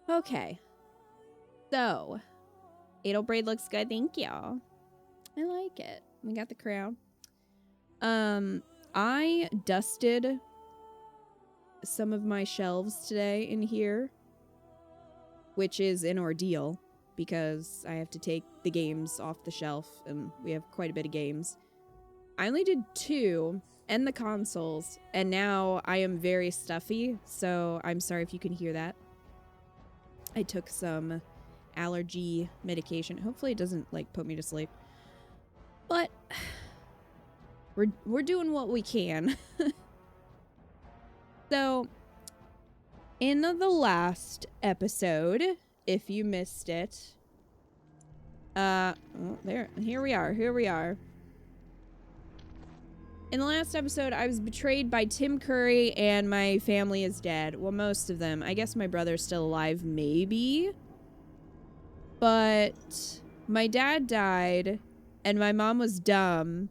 Okay. So, Adelbraid looks good. Thank you. I like it. We got the crown. I dusted some of my shelves today in here, which is an ordeal because I have to take the games off the shelf and we have quite a bit of games. I only did 2 and the consoles, and now I am very stuffy, so I'm sorry if you can hear that. I took some allergy medication. Hopefully it doesn't like put me to sleep. But we're doing what we can. So in the last episode, if you missed it, here we are. In the last episode, I was betrayed by Tim Curry and my family is dead. Well, most of them. I guess my brother's still alive, maybe. But my dad died and my mom was dumb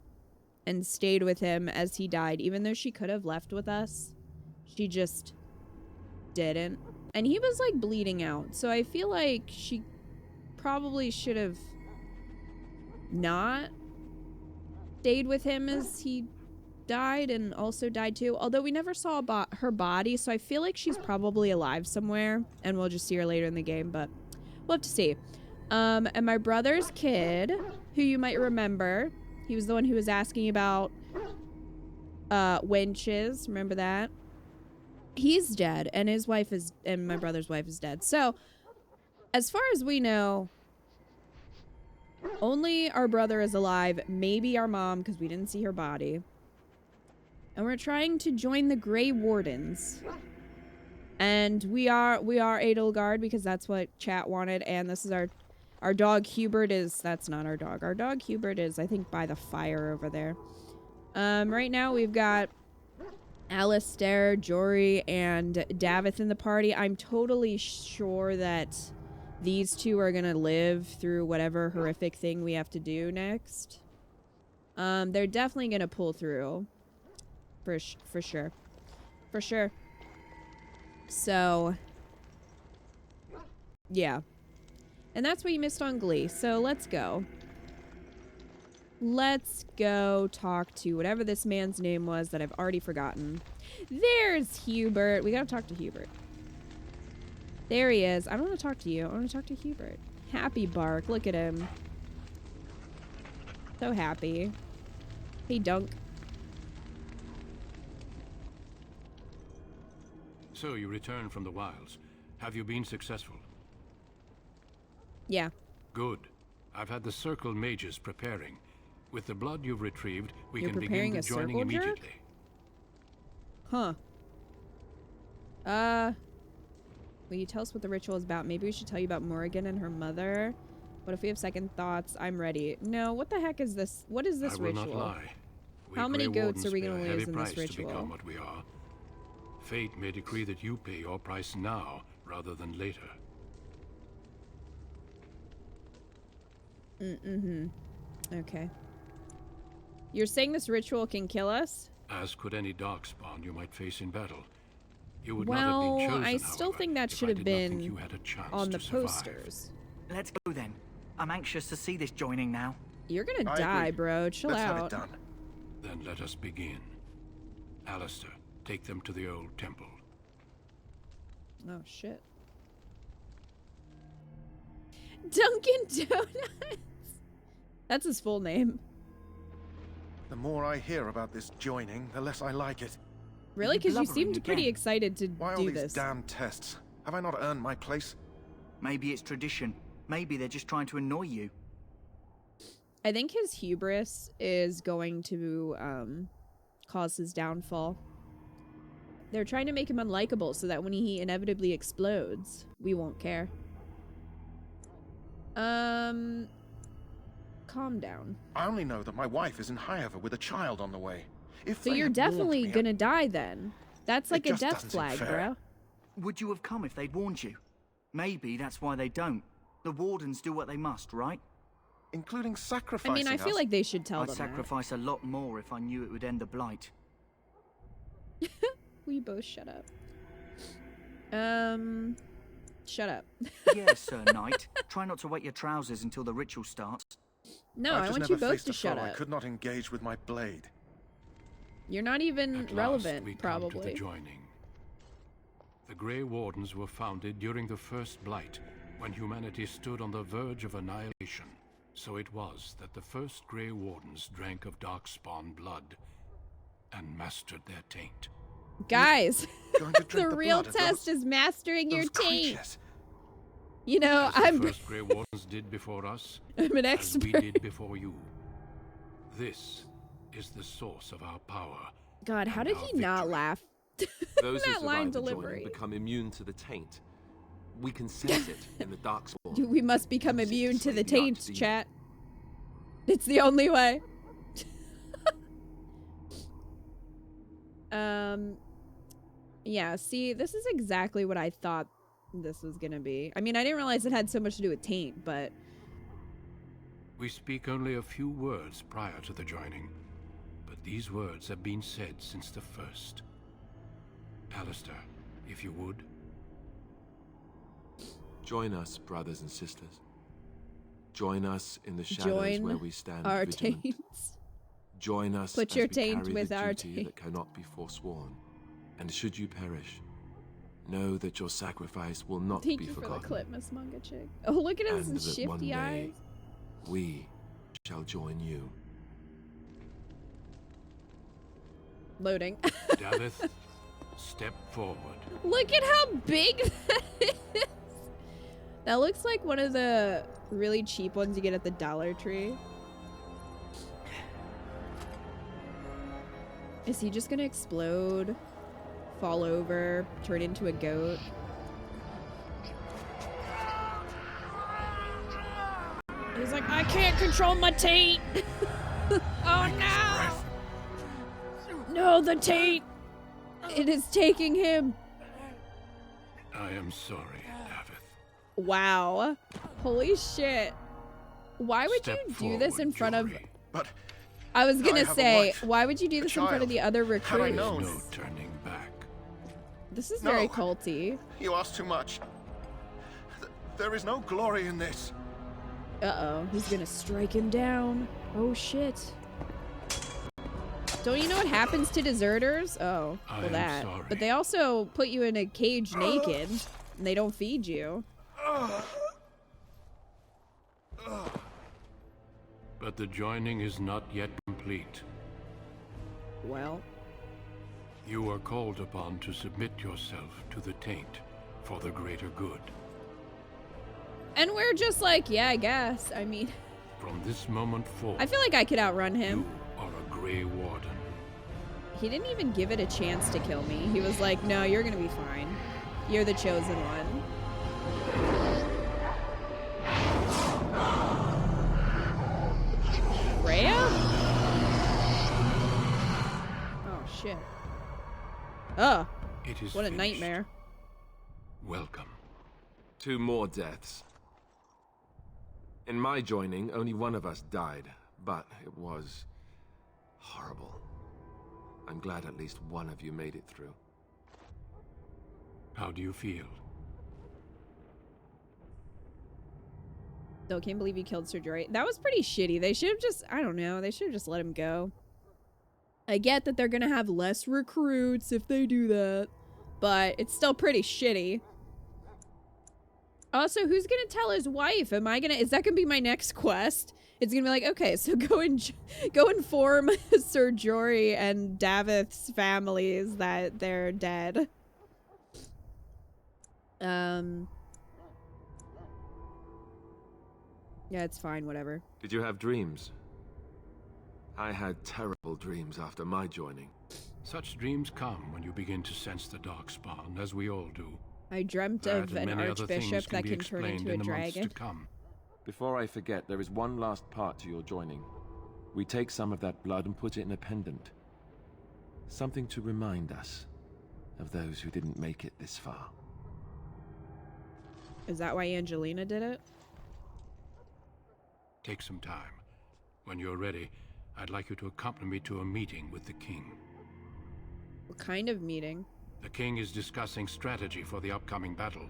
and stayed with him as he died, even though she could have left with us. She just didn't. And he was like bleeding out. So I feel like she probably should have not stayed with him as he died and also died too. Although we never saw her body, so I feel like she's probably alive somewhere and we'll just see her later in the game, but we'll have to see. And my brother's kid, who you might remember, he was the one who was asking about wenches, remember that? He's dead, and his wife is, and my brother's wife is dead. So, as far as we know, only our brother is alive, maybe our mom, because we didn't see her body. And we're trying to join the Grey Wardens. And we are Edelgard, because that's what chat wanted, and this is our dog Hubert is, that's not our dog. Our dog Hubert is, I think, by the fire over there. Right now we've got Alistair, Jory, and Davith in the party. I'm totally sure that these two are gonna live through whatever horrific thing we have to do next. They're definitely gonna pull through. For sure. For sure. So, yeah. And that's what you missed on Glee. So let's go. Let's go talk to whatever this man's name was that I've already forgotten. There's Hubert. We gotta talk to Hubert. There he is. I don't want to talk to you. I want to talk to Hubert. Happy bark. Look at him. So happy. Hey, Dunk. So you returned from the wilds. Have you been successful? Yeah. Good. I've had the circle mages preparing. With the blood you've retrieved, we You're can begin preparing the a joining circle jerk? immediately. Huh. Will you tell us what the ritual is about? Maybe we should tell you about Morrigan and her mother. What if we have second thoughts? I'm ready. No, what the heck is this? What is this ritual? I will not lie. We How many Grey goats are we Wardens going to pay a lose heavy in this price to ritual? become what we are. Fate may decree that you pay your price now rather than later. Okay. You're saying this ritual can kill us? As could any darkspawn you might face in battle. You would not have been chosen, I still however, think that if should I have did not think been you had a chance on the to survive. posters. Let's go then. I'm anxious to see this joining now. You're gonna I die, agree. bro. Chill Let's out. have it done. Then let us begin. Alistair, take them to the old temple. Oh, shit. Dunkin' Donuts! That's his full name. The more I hear about this joining, the less I like it. Really? Because you blubbering seemed pretty again. excited to Why all do these this. damn tests? Have I not earned my place? Maybe it's tradition. Maybe they're just trying to annoy you. I think his hubris is going to cause his downfall. They're trying to make him unlikable so that when he inevitably explodes, we won't care. Calm down. I only know that my wife is in Highover with a child on the way. If So they you're had warned definitely me, gonna die then. That's like a just death doesn't seem flag, fair. bro. Would you have come if they'd warned you? Maybe that's why they don't. The wardens do what they must, right? Including sacrificing I mean, I feel us. like they should tell I'd them sacrifice a lot more if I knew it would end the blight. that. We both shut up. Shut up. Yes, Sir Knight. Try not to wet your trousers until the ritual starts. No, I've I just want never you both faced to a shut foe I up. could not engage with my blade. You're not even At last, relevant, we come probably. to the joining. The Grey Wardens were founded during the First Blight, when humanity stood on the verge of annihilation. So it was that the first Grey Wardens drank of Darkspawn blood and mastered their taint. Guys, Going to drink the the real blood of test those- is mastering your those taint. creatures. You know, As I'm the first Grey Wardens did before us, I'm an as we expert. did before you. This is the source of our power. God, how and did our he not victory. laugh? Those That who line survive the delivery. joining become immune to the taint. We can sense it in the Darkspawn. We must become Use it immune to slay the the taint, Archdemon. chat. It's the only way. Yeah, see, this is exactly what I thought this was gonna be. I mean, I didn't realize it had so much to do with taint, but We speak only a few words prior to the joining, but these words have been said since the first. Alistair, if you would. Join us, brothers and sisters. Join us in the shadows join where we stand our vigilant. taints. Join us Put as your we taint carry with the our duty taint. that cannot be forsworn. And should you perish, know that your sacrifice will not Thank be you for the forgotten. clip, Miss Manga Chick. Oh, look at And his that one shifty day, eyes. we shall join you. Loading. Davith, step forward. Look at how big that is. That looks like one of the really cheap ones you get at the Dollar Tree. Is he just gonna explode, fall over, turn into a goat? He's like, I can't control my taint. Oh no! No, the taint! It is taking him. I am sorry, Davith. Wow. Holy shit. Why would Step you do this in front of... Jory. But I was I gonna have a say, wife, why would you do a this in front of child. the other Had I recruits? known- No turning back. This is No. very culty. you ask too much. There is no glory in this. Uh-oh. He's gonna strike him down. Oh, shit. Don't you know what happens to deserters? Oh, I well am that. sorry. But they also put you in a cage naked, and they don't feed you. But the joining is not yet complete. Well, You are called upon to submit yourself to the taint for the greater good. and we're just like, yeah, I guess. I mean, From this moment forward, I feel like I could outrun him. you are a Grey Warden. He didn't even give it a chance to kill me. He was like, no, you're gonna be fine. You're the chosen one. Rhea? Oh, shit. Oh, It is what a finished. nightmare. Welcome. 2 more deaths. In my joining, only one of us died, but it was horrible. I'm glad at least one of you made it through. How do you feel? Still can't believe you killed Sir Jory. That was pretty shitty. They should have just, I don't know, they should have just let him go. I get that they're gonna have less recruits if they do that, but it's still pretty shitty. Also, who's gonna tell his wife? Is that gonna be my next quest? It's gonna be like, okay, so go inform Sir Jory and Davith's families that they're dead. Yeah, it's fine, whatever. Did you have dreams? I had terrible dreams after my joining. Such dreams come when you begin to sense the Darkspawn, as we all do. I dreamt That of and an many other things archbishop that be can turn explained into a in the months dragon. to come. Before I forget, there is one last part to your joining. We take some of that blood and put it in a pendant. Something to remind us of those who didn't make it this far. Is that why Angelina did it? Take some time. When you're ready, I'd like you to accompany me to a meeting with the king. What kind of meeting? The king is discussing strategy for the upcoming battle.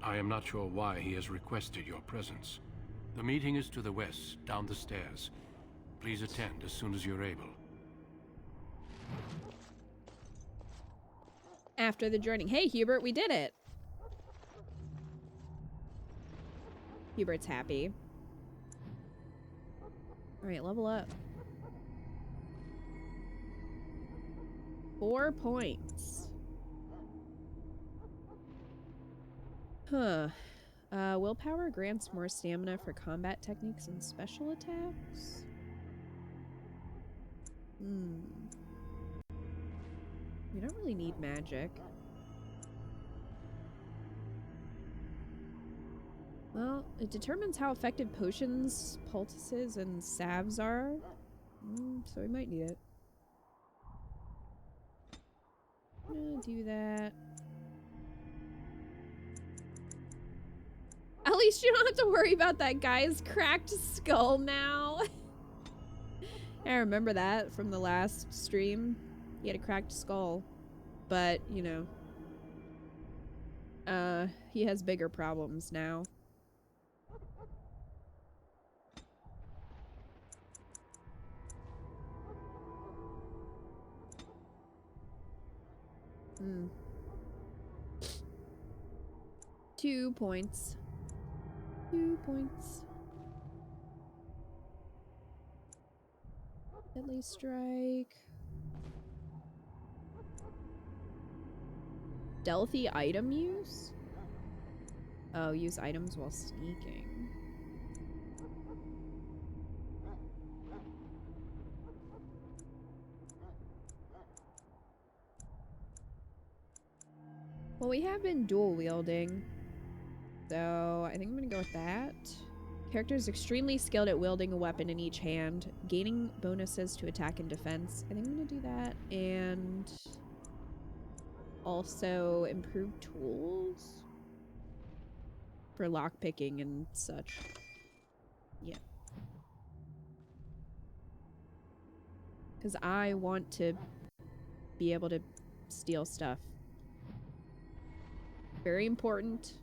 I am not sure why he has requested your presence. The meeting is to the west, down the stairs. Please attend as soon as you're able. After the journey. Hey, Hubert, we did it. Hubert's happy. Alright, level up. 4 points. Huh. Willpower grants more stamina for combat techniques and special attacks. We don't really need magic. Well, it determines how effective potions, poultices, and salves are. So we might need it. I'm gonna do that. At least you don't have to worry about that guy's cracked skull now. I remember that from the last stream. He had a cracked skull. But, you know. He has bigger problems now. Hmm. 2 points. 2 points. Deadly strike. Stealthy item use? Oh, use items while sneaking. Well, we have been dual wielding, so I think I'm gonna go with that. Character is extremely skilled at wielding a weapon in each hand, gaining bonuses to attack and defense. I think I'm gonna do that, and also improve tools for lockpicking and such. Yeah. Because I want to be able to steal stuff. Very important.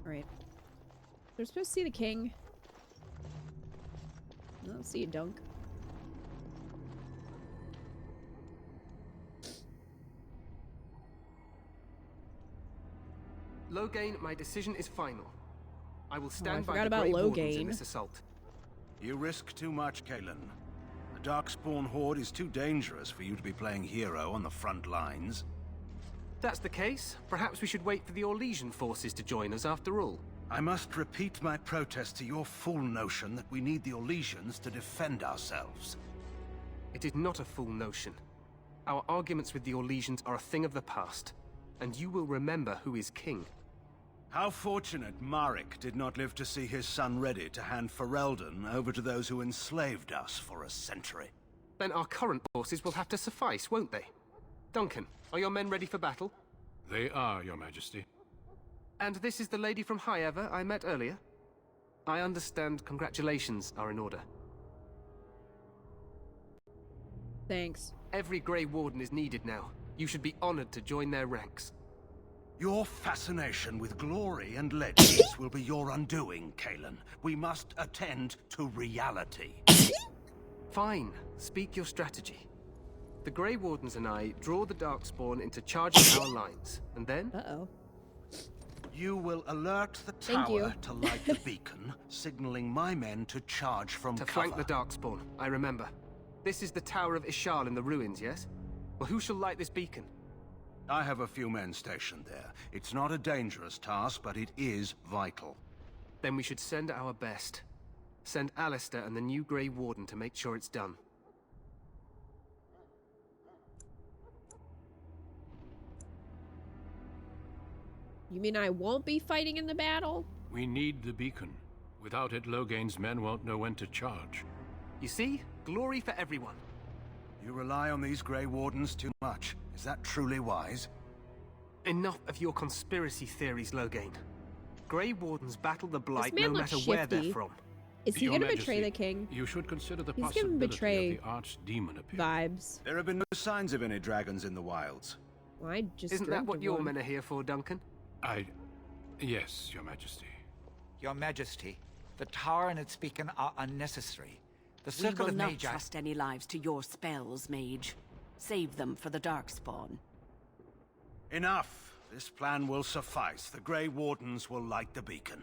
Alright. They're supposed to see the king. I don't see a dunk. Loghain, my decision is final. I will stand by forgot the about Grey Wardens Loghain. in this assault. You risk too much, Kalen. The Darkspawn Horde is too dangerous for you to be playing hero on the front lines. If that's the case, perhaps we should wait for the Orlesian forces to join us after all. I must repeat my protest to your fool notion that we need the Orlesians to defend ourselves. It is not a fool notion. Our arguments with the Orlesians are a thing of the past, and you will remember who is king. How fortunate Marek did not live to see his son ready to hand Ferelden over to those who enslaved us for a century. Then our current forces will have to suffice, won't they? Duncan, are your men ready for battle? They are, Your Majesty. And this is the lady from High Ever I met earlier? I understand congratulations are in order. Thanks. Every Grey Warden is needed now. You should be honored to join their ranks. Your fascination with glory and legends will be your undoing, Kalen. We must attend to reality. Fine. Speak your strategy. The Grey Wardens and I draw the Darkspawn into charging our lines, and then... Uh-oh. You will alert the Thank you. tower to light the beacon, signaling my men to charge from To cover. flank the Darkspawn, I remember. This is the Tower of Ishal in the ruins, yes? Well, who shall light this beacon? I have a few men stationed there. It's not a dangerous task, but it is vital. Then we should send our best. Send Alistair and the new Grey Warden to make sure it's done. You mean I won't be fighting in the battle? We need the beacon. Without it, Loghain's men won't know when to charge. You see? Glory for everyone. You rely on these Grey Wardens too much. Is that truly wise? Enough of your conspiracy theories, Loghain. Grey Wardens battle the Blight man no looks matter where they're shifty. from. Is he Your gonna Majesty, betray the king? You should consider the He's giving possibility betray of the archdemon appearing. Vibes. There have been no signs of any dragons in the wilds. Well, I just Isn't that dreamt what of your one. men are here for, Duncan? Yes, Your Majesty. Your Majesty, the tower and its beacon are unnecessary. The We circle will of not Magi... trust any lives to your spells, mage. Save them for the Darkspawn. Enough. This plan will suffice. The Grey Wardens will light the beacon.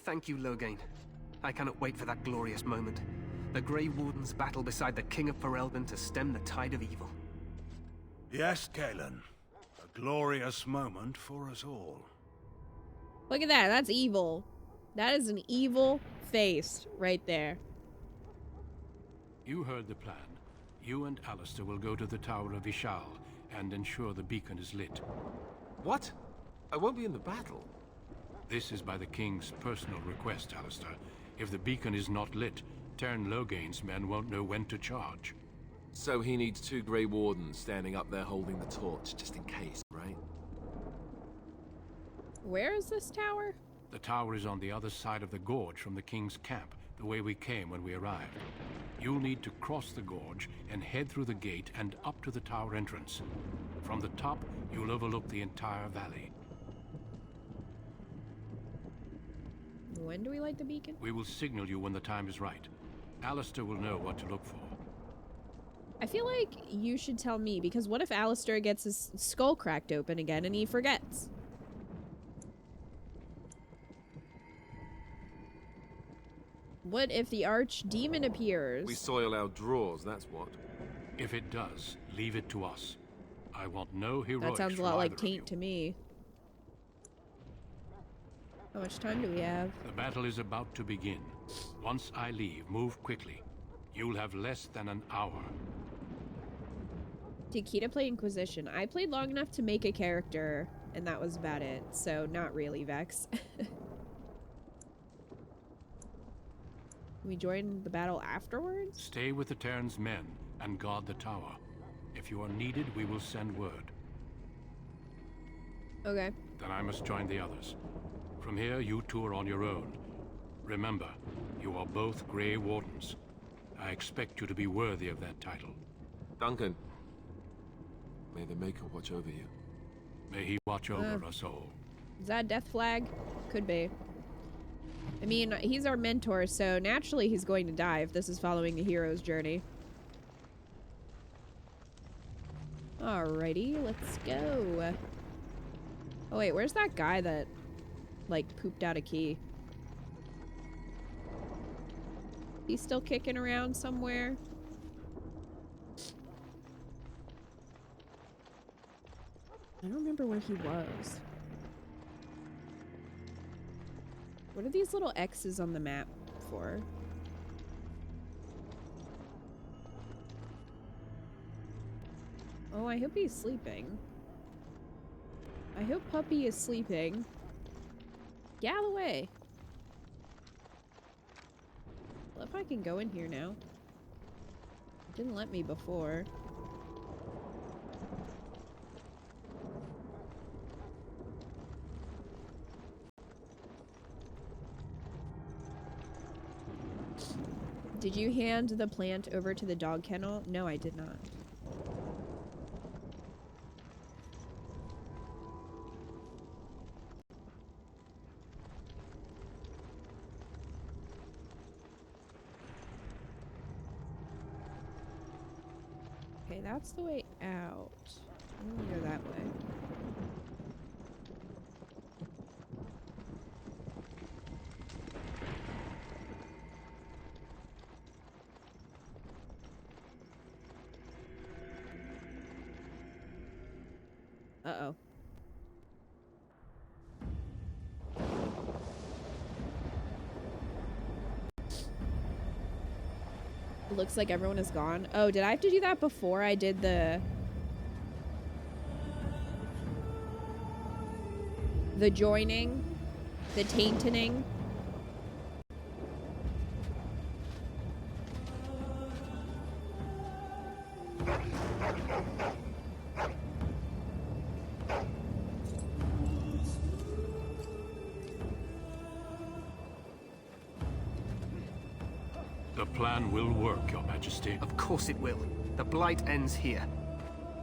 Thank you, Loghain. I cannot wait for that glorious moment. The Grey Wardens battle beside the King of Ferelden to stem the tide of evil. Yes, Galen. A glorious moment for us all. Look at that. That's evil. That is an evil face right there. You heard the plan. You and Alistair will go to the Tower of Ishal and ensure the beacon is lit. What? I won't be in the battle. This is by the King's personal request, Alistair. If the beacon is not lit, Tern Loghain's men won't know when to charge. So he needs 2 Grey Wardens standing up there holding the torch, just in case, right? Where is this tower? The tower is on the other side of the gorge from the King's camp, the way we came when we arrived. You'll need to cross the gorge and head through the gate and up to the tower entrance. From the top, you'll overlook the entire valley. When do we light the beacon? We will signal you when the time is right. Alistair will know what to look for. I feel like you should tell me, because what if Alistair gets his skull cracked open again and he forgets? What if the archdemon appears? We soil our drawers, that's what. If it does, leave it to us. I want no heroics. That sounds a from lot like either of you. Taint to me. How much time do we have? The battle is about to begin. Once I leave, move quickly. You'll have less than an hour. Did Kita play Inquisition? I played long enough to make a character, and that was about it. So, not really, Vex. We join the battle afterwards? Stay with the Terran's men and guard the tower. If you are needed, we will send word. Okay. Then I must join the others. From here, you two are on your own. Remember, you are both Grey Wardens. I expect you to be worthy of that title. Duncan, may the Maker watch over you. May he watch over us all. Is that a death flag? Could be. I mean, he's our mentor, so naturally he's going to die if this is following a hero's journey. Alrighty, let's go. Oh wait, where's that guy that, like, pooped out a key? He's still kicking around somewhere? I don't remember where he was. What are these little X's on the map for? Oh, I hope he's sleeping. I hope Puppy is sleeping. Get out of the way. Well, if I can go in here now. It didn't let me before. Did you hand the plant over to the dog kennel? No, I did not. Okay, that's the way out. I'm gonna go that way. Uh-oh. It looks like everyone is gone. Oh, did I have to do that before I did the joining? The tainting? The plan will work, Your Majesty. Of course it will. The blight ends here.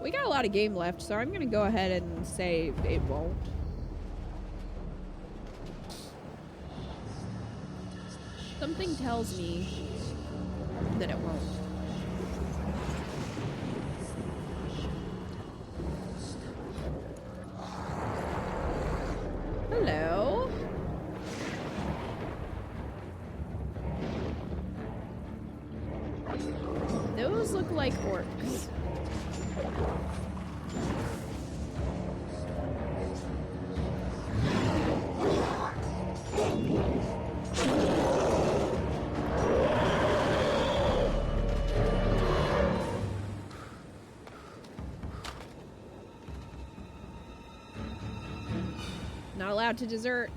We got a lot of game left, so I'm gonna go ahead and say it won't. Something tells me that it won't. Hello. Those look like orcs. Not allowed to desert.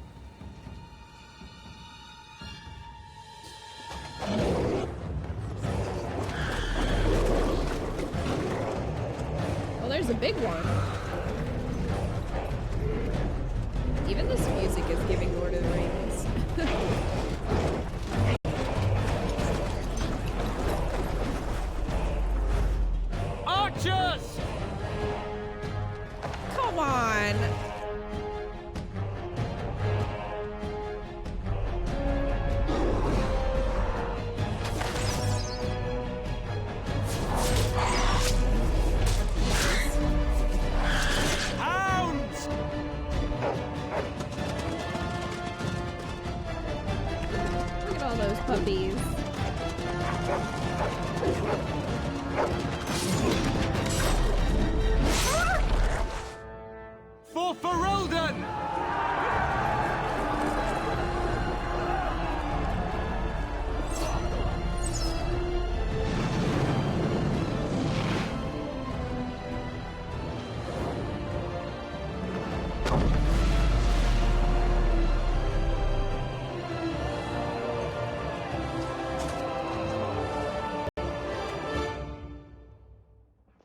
Well, there's a big one. Even this music is giving Lord of the Rings. Archers! Come on. Hounds! Look at all those puppies. For Ferelden!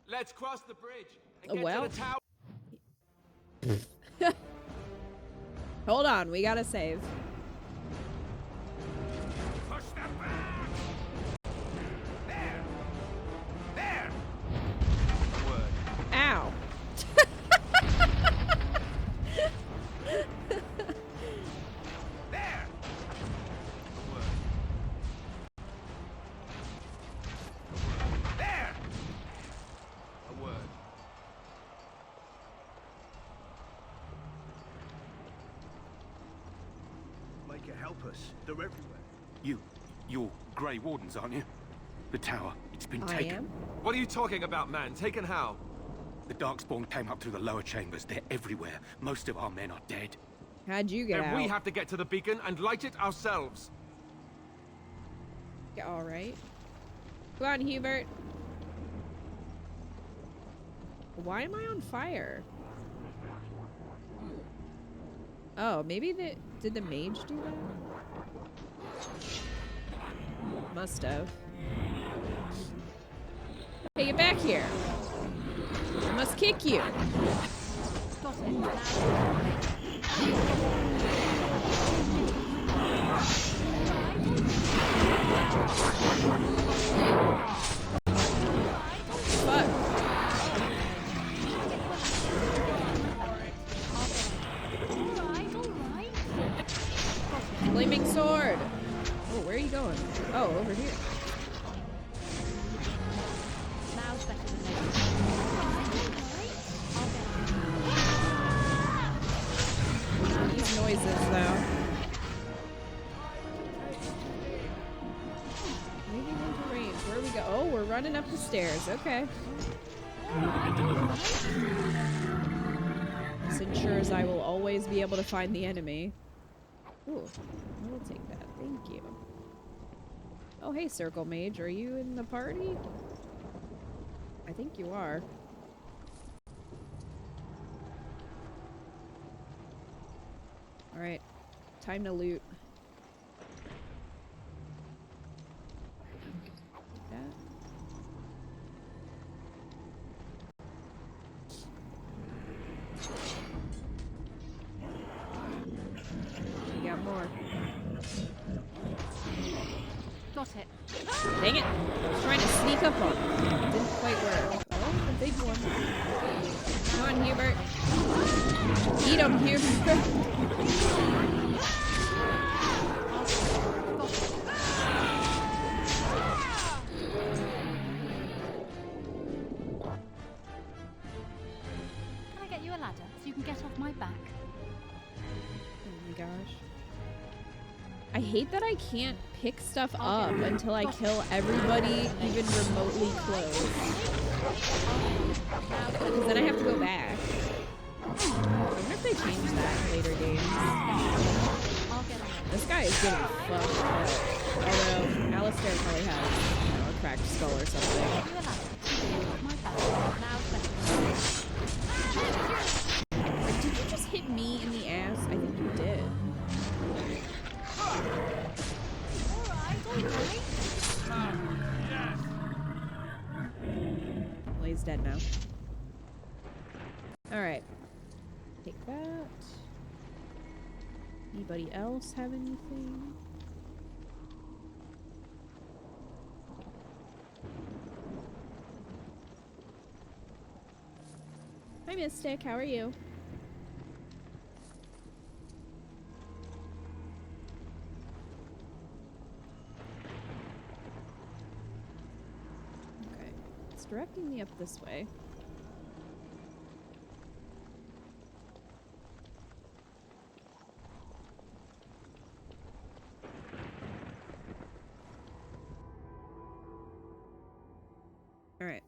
Let's cross the bridge and get Well. to the tower. Hold on, we gotta save. Push them back! There! There! Word. Ow. There! Word. There! A word. Make it help us. They're everywhere. You're Grey Wardens, aren't you? The tower, it's been I taken. am? What are you talking about, man? Taken how? The Darkspawn came up through the lower chambers. They're everywhere. Most of our men are dead. How'd you get Then out? we have to get to the beacon and light it ourselves. Yeah, all right. Go on, Hubert. Why am I on fire? Oh, maybe did the mage do that? Must have. Hey, get back here. I must kick you. Fuck. Flaming sword. Oh, where are you going? Oh, over here. These noises, though. Moving into range. Where we go? Oh, we're running up the stairs. Okay. This ensures I will always be able to find the enemy. Ooh, I will take that. Thank you. Oh, hey, Circle Mage. Are you in the party? I think you are. Alright. Time to loot. Take that. We got more. Got it. Dang it! I was trying to sneak up on him. It didn't quite work. Oh, the big one. one. Come on, Hubert. Eat him, Hubert. Can I get you a ladder so you can get off my back? Oh my gosh. I hate that I can't pick stuff up until I kill everybody even remotely close. Because then I have to go back. I wonder if they changed that in later games. This guy is getting fucked up. Although, Alistair probably has, you know, a cracked skull or something. Like, did you just hit me in the ass? I think you did. Well, he's dead now. Alright. Take that. Anybody else have anything? Hi, Mystic. How are you? Okay. It's directing me up this way. Alright.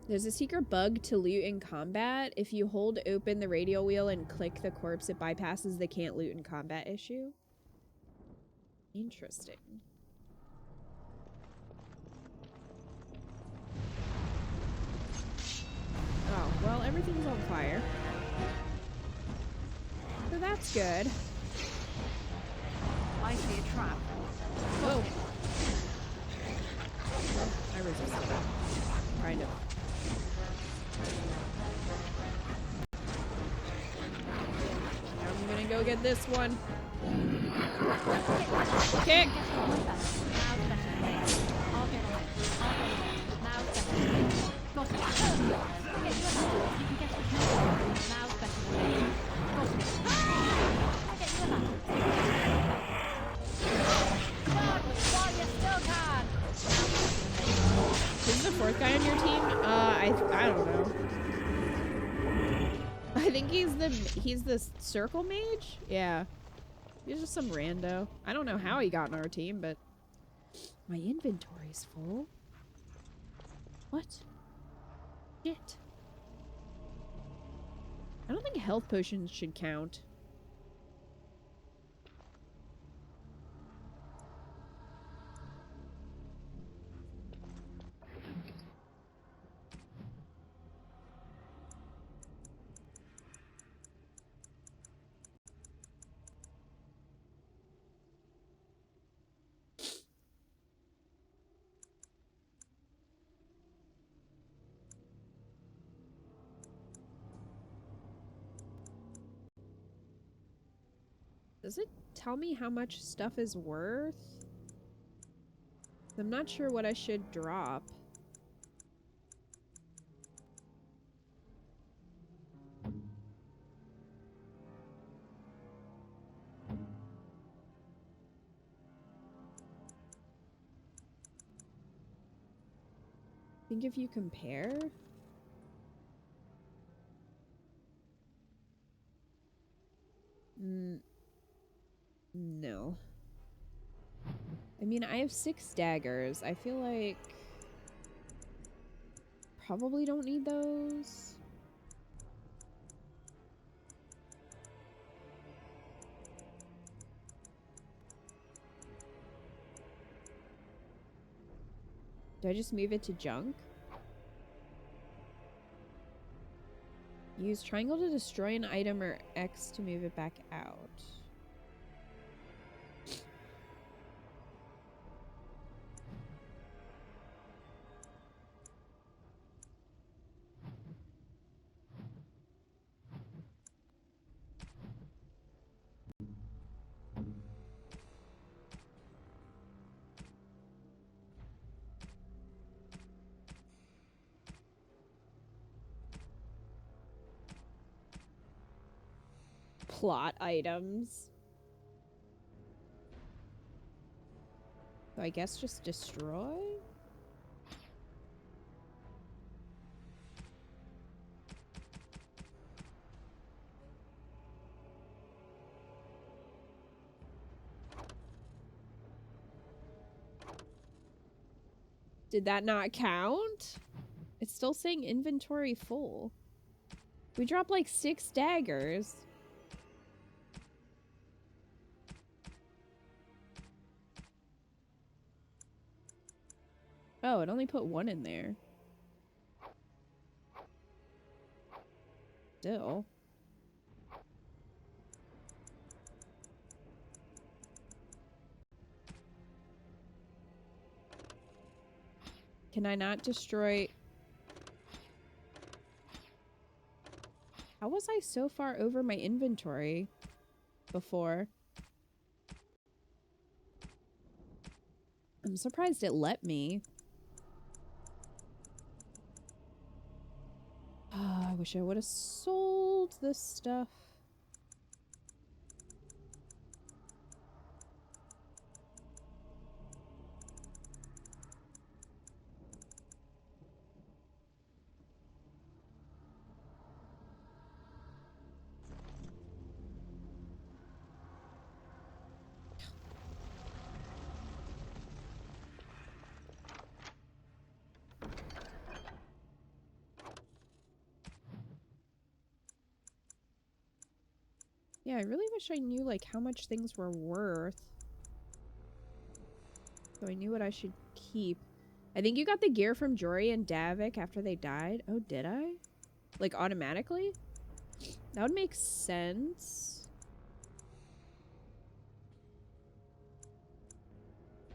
There's a secret bug to loot in combat. If you hold open the radio wheel and click the corpse, it bypasses the can't loot in combat issue. Interesting. Oh, well, everything's on fire. So that's good. I see a trap. Whoa. I resisted that. Kind of. I'm gonna go get this one. Kick! Who's the fourth guy on your team? I don't know. I think he's the circle mage? Yeah. He's just some rando. I don't know how he got on our team, but my inventory's full. What? Shit. I don't think health potions should count. Does it tell me how much stuff is worth? I'm not sure what I should drop. I think if you compare... No. I mean, I have 6 daggers. I feel like... probably don't need those. Do I just move it to junk? Use triangle to destroy an item or X to move it back out. plot items. So I guess just destroy? Did that not count? It's still saying inventory full. We dropped like 6 daggers. Oh, it only put 1 in there. Still. Can I not destroy... How was I so far over my inventory before? I'm surprised it let me. Oh, I wish I would have sold this stuff. Yeah, I really wish I knew, like, how much things were worth. So I knew what I should keep. I think you got the gear from Jory and Davik after they died. Oh, did I? Like, automatically? That would make sense.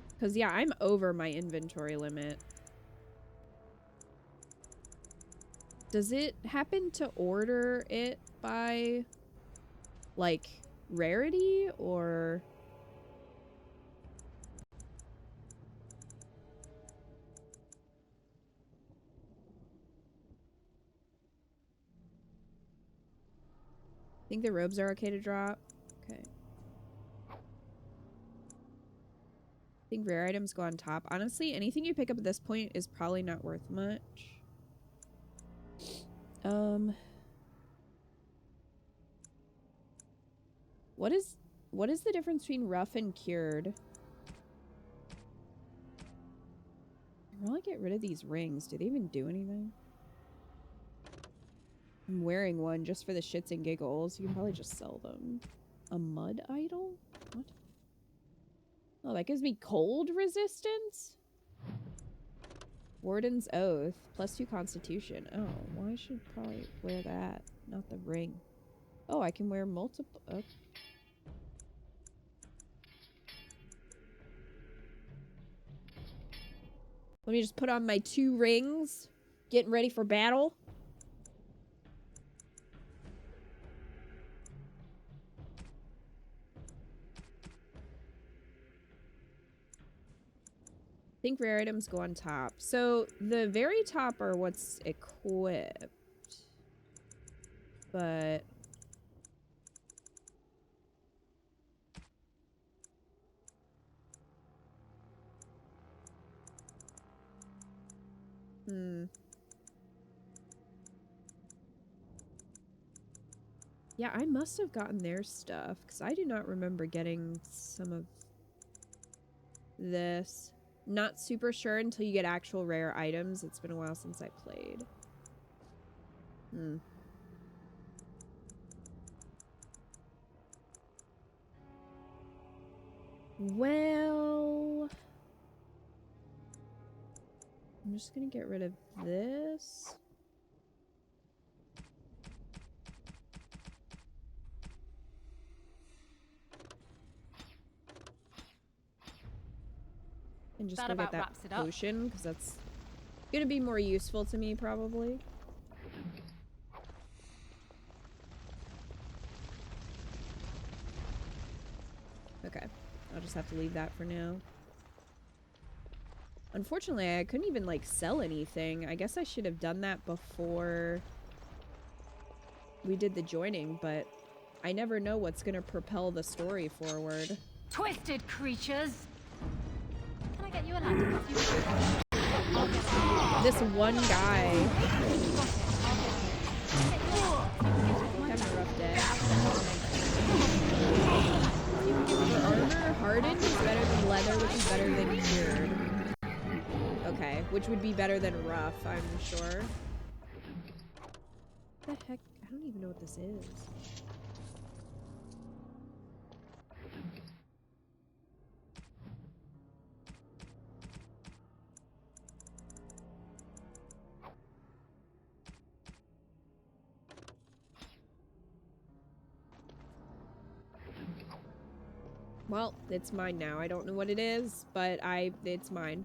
Because, yeah, I'm over my inventory limit. Does it happen to order it by... like, rarity, or... I think the robes are okay to drop. Okay. I think rare items go on top. Honestly, anything you pick up at this point is probably not worth much. What is the difference between rough and cured? I really get rid of these rings. Do they even do anything? I'm wearing one just for the shits and giggles. You can probably just sell them. A mud idol? What? Oh, that gives me cold resistance? Warden's Oath. +2 constitution. Oh, well, I should probably wear that. Not the ring. Oh, I can wear multiple... Oh. Let me just put on my 2 rings. Getting ready for battle. I think rare items go on top. So the very top are what's equipped. But... Yeah, I must have gotten their stuff, because I do not remember getting some of this. Not super sure until you get actual rare items. It's been a while since I played. Well... I'm just gonna get rid of this. And just go get that potion, because that's gonna be more useful to me, probably. Okay. I'll just have to leave that for now. Unfortunately, I couldn't even, like, sell anything. I guess I should have done that before we did the joining, but I never know what's gonna propel the story forward. Twisted creatures! Can I get you a ladder? This one guy. Got it. Having a rough day. For armor, hardened is better than leather, which is better than cured. Okay, which would be better than rough, I'm sure. What the heck? I don't even know what this is. Well, it's mine now. I don't know what it is, but it's mine.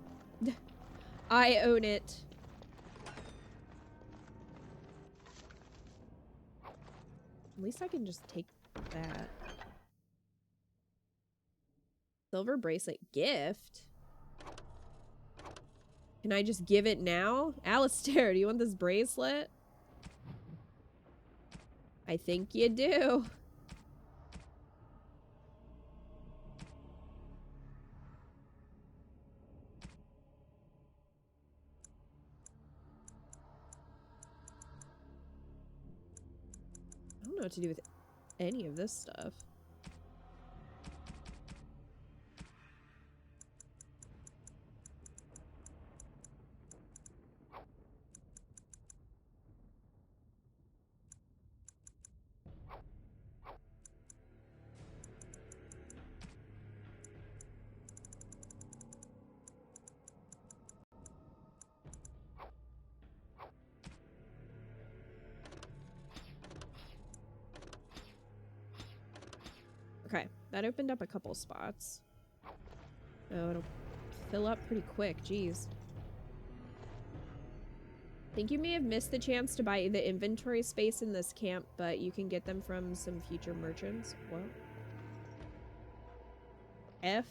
I own it. At least I can just take that. Silver bracelet gift? Can I just give it now? Alistair, do you want this bracelet? I think you do. I don't know what to do with any of this stuff. Okay, that opened up a couple spots. Oh, it'll fill up pretty quick, jeez. Think you may have missed the chance to buy the inventory space in this camp, but you can get them from some future merchants. What? F?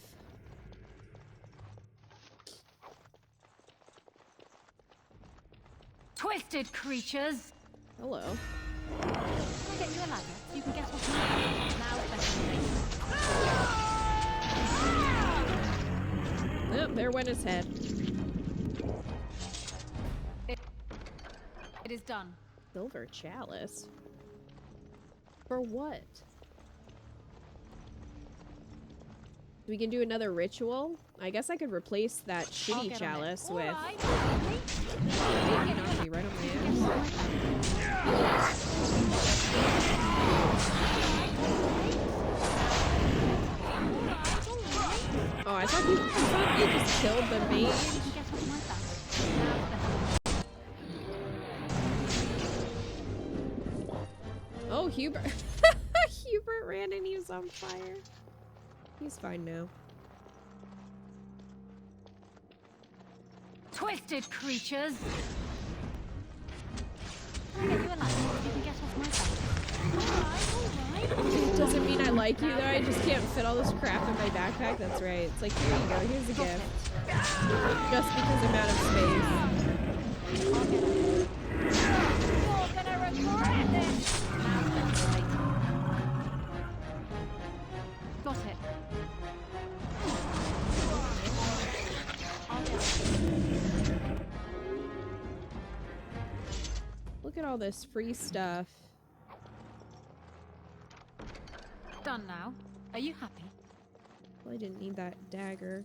Twisted creatures! Hello. Can I get you a ladder so you can get off my back? Now better. Oh, there went his head. It is done. Silver chalice? For what? We can do another ritual? I guess I could replace that shitty chalice with... Alright. Maybe not be right on my ass. Oh, I thought you just killed the mage. Oh, Hubert. Hubert ran and he was on fire. He's fine now. Twisted creatures! Can I get you a ladder so you can get off my back? Alright. Doesn't mean I like you though, I just can't fit all this crap in my backpack. That's right. It's like, here you go, here's a gift. Just because I'm out of space. You're gonna regret this! Got it. Look at all this free stuff. Done now. Are you happy? Well, I didn't need that dagger.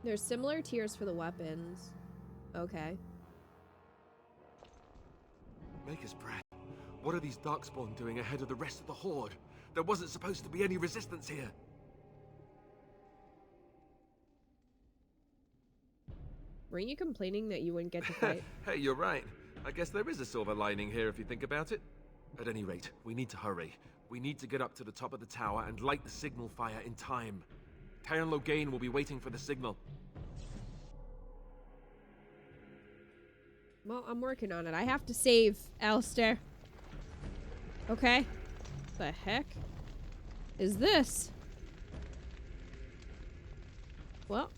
There's similar tiers for the weapons. Okay. Maker's breath. What are these Darkspawn doing ahead of the rest of the Horde? There wasn't supposed to be any resistance here. Weren't you complaining that you wouldn't get to fight? Hey, you're right. I guess there is a silver lining here if you think about it. At any rate, we need to hurry. We need to get up to the top of the tower and light the signal fire in time. Tyron Loghain will be waiting for the signal. Well, I'm working on it. I have to save Alistair. Okay? The heck? is this? Well.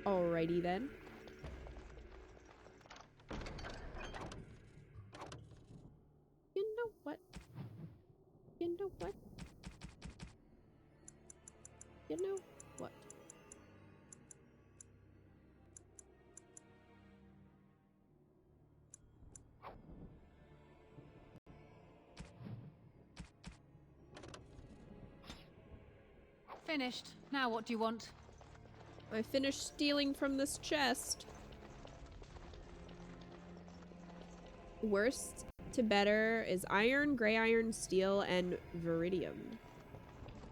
Alrighty then. You know what? You know what? You know what? Finished. Now what do you want? I finished stealing from this chest. Worst to better is iron, gray iron, steel, and viridium.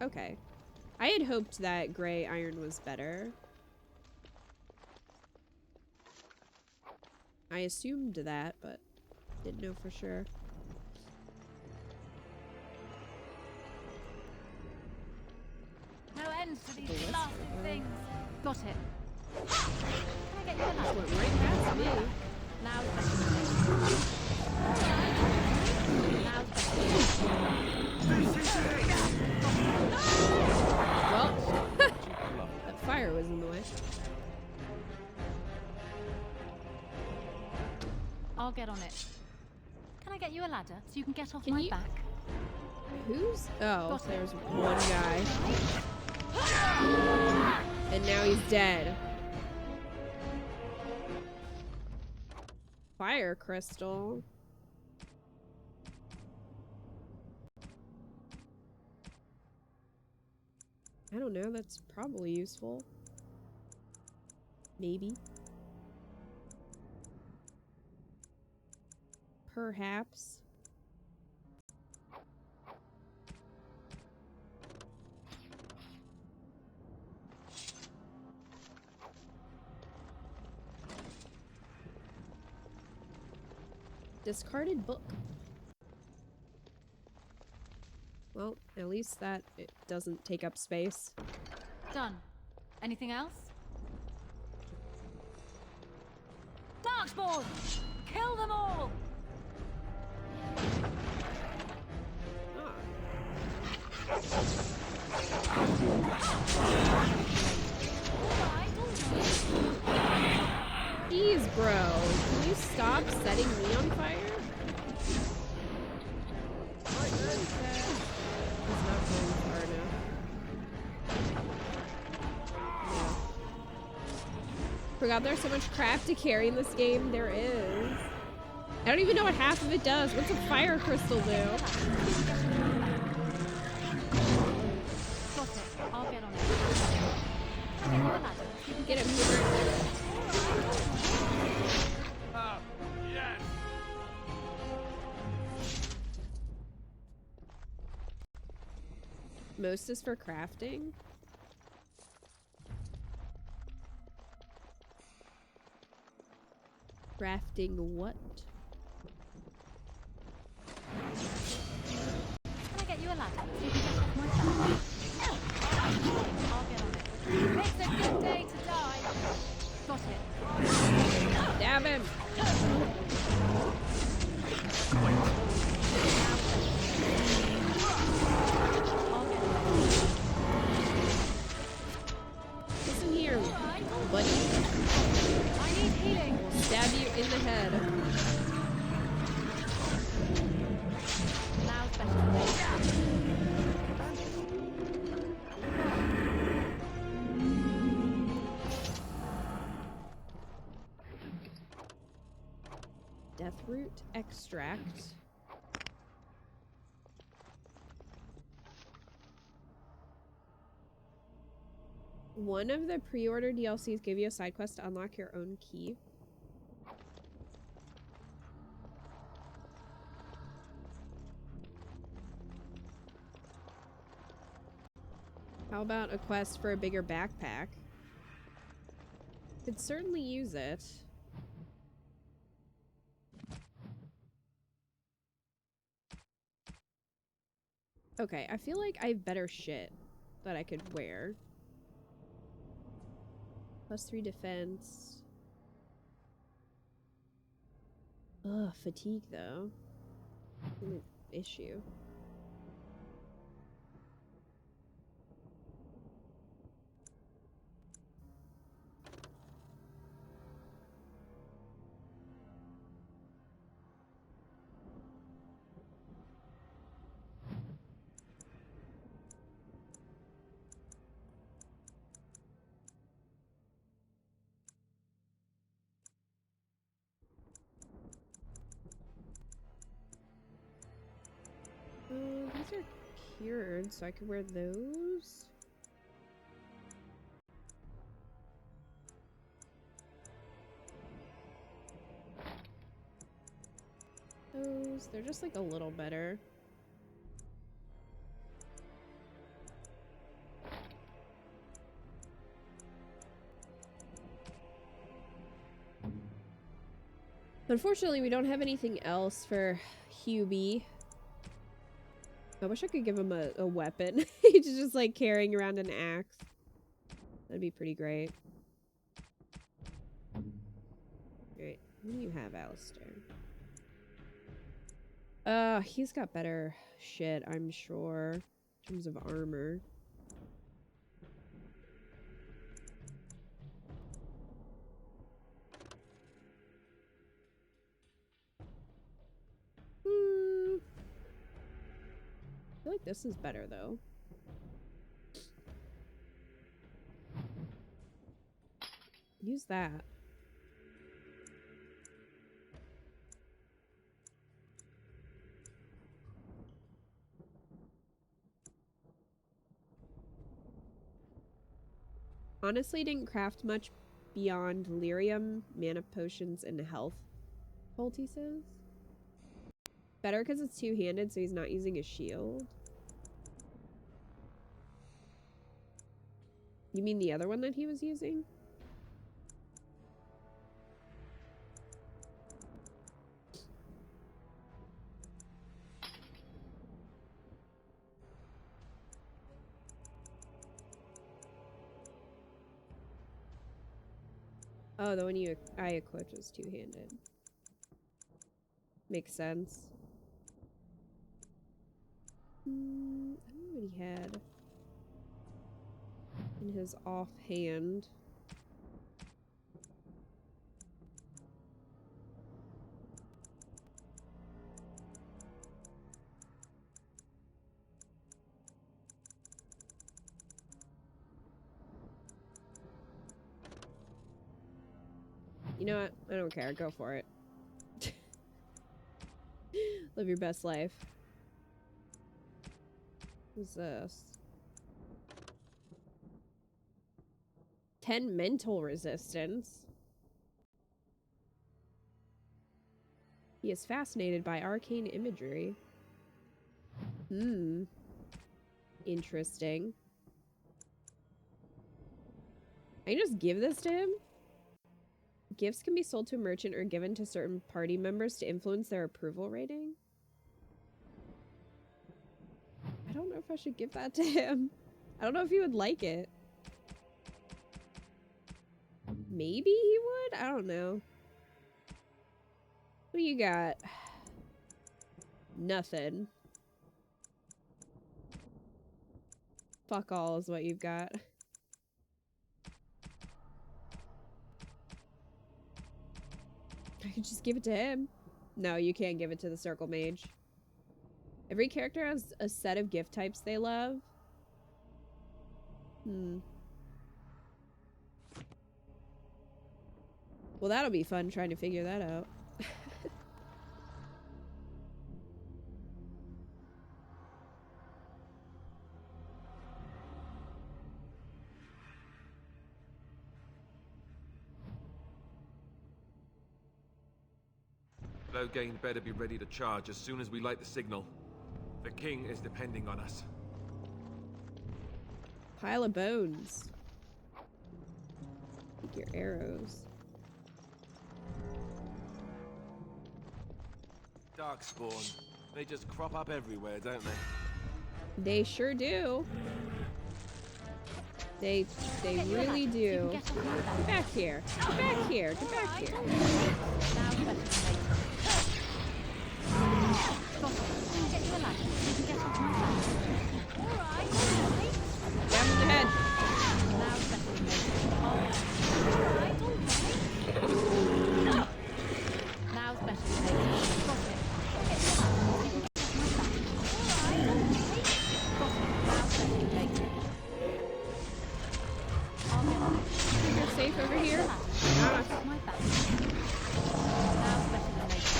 Okay. I had hoped that gray iron was better. I assumed that, but didn't know for sure. No end to these blasted things. Got it. Can I get you a Just knife? went right past me. Now's the best. Now's the Well, that fire was in the way. I'll get on it. Can I get you a ladder so you can get off Can my you- back? Who's? Oh, Got it. there's one guy. And now he's dead. Fire crystal. I don't know, that's probably useful. Maybe. Perhaps. Discarded book. Well, at least that it doesn't take up space. Done. Anything else? Darkspawn! Kill them all! Ah. Jeez, bro. Can you stop setting me on fire? He's not going far enough. Yeah. Forgot there's so much crap to carry in this game. There is. I don't even know what half of it does. What's a fire crystal do? Got it. I'll get on it. Can I get you a ladder so you can Get him. Yes. Most is for crafting. Crafting what? Can I get you a ladder so you can get off my back? I'll get on it. It's a good day to die. Got it. Stab him! I'll get on it. Listen here, buddy. I need healing. I'll stab you in the head. Now's better. Deathroot extract. One of the pre-order DLCs give you a side quest to unlock your own key. How about a quest for a bigger backpack? Could certainly use it. Okay, I feel like I have better shit that I could wear. +3 defense. Ugh, fatigue though. An issue. these are cured, so I could wear those. They're just like a little better. Unfortunately, we don't have anything else for Hubie. I wish I could give him a weapon. He's just like carrying around an axe. That'd be pretty great. Alright, what do you have, Alistair? He's got better shit, I'm sure, in terms of armor. I feel like this is better, though. Use that. Honestly, didn't craft much beyond lyrium, mana potions, and health. Holt, he says. Better because it's two-handed, so he's not using a shield. You mean the other one that he was using? Oh, the one I equipped was two-handed. Makes sense. I don't know what he had in his offhand. You know what? I don't care. Go for it. Live your best life. What's this? 10 mental resistance. He is fascinated by arcane imagery. Interesting. I can just give this to him? Gifts can be sold to a merchant or given to certain party members to influence their approval rating. I don't know if I should give that to him. I don't know if he would like it. Maybe he would? I don't know. What do you got? Nothing. Fuck all is what you've got. I could just give it to him. No, you can't give it to the Circle Mage. Every character has a set of gift types they love. Well, that'll be fun trying to figure that out. Loghain better be ready to charge as soon as we light the signal. The king is depending on us. Pile of bones. Take your arrows. Darkspawn. They just crop up everywhere, don't they? They sure do. They really do. Get back here. Get back here. Get back here. Jab him in the head. Now's better. You're safe over here? My back. Now's better than later.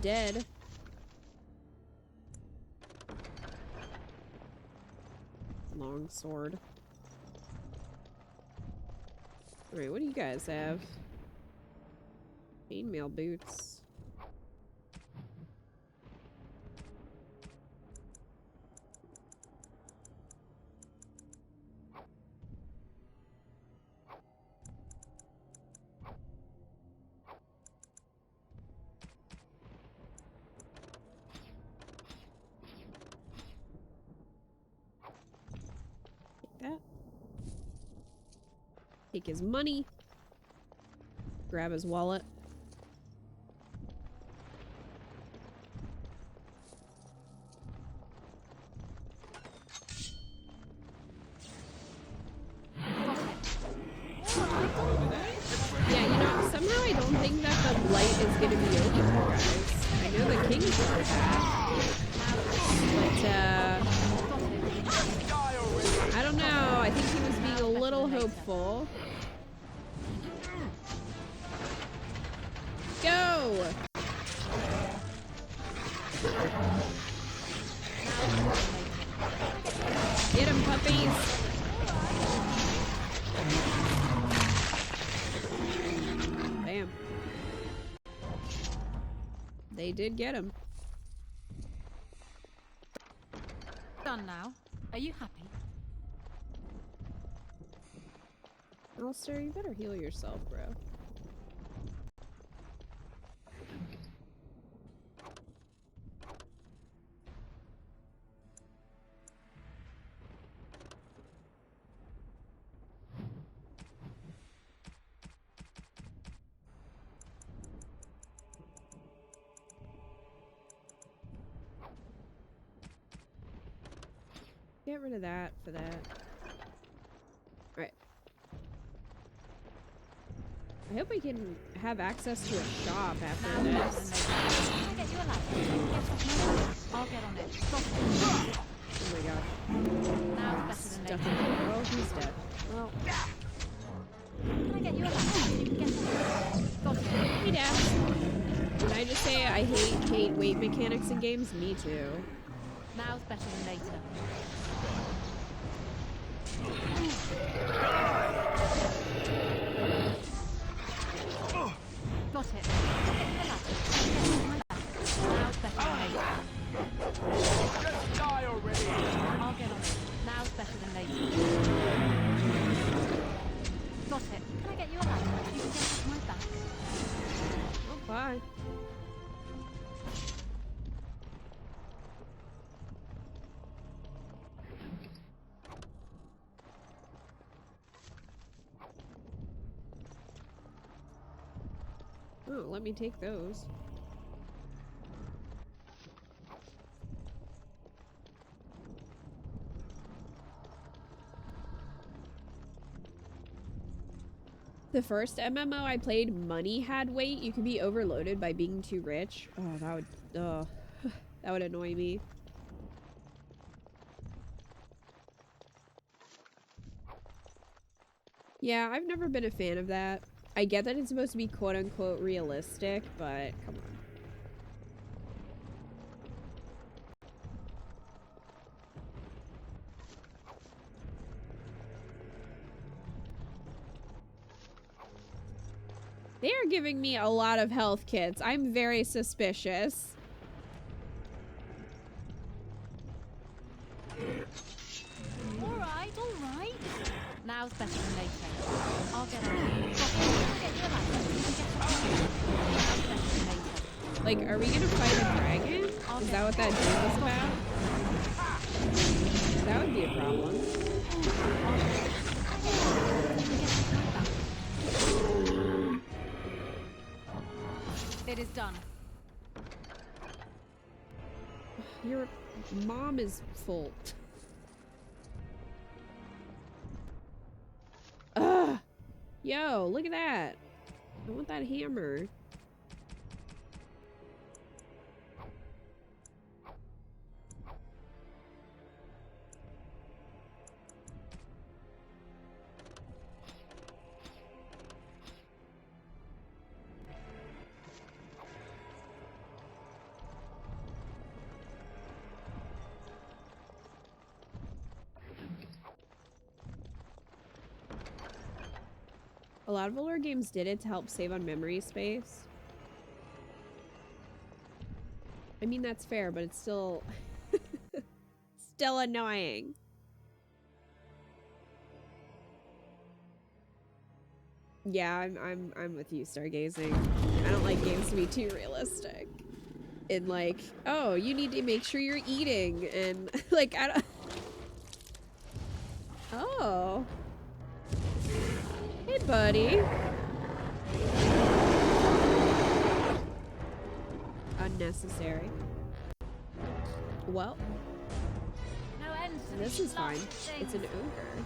they're dead. Long sword. Alright, what do you guys have? Chainmail boots. That. Take his money. Grab his wallet. Yeah, you know, somehow I don't think that the light is gonna be over here, guys. I know the king's are back. But, I don't know. I think he was being a little hopeful. Go! Get him, puppies! Bam. They did get him. Done now. Are you happy? Alistair, you better heal yourself, bro. Get rid of that for that. Alright. I hope we can have access to a shop after this. Can I get you a ladder? Get off my back. I'll get on it. Oh my god. Now it's better than Stuff. later. Oh, he's dead. Well, Can I get you a ladder? You can get on it. Got it. hey, Dad. Can I just say I hate weight mechanics in games? Me too. Now's better than later. Got it. Get the ladder. Get off my back. Now's better than later. Just die already! I'll get on it. Now's better than later. Got it. Can I get you a ladder? You can get off my back. Oh, bye. Oh, let me take those. The first MMO I played, money had weight. You could be overloaded by being too rich. Oh, that would, that would annoy me. Yeah, I've never been a fan of that. I get that it's supposed to be quote-unquote realistic, but come on. They are giving me a lot of health kits. I'm very suspicious. Alright, alright. Now's better than later. I'll get on it. Got it. Can I get you a ladder? You can get off my back. Now's better than later. Like, are we gonna fight a dragon? Is that what that dream was about? That would be a problem. It is done. Your mom is full. Ugh! Yo, look at that. I want that hammer. A lot of older games did it to help save on memory space. I mean, that's fair, but it's still still annoying. Yeah, I'm with you, Stargazing. I don't like games to be too realistic. In like, oh, you need to make sure you're eating, and like I don't. Oh. Hey, buddy. Unnecessary. Well, No end to this these is fine. lost It's an things. ogre.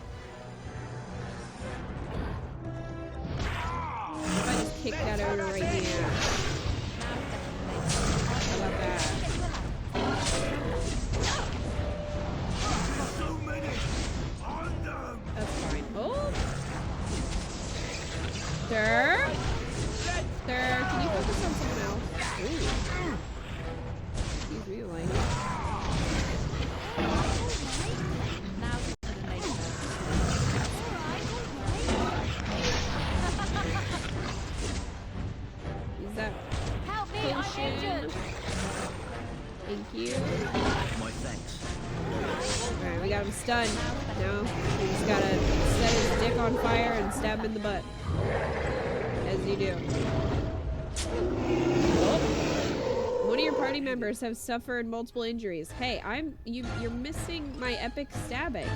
If I just kick that ogre right in the ass. How about that? So many on them. That's fine. Oh! Sir? Sir, can you focus on someone else? Ooh. He's really like it. Now to the nation. Use that Help me, I'm potion. injured. Thank you. My thanks. Alright, we got him stunned. No, we just gotta set his dick on fire and stab him in the butt. As you do. Oh. One of your party members have suffered multiple injuries. Hey, you're missing my epic stabbing.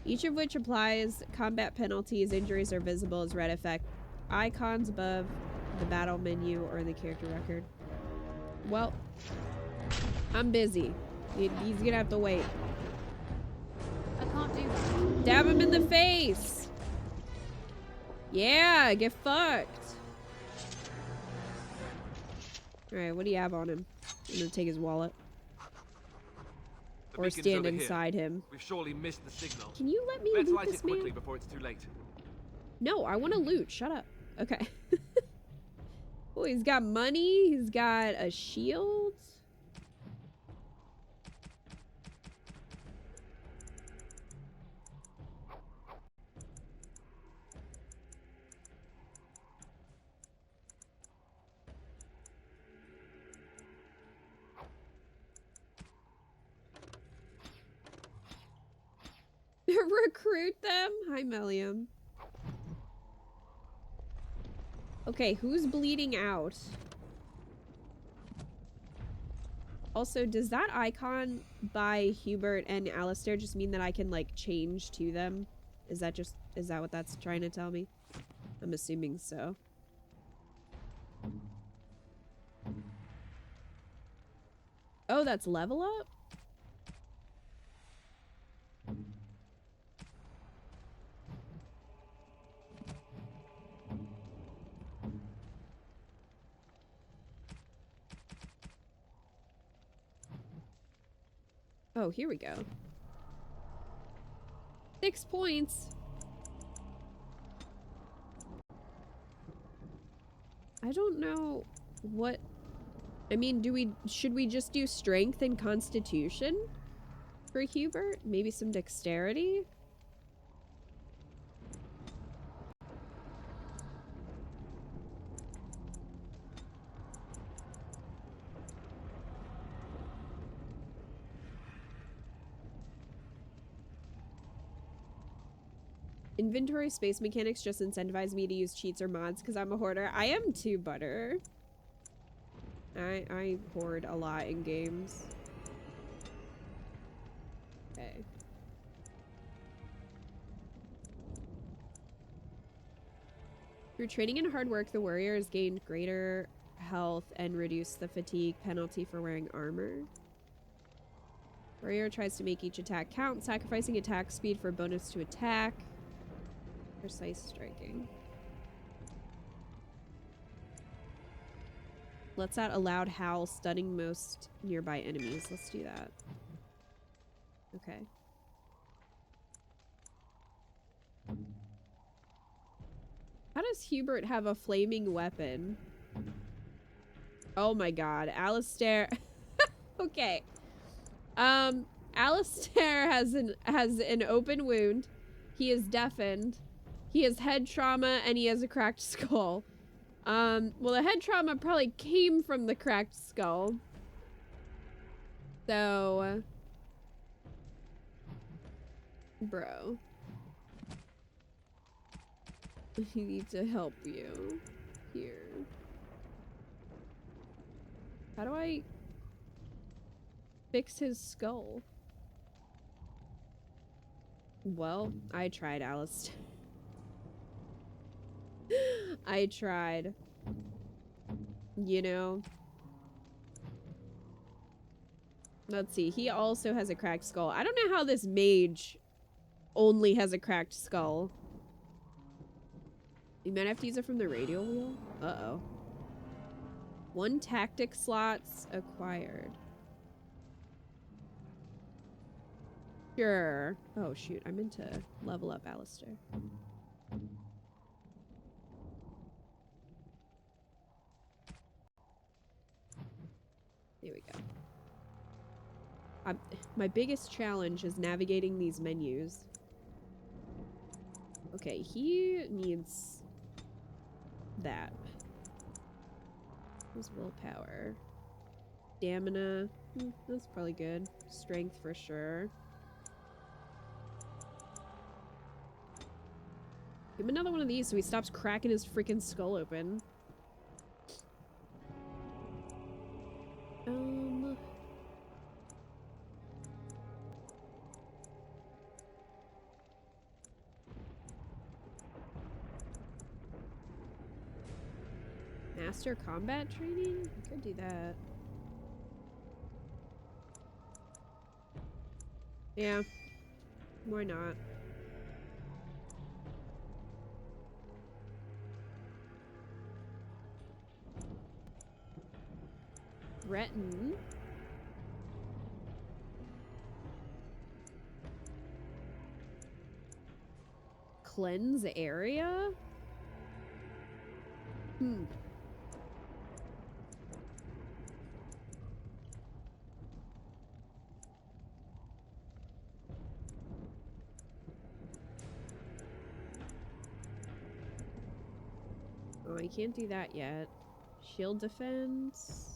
Each of which applies combat penalties. Injuries are visible as red effect icons above the battle menu or in the character record. Well, I'm busy. He's gonna have to wait. I can't do that. Stab him in the face! Yeah, get fucked! Alright, what do you have on him? I'm gonna take his wallet. The Or beacon's stand over here. inside him. We've surely missed the signal. Can you let me Let's loot light this it quickly man? before it's too late. No, I want to loot. Shut up. Okay. Oh, he's got money. He's got a shield. Recruit them? Hi, Melium. Okay, who's bleeding out? Also, does that icon by Hubert and Alistair just mean that I can, like, change to them? Is that what that's trying to tell me? I'm assuming so. Oh, that's level up? Oh, here we go. 6 points. I don't know what... I mean, should we just do strength and constitution for Hubert? Maybe some dexterity? Inventory space mechanics just incentivize me to use cheats or mods because I'm a hoarder. I am too, Butter. I hoard a lot in games. Okay. Through training and hard work, the warrior has gained greater health and reduced the fatigue penalty for wearing armor. Warrior tries to make each attack count, sacrificing attack speed for bonus to attack. Precise striking. Let's add a loud howl, stunning most nearby enemies. Let's do that. Okay. How does Hubert have a flaming weapon? Oh my god, Alistair. Okay. Alistair has an open wound. He is deafened. He has head trauma and he has a cracked skull. Well, the head trauma probably came from the cracked skull. So... Bro. I need to help you. Here. How do I... fix his skull? Well, I tried, Alistair. I tried. You know? Let's see. He also has a cracked skull. I don't know how this mage only has a cracked skull. You might have to use it from the radial wheel? Uh-oh. 1 tactic slots acquired. Sure. Oh, shoot. I meant to level up Alistair. There we go. My biggest challenge is navigating these menus. Okay, he needs that. His willpower. Stamina. That's probably good. Strength for sure. Give him another one of these so he stops cracking his freaking skull open. Master combat training? I could do that. Yeah. Why not? Threaten. Cleanse area? Oh, I can't do that yet. Shield defense.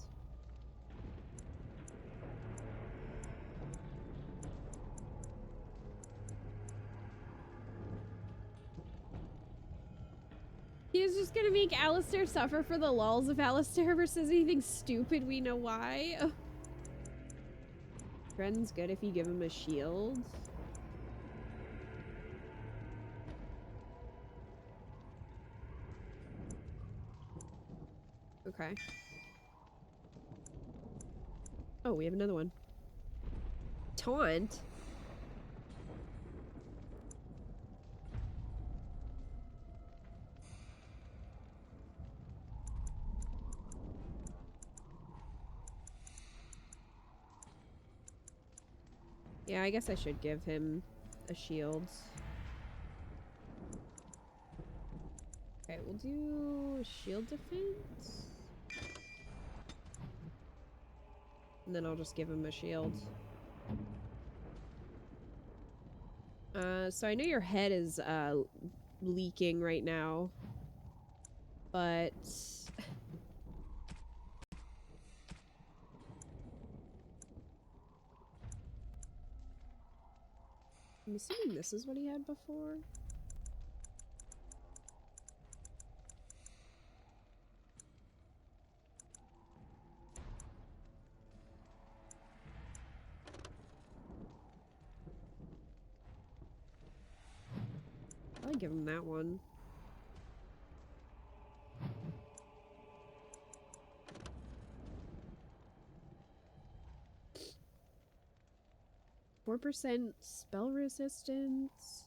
He's just gonna make Alistair suffer for the lulz if Alistair ever says anything stupid. We know why. Threaten's good if you give him a shield. Okay. Oh, we have another one. Taunt? Yeah, I guess I should give him a shield. Okay, we'll do shield defense. And then I'll just give him a shield. So I know your head is, leaking right now. But... I'm assuming this is what he had before. I'll give him that one. %4 spell resistance.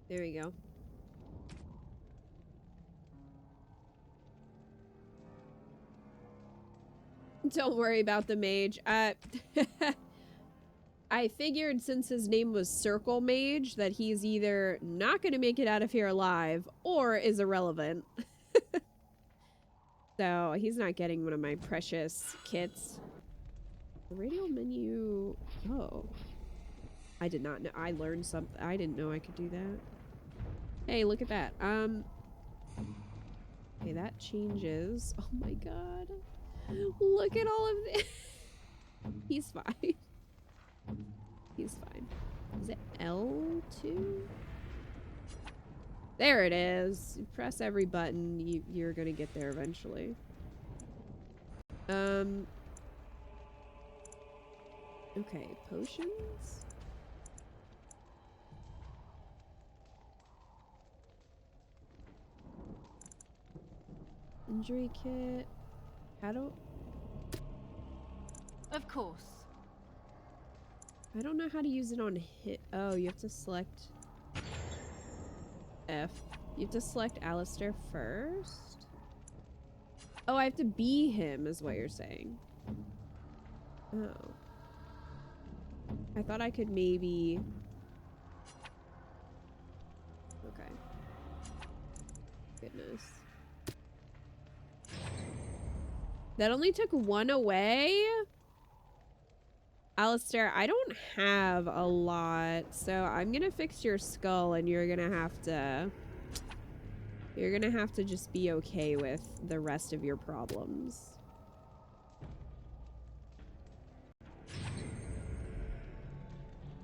There we go. Don't worry about the mage. I I figured since his name was Circle Mage that he's either not going to make it out of here alive or is irrelevant. So he's not getting one of my precious kits. The radio menu. Oh. I did not know. I learned something. I didn't know I could do that. Hey, look at that. Okay, that changes. Oh my god. Look at all of this. He's fine. He's fine. Is it L2? There it is. You press every button, you're gonna get there eventually. Okay, potions? Injury kit. How do... Of course. I don't know how to use it on hit. Oh, you have to select F. You have to select Alistair first? Oh, I have to be him is what you're saying. Oh. I thought I could maybe... Okay. Goodness. That only took one away? Alistair, I don't have a lot, so I'm gonna fix your skull and you're gonna have to just be okay with the rest of your problems.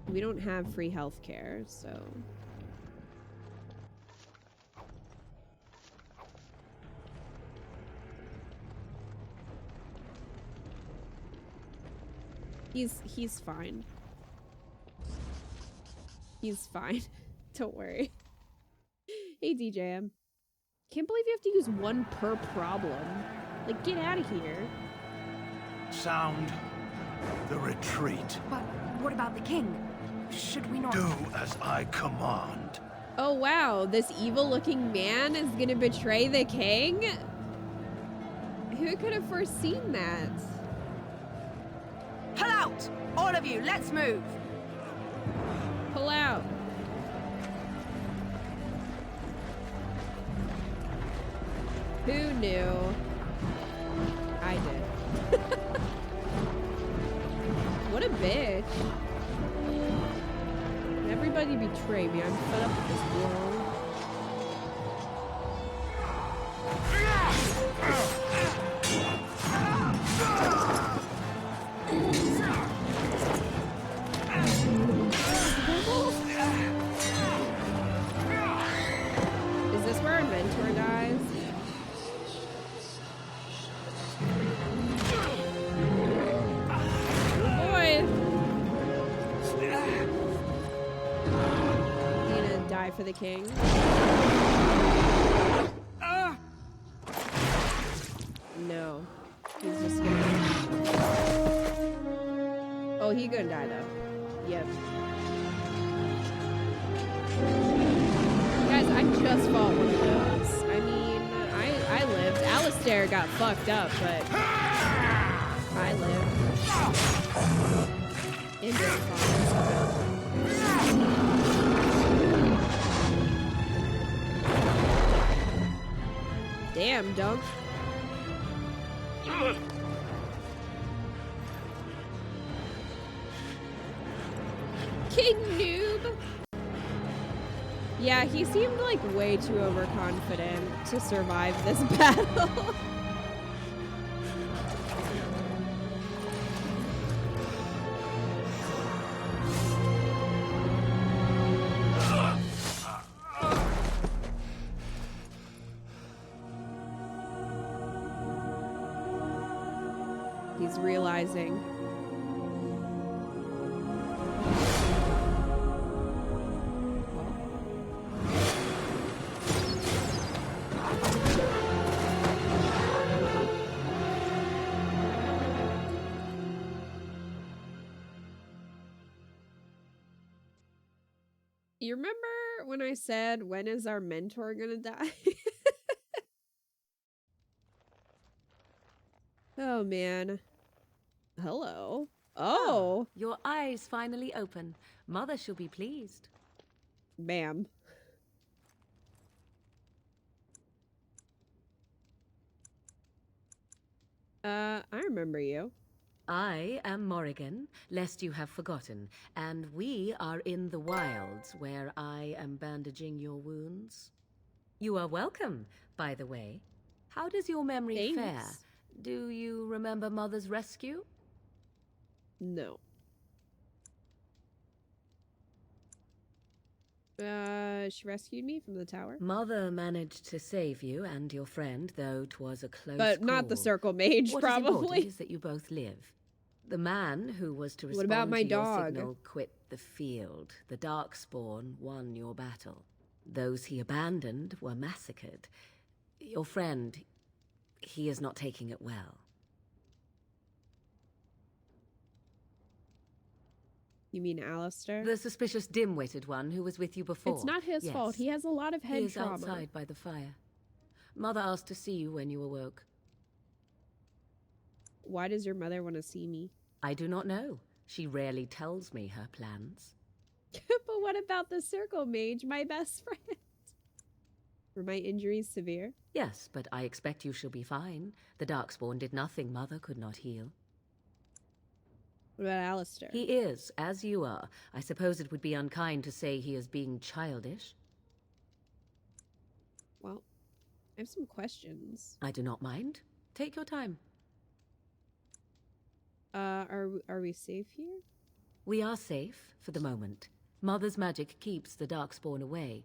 We don't have free healthcare, so... He's fine. He's fine. Don't worry. Hey, DJM. Can't believe you have to use one per problem. Like, get out of here. Sound the retreat. But what about the king? Should we not... Do as I command. Oh, wow. This evil-looking man is gonna betray the king? Who could have foreseen that? Pull out! All of you, let's move! Pull out. Who knew? I did. What a bitch. Everybody betray me. I'm fed up with this world. Is this where our mentor dies? Oh boy! You gonna die for the king? No. He's just gonna... Oh, he gonna die though. Yep. Guys, I just fought one of those. I mean, I lived. Alistair got fucked up, but I lived. And did fine. Damn, dog. King Noob! Yeah, he seemed like way too overconfident to survive this battle. He's realizing. You remember when I said, when is our mentor gonna die? Oh man. Hello. Oh, Your eyes finally open. Mother shall be pleased. ma'am. I remember you. I am Morrigan, lest you have forgotten, and we are in the wilds where I am bandaging your wounds. You are welcome, by the way. How does your memory fare? Thanks. Do you remember Mother's rescue? No. She rescued me from the tower. Mother managed to save you and your friend, though 'twas a close But not the call. circle mage, What is important probably. is that you both live. The man who was to What respond about my to your dog? signal quit the field. The Darkspawn won your battle. Those he abandoned were massacred. Your friend, he is not taking it well. You mean Alistair? The suspicious dim-witted one who was with you before. It's not his fault. He has a lot of head He is trauma. outside by the fire. Mother asked to see you when you awoke. Why does your mother want to see me? I do not know. She rarely tells me her plans. But what about the circle mage, my best friend? Were my injuries severe? Yes, but I expect you shall be fine. The Darkspawn did nothing Mother could not heal. What about Alistair? He is, as you are. I suppose it would be unkind to say he is being childish. Well, I have some questions. I do not mind. Take your time. Are we safe here? We are safe, for the moment. Mother's magic keeps the Darkspawn away.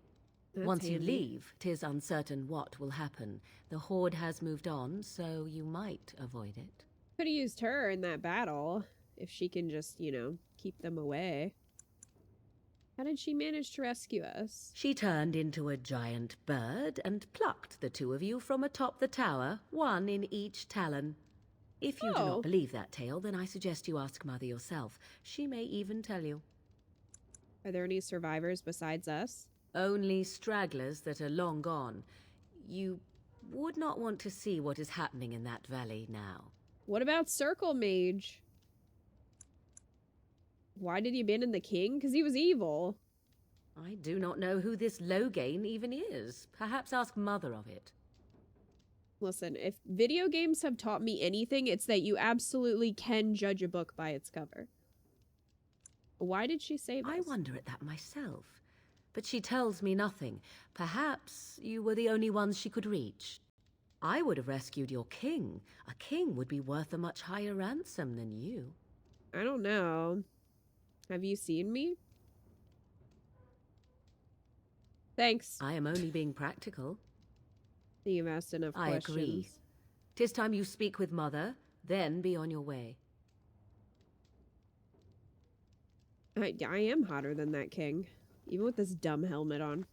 That's Once you handy. leave, 'tis uncertain what will happen. The Horde has moved on, so you might avoid it. Could have used her in that battle, if she can just, you know, keep them away. How did she manage to rescue us? She turned into a giant bird and plucked the two of you from atop the tower, one in each talon. If you do Oh. not believe that tale, then I suggest you ask Mother yourself. She may even tell you. Are there any survivors besides us? Only stragglers that are long gone. You would not want to see what is happening in that valley now. What about Circle Mage? Why did he abandon the king? Because he was evil. I do not know who this Loghain even is. Perhaps ask Mother of it. Listen, if video games have taught me anything, it's that you absolutely can judge a book by its cover. Why did she save us? I wonder at that myself. But she tells me nothing. Perhaps you were the only ones she could reach. I would have rescued your king. A king would be worth a much higher ransom than you. I don't know. Have you seen me? Thanks. I am only being practical. You've asked enough I questions. agree. 'Tis time you speak with Mother, then be on your way. I am hotter than that king. Even with this dumb helmet on.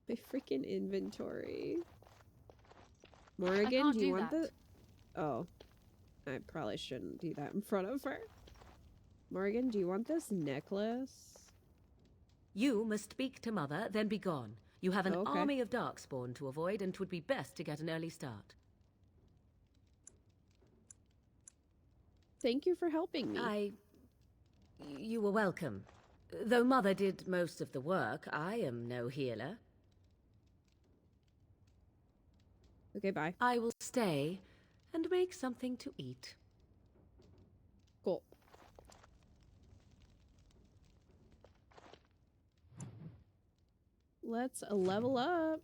My freaking inventory. Morrigan, can't do you do want that. the... Oh. I probably shouldn't do that in front of her. Morrigan, do you want this necklace? You must speak to Mother, then be gone. You have an Okay. army of Darkspawn to avoid, and 'twould be best to get an early start. Thank you for helping me. You were welcome. Though Mother did most of the work, I am no healer. Okay, bye. I will stay and make something to eat. Cool. Let's level up.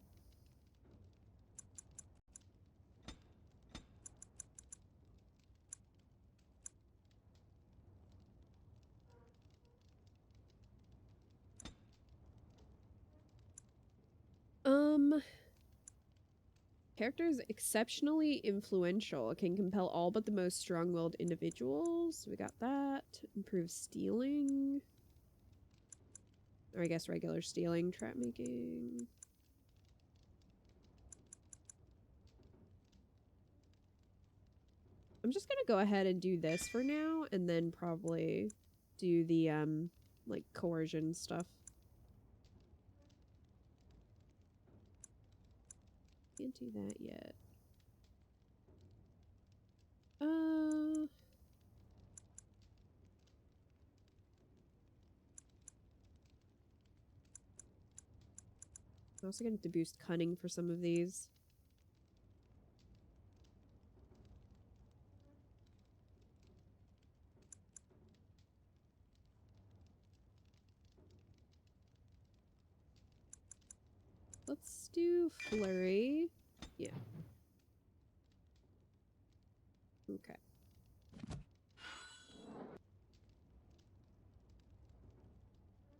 Character is exceptionally influential. It can compel all but the most strong-willed individuals. We got that. Improve stealing. Or I guess regular stealing, trap making. I'm just gonna go ahead and do this for now, and then probably do the, like, coercion stuff. Can't do that yet. I'm also gonna have to boost cunning for some of these. Let's do flurry. Yeah. Okay.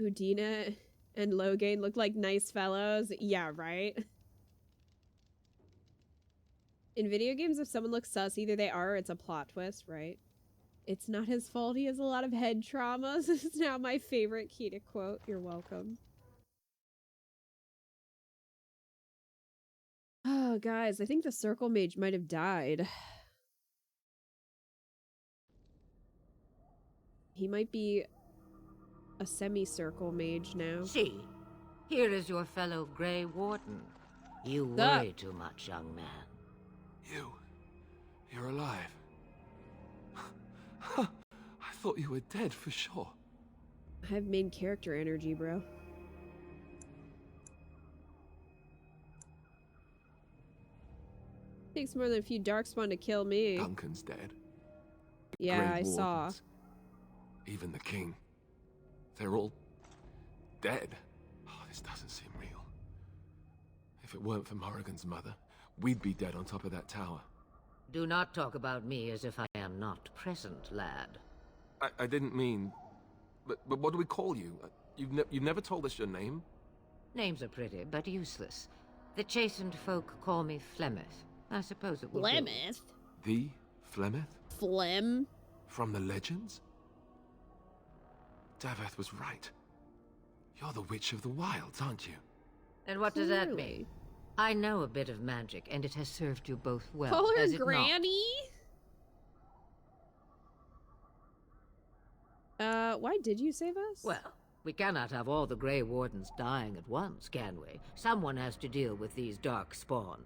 Udina and Logain look like nice fellows. Yeah, right? In video games, if someone looks sus, either they are or it's a plot twist, right? It's not his fault. He has a lot of head traumas. This is now my favorite Kita quote. You're welcome. Oh, guys, I think the circle mage might have died. He might be a semicircle mage now. See, here is your fellow Grey Warden. You worry too much, young man. You're alive. I thought you were dead for sure. I have main character energy, bro. Takes more than a few darkspawn to kill me. Duncan's dead. Yeah, Grey I saw. Wardens, even the king. They're all dead. Oh, this doesn't seem real. If it weren't for Morrigan's mother, we'd be dead on top of that tower. Do not talk about me as if I am not present, lad. I didn't mean... But what do we call you? You've never told us your name? Names are pretty, but useless. The chastened folk call me Flemeth. I suppose it will do. Flemeth? The Flemeth? Flem? From the legends? Daveth was right. You're the Witch of the Wilds, aren't you? And what does that mean? I know a bit of magic, and it has served you both well. Call her has it Granny? Why did you save us? Well, we cannot have all the Grey Wardens dying at once, can we? Someone has to deal with these dark spawn.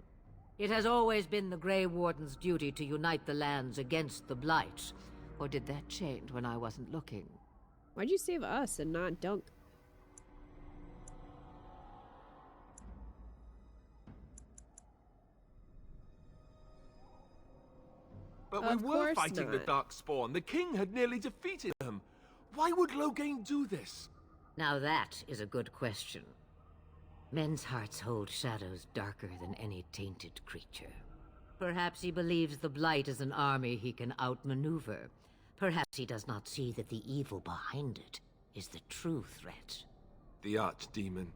It has always been the Grey Warden's duty to unite the lands against the Blight. Or did that change when I wasn't looking? Why'd you save us and not Dunk? But we were fighting the Darkspawn. The king had nearly defeated them. Why would Logain do this? Now that is a good question. Men's hearts hold shadows darker than any tainted creature. Perhaps he believes the Blight is an army he can outmaneuver. Perhaps he does not see that the evil behind it is the true threat. The Archdemon.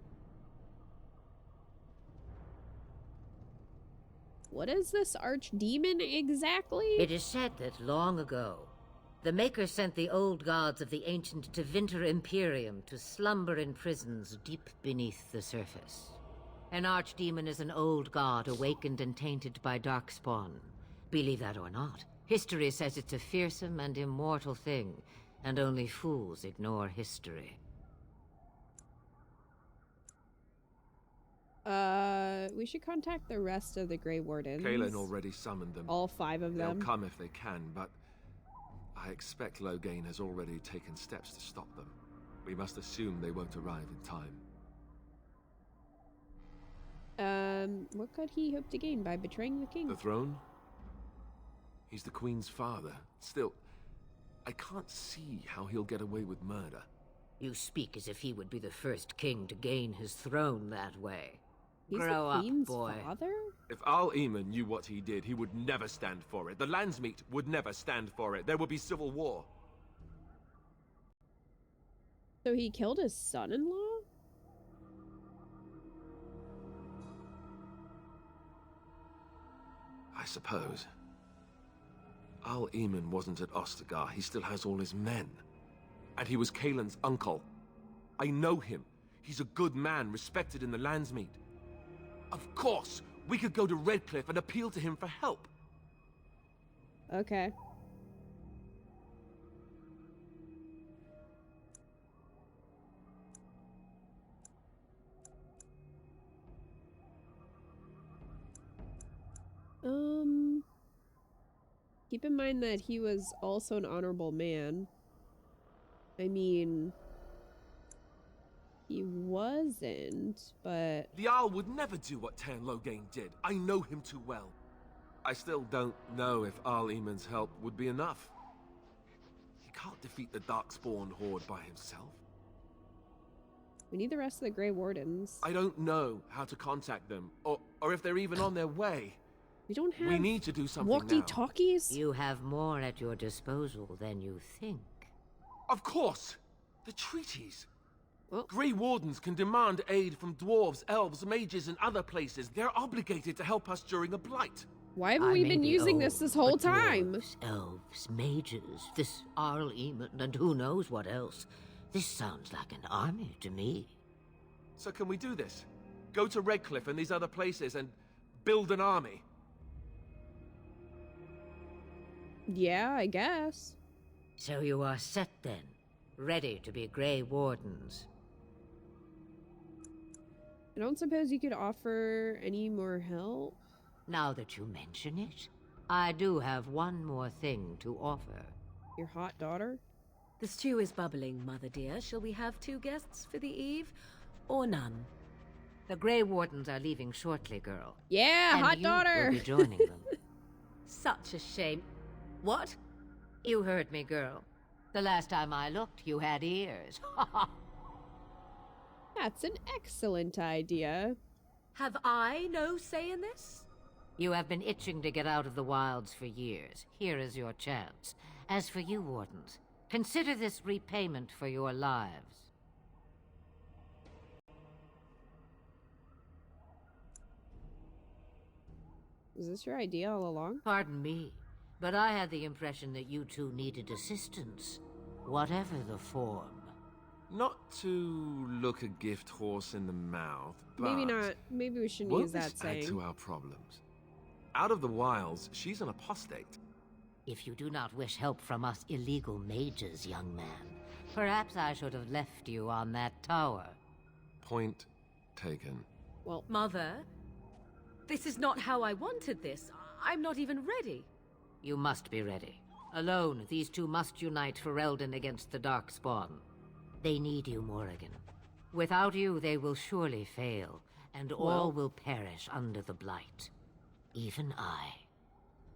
What is this archdemon exactly? It is said that long ago, the Maker sent the old gods of the ancient Tevinter Imperium to slumber in prisons deep beneath the surface. An archdemon is an old god awakened and tainted by darkspawn. Believe that or not, history says it's a fearsome and immortal thing, and only fools ignore history. We should contact the rest of the Grey Wardens. Kaelin already summoned them. All 5 of them. They'll come if they can, but I expect Logain has already taken steps to stop them. We must assume they won't arrive in time. What could he hope to gain by betraying the king? The throne? He's the Queen's father. Still, I can't see how he'll get away with murder. You speak as if he would be the first king to gain his throne that way. He's Grow the Queen's up, boy. father? If Al-Eamon knew what he did, he would never stand for it. The Landsmeet would never stand for it. There would be civil war. So he killed his son-in-law? I suppose. Al-Eamon wasn't at Ostagar. He still has all his men. And he was Kaelin's uncle. I know him. He's a good man, respected in the Landsmeet. Of course, we could go to Redcliffe and appeal to him for help. Okay. Keep in mind that he was also an honorable man. I mean, He wasn't, but... The Owl would never do what Tan Loghain did. I know him too well. I still don't know if Arl Eamon's help would be enough. He can't defeat the Darkspawn Horde by himself. We need the rest of the Grey Wardens. I don't know how to contact them, or if they're even on their way. We don't have... We need to do something walkie-talkies? You have more at your disposal than you think. Of course! The treaties! Well, Grey Wardens can demand aid from dwarves, elves, mages, and other places. They're obligated to help us during a blight. why haven't we may been be using old, this whole but time? Dwarves, elves, mages, this Arl Eamon, and who knows what else. This sounds like an army to me. So can we do this? Go to Redcliffe and these other places and build an army? Yeah, I guess. So you are set then, ready to be Grey Wardens. I don't suppose you could offer any more help? Now that you mention it, I do have one more thing to offer. Your hot daughter? The stew is bubbling, Mother dear. Shall we have 2 guests for the eve, or none? The Grey Wardens are leaving shortly, girl. Yeah, and hot you daughter! will be joining them. Such a shame. What? You heard me, girl. The last time I looked, you had ears. That's an excellent idea. Have I no say in this? You have been itching to get out of the wilds for years. Here is your chance. As for you, Wardens, consider this repayment for your lives. Was this your idea all along? Pardon me, but I had the impression that you two needed assistance, whatever the form. Not to look a gift horse in the mouth, but... Maybe not. Maybe we shouldn't won't use that this saying. add to our problems? Out of the wilds, she's an apostate. If you do not wish help from us illegal mages, young man, perhaps I should have left you on that tower. Point taken. Well, Mother, this is not how I wanted this. I'm not even ready. You must be ready. Alone, these two must unite Ferelden against the Darkspawn. They need you, Morrigan. Without you, they will surely fail, and all will perish under the Blight. Even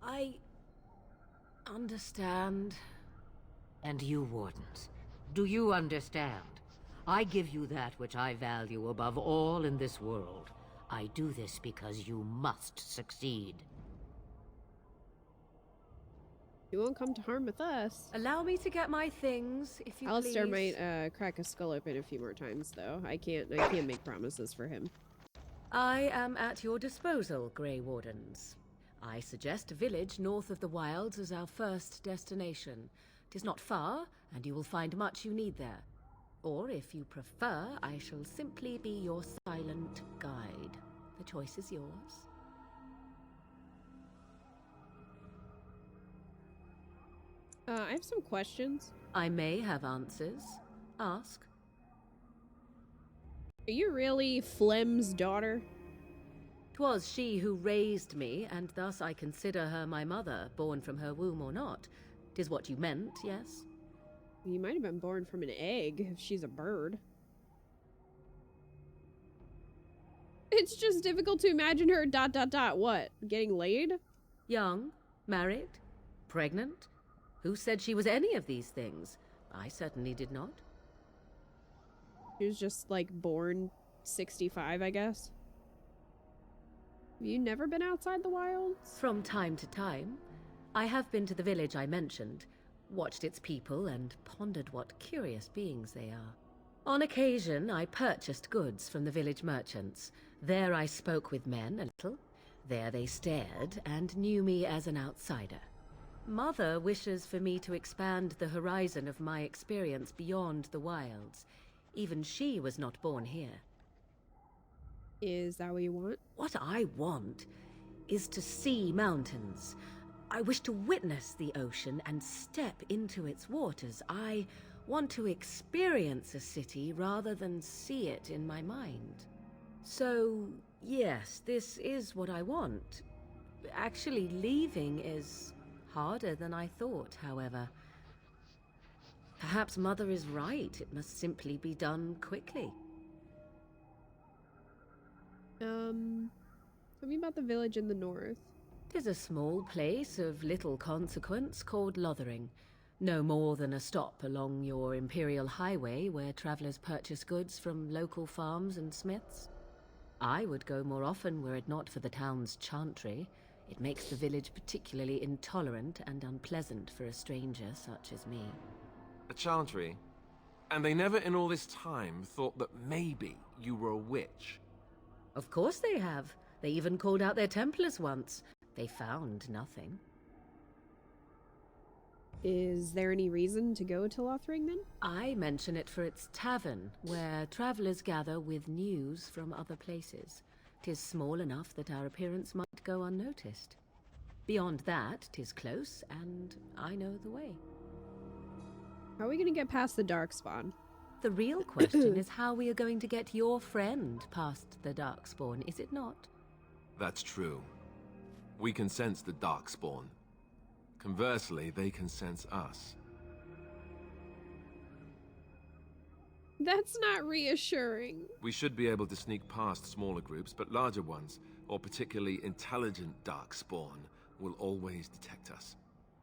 I understand. And you, Wardens, do you understand? I give you that which I value above all in this world. I do this because you must succeed. you won't come to harm with us. Allow me to get my things, if you Alistair please. might crack a skull open a few more times, though. I can't make promises for him. I am at your disposal, Grey Wardens. I suggest a village north of the wilds as our first destination. 'Tis not far, and you will find much you need there. Or, if you prefer, I shall simply be your silent guide. The choice is yours. I have some questions. I may have answers. Ask. Are you really Flem's daughter? 'Twas she who raised me, and thus I consider her my mother, born from her womb or not. 'Tis what you meant, yes? You might have been born from an egg if she's a bird. It's just difficult to imagine her ... what? Getting laid? Young? Married? Pregnant? Who said she was any of these things? I certainly did not. She was just, like, born 65, I guess. Have you never been outside the wilds? From time to time. I have been to the village I mentioned, watched its people, and pondered what curious beings they are. On occasion, I purchased goods from the village merchants. There I spoke with men a little. There they stared and knew me as an outsider. Mother wishes for me to expand the horizon of my experience beyond the wilds. Even she was not born here. Is that what you want? What I want is to see mountains. I wish to witness the ocean and step into its waters. I want to experience a city rather than see it in my mind. So, yes, this is what I want. Actually, leaving is harder than I thought, however. Perhaps Mother is right. It must simply be done quickly. Tell me about the village in the north. 'Tis a small place of little consequence called Lothering. No more than a stop along your Imperial Highway where travelers purchase goods from local farms and smiths. I would go more often were it not for the town's chantry. It makes the village particularly intolerant and unpleasant for a stranger such as me. A chantry? And they never in all this time thought that maybe you were a witch? Of course they have. They even called out their Templars once. They found nothing. Is there any reason to go to Lothring then? I mention it for its tavern, where travelers gather with news from other places. 'Tis small enough that our appearance might go unnoticed. Beyond that, 'tis close, and I know the way. How are we gonna get past the Darkspawn? The real question is how we are going to get your friend past the Darkspawn, is it not? That's true. We can sense the Darkspawn. Conversely, they can sense us. That's not reassuring. We should be able to sneak past smaller groups, but larger ones, or particularly intelligent Darkspawn, will always detect us.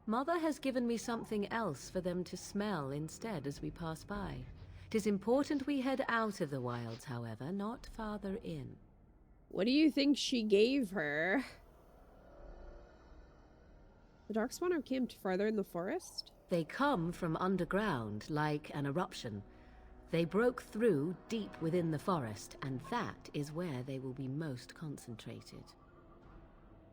Mother has given me something else for them to smell instead as we pass by. 'Tis important we head out of the wilds, however, not farther in. What do you think she gave her? The Darkspawn are camped farther in the forest? They come from underground, like an eruption. They broke through deep within the forest, and that is where they will be most concentrated.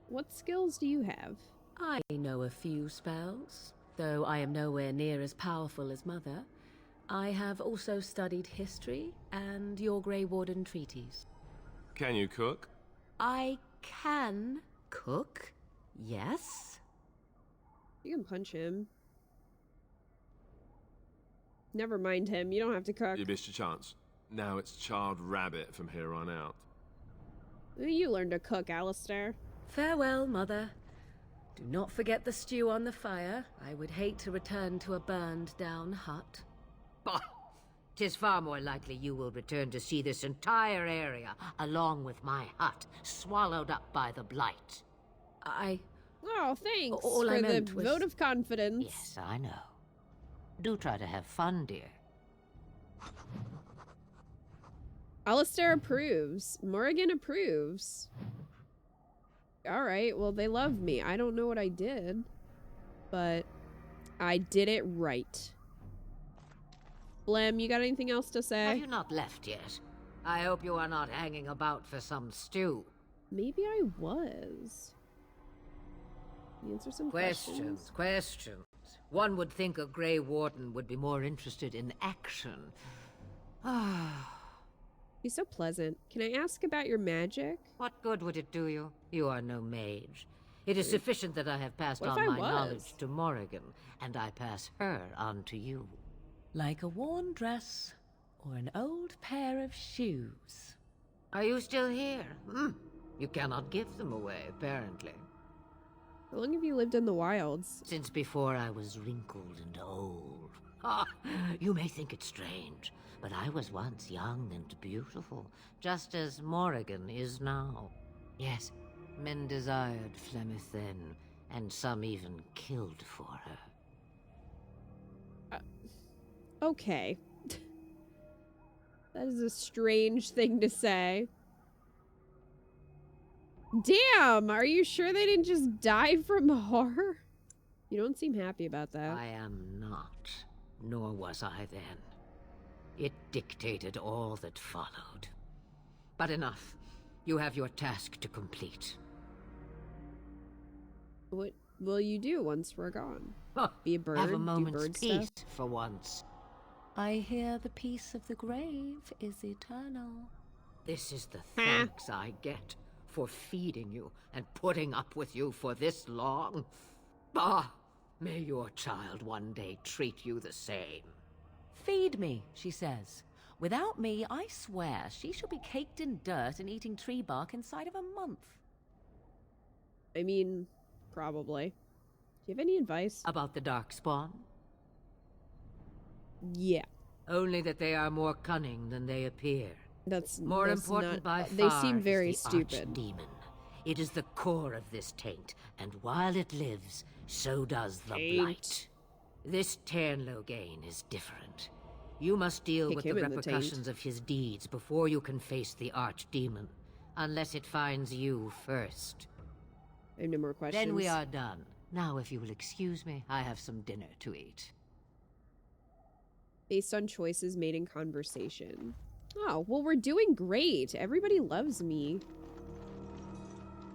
What skills do you have? I know a few spells, though I am nowhere near as powerful as Mother. I have also studied history and your Grey Warden treaties. Can you cook? I can cook, yes. You can punch him. Never mind him. You don't have to cook. You missed your chance. Now it's charred rabbit from here on out. You learn to cook, Alistair. Farewell, Mother. Do not forget the stew on the fire. I would hate to return to a burned-down hut. Bah! 'Tis far more likely you will return to see this entire area, along with my hut, swallowed up by the blight. Oh, thanks All for I the meant was... vote of confidence. Yes, I know. Do try to have fun, dear. Alistair approves. Morrigan approves. Alright, well, they love me. I don't know what I did, but I did it right. Blem, you got anything else to say? Have you not left yet? I hope you are not hanging about for some stew. Maybe I was. Answer some questions. Questions. One would think a Grey Warden would be more interested in action. He's so pleasant. Can I ask about your magic? What good would it do you? You are no mage. It is sufficient that I have passed What if on I my was? knowledge to Morrigan, and I pass her on to you. Like a worn dress or an old pair of shoes. Are you still here? You cannot give them away, apparently. How long have you lived in the wilds? Since before I was wrinkled and old. You may think it strange, but I was once young and beautiful, just as Morrigan is now. Yes, men desired Flemeth then, and some even killed for her. Okay. That is a strange thing to say. Damn! Are you sure they didn't just die from horror? You don't seem happy about that. I am not, nor was I then. It dictated all that followed. But enough. You have your task to complete. What will you do once we're gone? Be a bird? Have a Do moment's bird peace stuff? for once. I hear the peace of the grave is eternal. This is the thanks I get for feeding you and putting up with you for this long. Bah! May your child one day treat you the same. Feed me, she says. Without me, I swear, she shall be caked in dirt and eating tree bark inside of a month. I mean, probably. Do you have any advice? About the Darkspawn? Yeah. Only that they are more cunning than they appear. That's More that's important not, by they far seem is very the stupid. Archdemon. It is the core of this taint, and while it lives, so does the Taint. blight. This Tairn Loghain is different. You must deal Kick with the him in the repercussions of his deeds before you can face the Archdemon. Unless it finds you first. I have no more questions. Then we are done. Now, if you will excuse me, I have some dinner to eat. Based on choices made in conversation. Oh, well, we're doing great. Everybody loves me.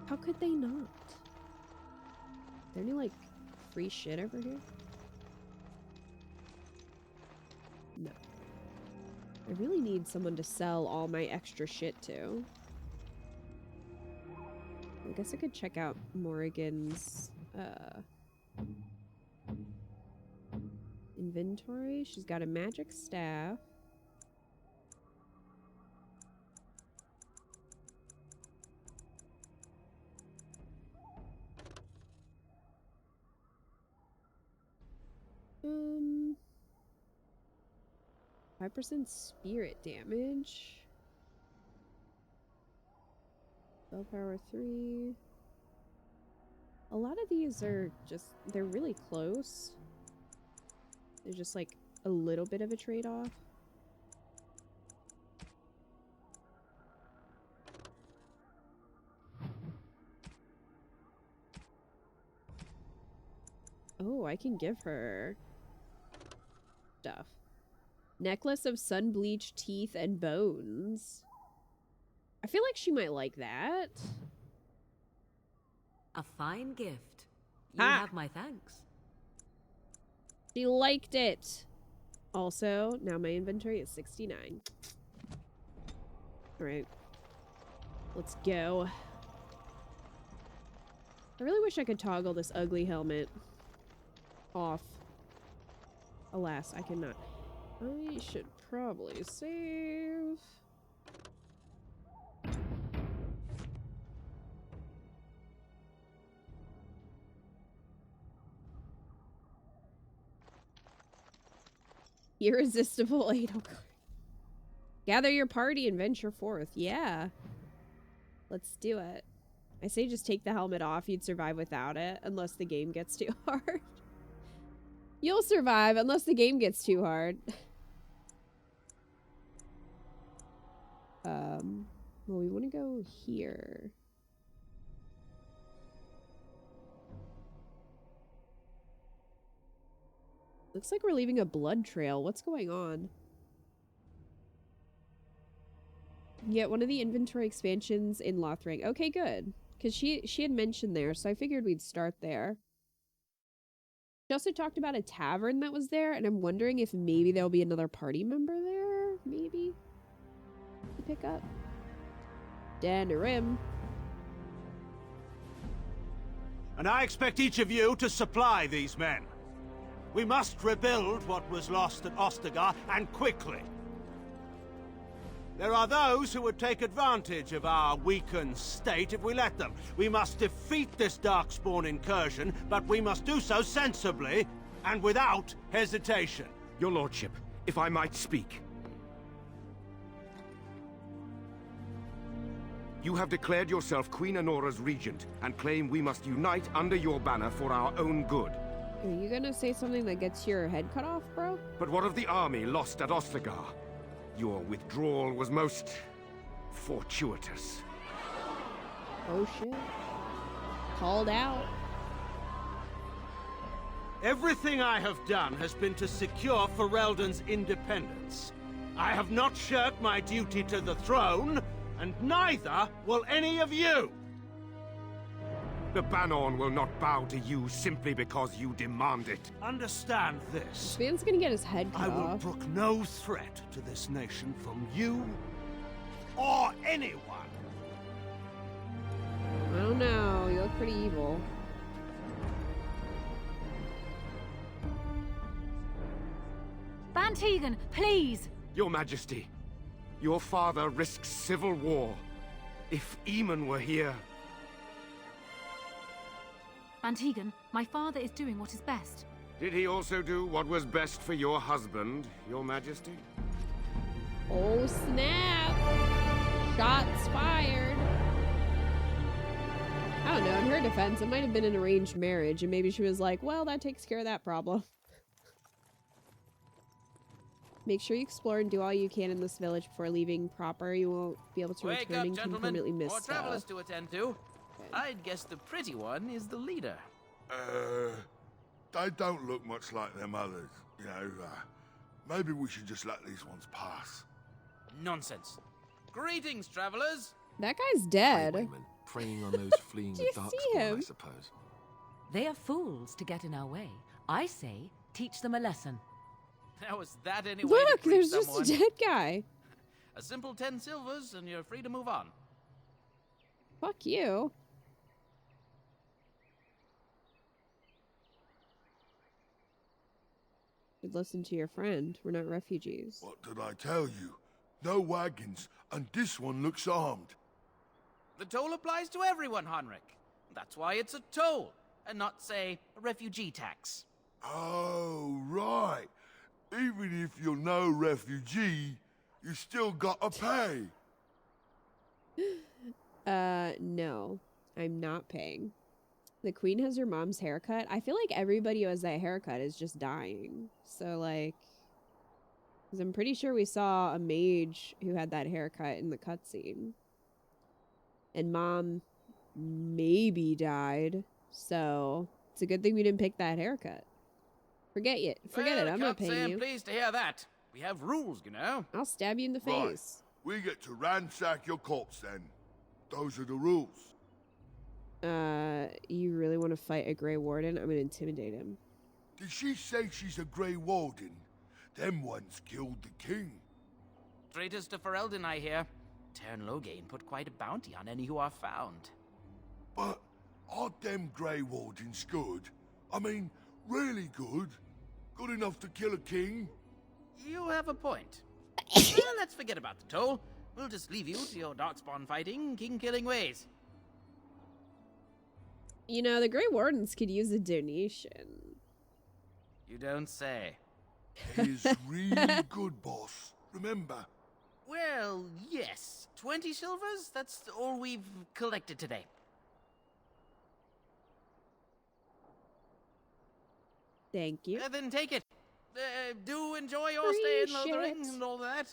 How could they not? Is there any, like, free shit over here? No. I really need someone to sell all my extra shit to. I guess I could check out Morrigan's, inventory. She's got a magic staff. Um, 5% spirit damage. Spellpower 3. A lot of these are just, they're really close. There's just like a little bit of a trade-off. Oh, I can give her stuff. Necklace of sun-bleached teeth and bones. I feel like she might like that. A fine gift. You Ah! have my thanks. She liked it. Also, now my inventory is 69. Alright. Let's go. I really wish I could toggle this ugly helmet off. Alas, I cannot. I should probably save. Irresistible Edelgard. Gather your party and venture forth. Yeah. Let's do it. I say just take the helmet off. You'd survive without it, unless the game gets too hard. You'll survive unless the game gets too hard. Well, we want to go here. Looks like we're leaving a blood trail. What's going on? Yeah, one of the inventory expansions in Lothring. Okay, good. Because she had mentioned there, so I figured we'd start there. She also talked about a tavern that was there, and I'm wondering if maybe there'll be another party member there, maybe, to pick up. Danarim. And I expect each of you to supply these men. We must rebuild what was lost at Ostagar, and quickly. There are those who would take advantage of our weakened state if we let them. We must defeat this Darkspawn incursion, but we must do so sensibly and without hesitation. Your lordship, if I might speak. You have declared yourself Queen Anora's regent, and claim we must unite under your banner for our own good. Are you gonna say something that gets your head cut off, bro? But what of the army lost at Ostagar? Your withdrawal was most fortuitous. Oh shit. Called out. Everything I have done has been to secure Ferelden's independence. I have not shirked my duty to the throne, and neither will any of you! The Banorn will not bow to you simply because you demand it. Understand this. This man's gonna get his head cut I will off. brook no threat to this nation from you or anyone. I don't know. You look pretty evil. Van Tegan, please! Your Majesty, your father risks civil war. If Eamon were here... Van Tegan, my father is doing what is best. Did he also do what was best for your husband, your Majesty? Oh, snap. Shots fired. I don't know. In her defense, it might have been an arranged marriage, and maybe she was like, well, that takes care of that problem. Make sure you explore and do all you can in this village before leaving proper. You won't be able to Wake return up, and can gentlemen. permanently miss More stuff. travelers to attend to. I'd guess the pretty one is the leader. They don't look much like them others. You know, maybe we should just let these ones pass. Nonsense. Greetings, travelers. That guy's dead. Highwaymen preying on those fleeing Do the you darkspawn, see him? I suppose. They are fools to get in our way. I say, teach them a lesson. How is that any way Look, to greet there's someone? just a dead guy. A simple 10 silvers and you're free to move on. Fuck you. Listen to your friend. We're not refugees. What did I tell you? No wagons, and this one looks armed. The toll applies to everyone, Heinrich. That's why it's a toll, and not, say, a refugee tax. Oh, right. Even if you're no refugee, you still gotta pay. No. I'm not paying. The queen has her mom's haircut. I feel like everybody who has that haircut is just dying. So, like... Because I'm pretty sure we saw a mage who had that haircut in the cutscene. And mom maybe died. So, it's a good thing we didn't pick that haircut. Forget it. Forget it. I'm not paying I'm you. pleased to hear that. We have rules, you know. I'll stab you in the Right. face. We get to ransack your corpse then. Those are the rules. You really want to fight a Grey Warden? I'm gonna intimidate him. Did she say she's a Grey Warden? Them ones killed the king. Traitors to Ferelden, I hear. Tern Loghain put quite a bounty on any who are found. But aren't them Grey Wardens good? I mean, really good? Good enough to kill a king? You have a point. Well, let's forget about the toll. We'll just leave you to your darkspawn fighting, king-killing ways. You know, the Grey Wardens could use a donation. You don't say. He's really good, boss. Remember? Well, yes. 20 silvers? That's all we've collected today. Thank you. Then take it. Do enjoy your stay in Lothering and all that.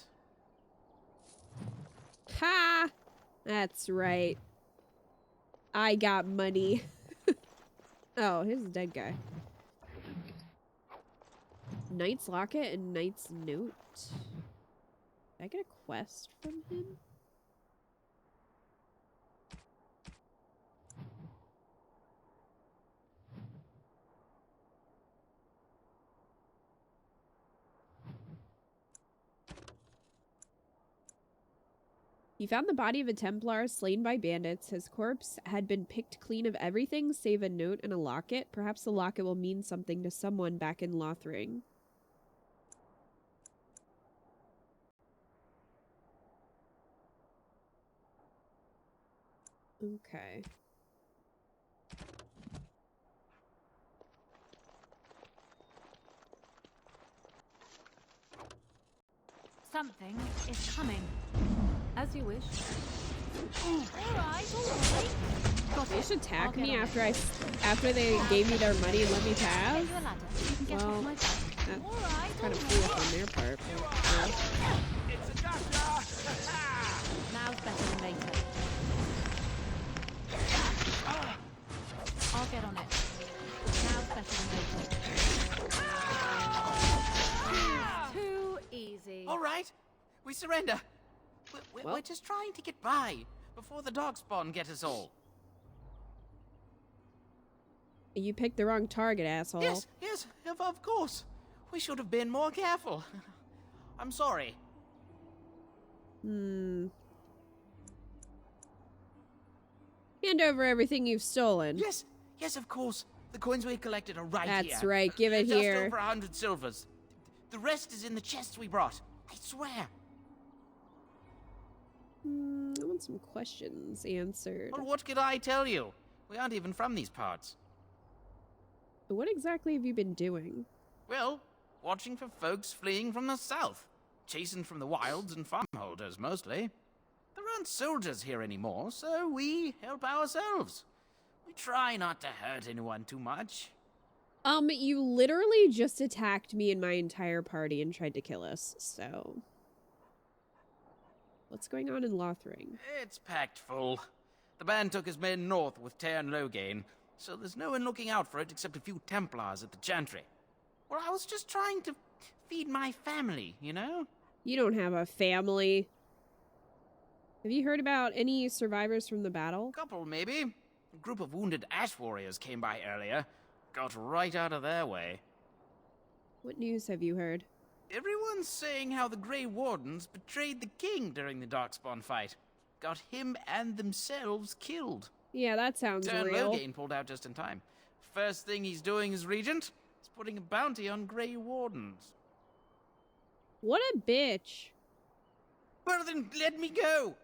Ha! That's right. I got money. Oh, here's a dead guy. Knight's Locket and Knight's Note. Did I get a quest from him? He found the body of a Templar slain by bandits. His corpse had been picked clean of everything save a note and a locket. Perhaps the locket will mean something to someone back in Lothering. Okay. Something is coming. As you wish. Alright, alright. They should attack me after they gave me their money and let me pass. Get you a ladder. You can get Well, off my back. that's kind of foolish on their part. But, It's a doctor! Now's better than later. I'll get on it. Now's better than later. Too easy. All right. We surrender. We're just trying to get by before the darkspawn get us all. You picked the wrong target, asshole. Yes, of course. We should have been more careful. I'm sorry. Hand over everything you've stolen. Yes, of course. The coins we collected are right here. That's right. Give it here. Just over 100 silvers. The rest is in the chests we brought. I swear. I want some questions answered. Well, what could I tell you? We aren't even from these parts. What exactly have you been doing? Well, watching for folks fleeing from the south. chasing from the wilds and farmholders, mostly. There aren't soldiers here anymore, so we help ourselves. We try not to hurt anyone too much. You literally just attacked me and my entire party and tried to kill us, so... What's going on in Lothring? It's packed full. The band took his men north with Tear and Loghain, so there's no one looking out for it except a few Templars at the Chantry. Well, I was just trying to feed my family, you know? You don't have a family. Have you heard about any survivors from the battle? Couple, maybe. A group of wounded ash warriors came by earlier. Got right out of their way. What news have you heard? Everyone's saying how the Grey Wardens betrayed the king during the Darkspawn fight. Got him and themselves killed. Yeah, that sounds real. Loghain pulled out just in time. First thing he's doing as regent is putting a bounty on Grey Wardens. What a bitch. Well then, let me go!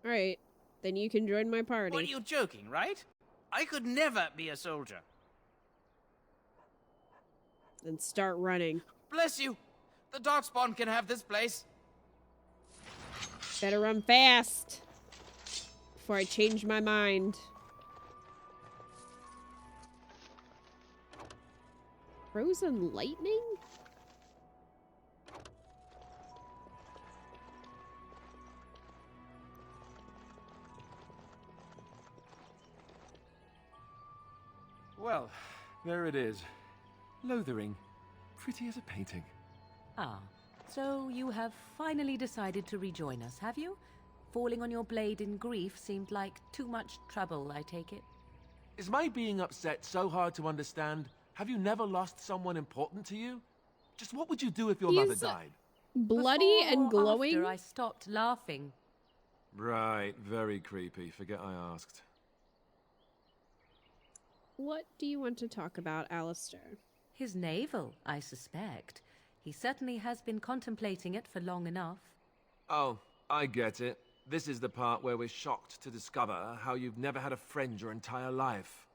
Alright, then you can join my party. What, are you joking, right? I could never be a soldier. Then start running. Bless you! The Darkspawn can have this place. Better run fast before I change my mind. Frozen lightning? Well, there it is. Lothering. Pretty as a painting. Ah, so you have finally decided to rejoin us, have you? Falling on your blade in grief seemed like too much trouble, I take it. Is my being upset so hard to understand? Have you never lost someone important to you? Just what would you do if your mother died? Bloody Before and glowing? After I stopped laughing. Right, very creepy. Forget I asked. What do you want to talk about, Alistair? His navel, I suspect. He certainly has been contemplating it for long enough. Oh, I get it. This is the part where we're shocked to discover how you've never had a friend your entire life.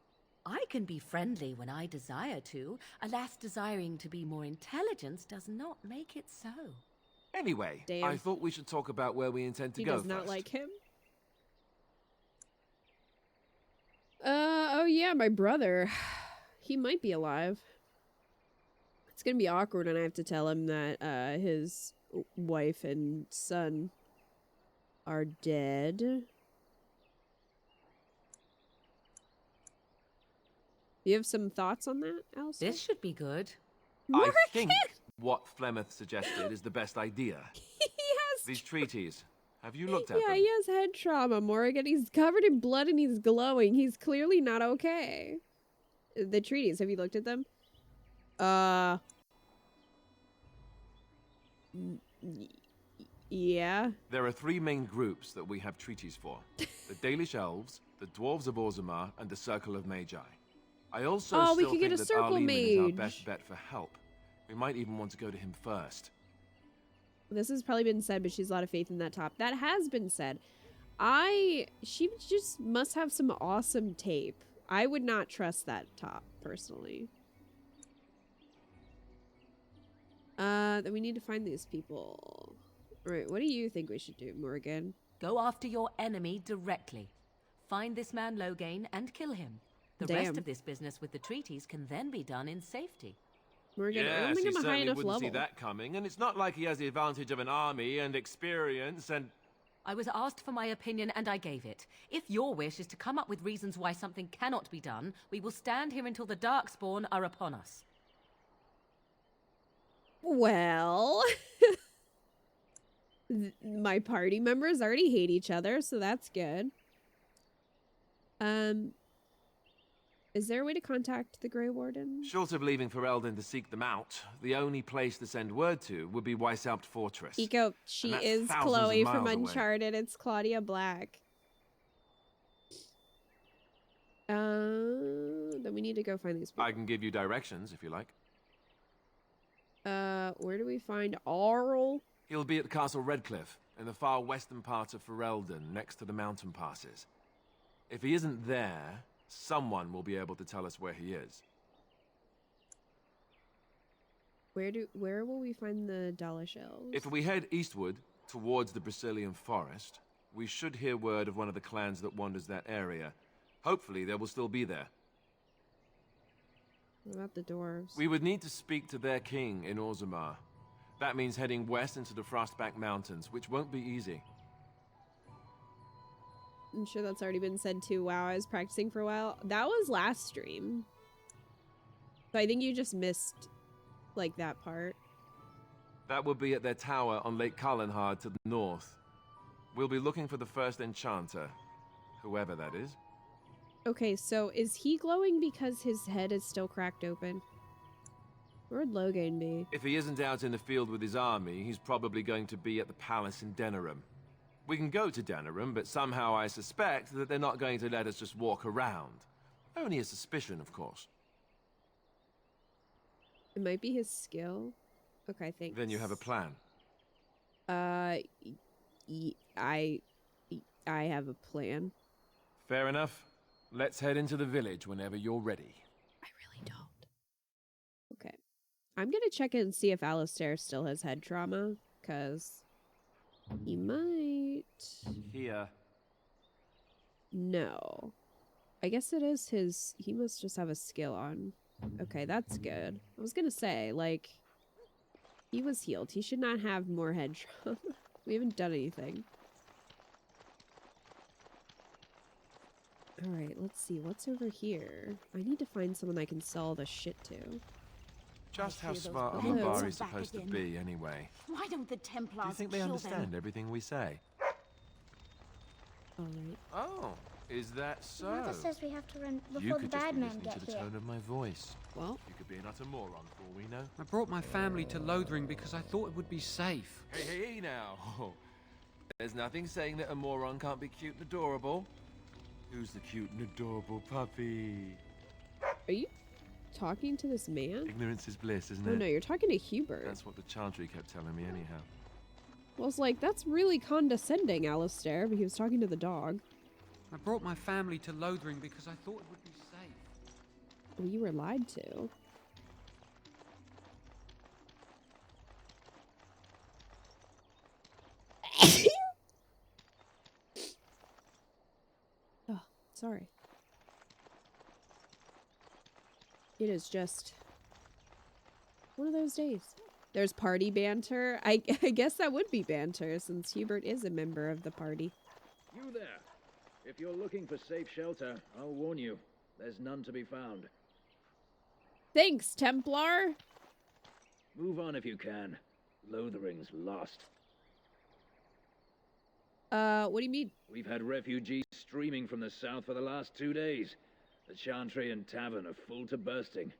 I can be friendly when I desire to. Alas, desiring to be more intelligent does not make it so. Anyway, Damn. I thought we should talk about where we intend to He go does not first. like him. Oh yeah, my brother. He might be alive. It's gonna be awkward when I have to tell him that his wife and son are dead. You have some thoughts on that, Alistair? This should be good. I think what Flemeth suggested is the best idea. He has These treaties. Have you looked at Yeah, them? he has head trauma, Morrigan. He's covered in blood and he's glowing. He's clearly not okay. The treaties, have you looked at them? Yeah. There are three main groups that we have treaties for. The Dalish Elves, the Dwarves of Orzammar, and the Circle of Magi. I also Oh, we still could get think a that Circle Arleman is our Mage. best bet for help. We might even want to go to him first. This has probably been said, but she's a lot of faith in that top. That has been said. She just must have some awesome tape. I would not trust that top, personally. Then we need to find these people. Alright, what do you think we should do, Morrigan? Go after your enemy directly. Find this man Loghain and kill him. The Damn. rest of this business with the treaties can then be done in safety. Morrigan, I Yes, don't think he I'm a high certainly enough wouldn't level. see that coming, and it's not like he has the advantage of an army and experience and... I was asked for my opinion and I gave it. If your wish is to come up with reasons why something cannot be done, we will stand here until the Darkspawn are upon us. Well, my party members already hate each other, so that's good. Is there a way to contact the Grey Warden? Short of leaving for Eldon to seek them out, the only place to send word to would be Weishaupt Fortress. Eco, she And that's is thousands of Chloe from miles away. Uncharted. It's Claudia Black. Then we need to go find these people. I can give you directions if you like. Where do we find Arl? He'll be at Castle Redcliffe, in the far western part of Ferelden, next to the mountain passes. If he isn't there, someone will be able to tell us where he is. Where will we find the Dalish elves? If we head eastward, towards the Brazilian forest, we should hear word of one of the clans that wanders that area. Hopefully, they will still be there. What about the dwarves? We would need to speak to their king in Orzammar. That means heading west into the Frostback Mountains, which won't be easy. I'm sure that's already been said too. Wow, I was practicing for a while. That was last stream. So I think you just missed, like, that part. That will be at their tower on Lake Carlenhard to the north. We'll be looking for the first enchanter, whoever that is. Okay, so is he glowing because his head is still cracked open? Where'd Logain be? If he isn't out in the field with his army, he's probably going to be at the palace in Denerim. We can go to Denerim, but somehow I suspect that they're not going to let us just walk around. Only a suspicion, of course. It might be his skill. Okay, thanks. Then you have a plan. I have a plan. Fair enough. Let's head into the village whenever you're ready. I really don't. Okay. I'm gonna check in and see if Alistair still has head trauma, because he might. Here. No. I guess it is his... He must just have a skill on. Okay, that's good. I was gonna say, like, he was healed. He should not have more head trauma. We haven't done anything. Alright, let's see. What's over here? I need to find someone I can sell the shit to. Just how smart are Mabari supposed to be, anyway? Why don't the Templars Do you think they understand everything we say? Alright. Oh, is that so? Mother says we have to run You before the could just bad be men listening get to the here. tone of my voice. Well, you could be an utter moron for all we know. I brought my family to Lothering because I thought it would be safe. Hey now. There's nothing saying that a moron can't be cute and adorable. Who's the cute and adorable puppy? Are you talking to this man? Ignorance is bliss, isn't it? Oh no, you're talking to Hubert. That's what the Chantry kept telling me anyhow. Well, it's like, that's really condescending, Alistair, but he was talking to the dog. I brought my family to Lothering because I thought it would be safe. Well, you were lied to. Oh, sorry. It is just one of those days. There's party banter. I guess that would be banter, since Hubert is a member of the party. You there. If you're looking for safe shelter, I'll warn you. There's none to be found. Thanks, Templar. Move on if you can. Lothering's lost. What do you mean? We've had refugees streaming from the south for the last 2 days. The Chantry and Tavern are full to bursting.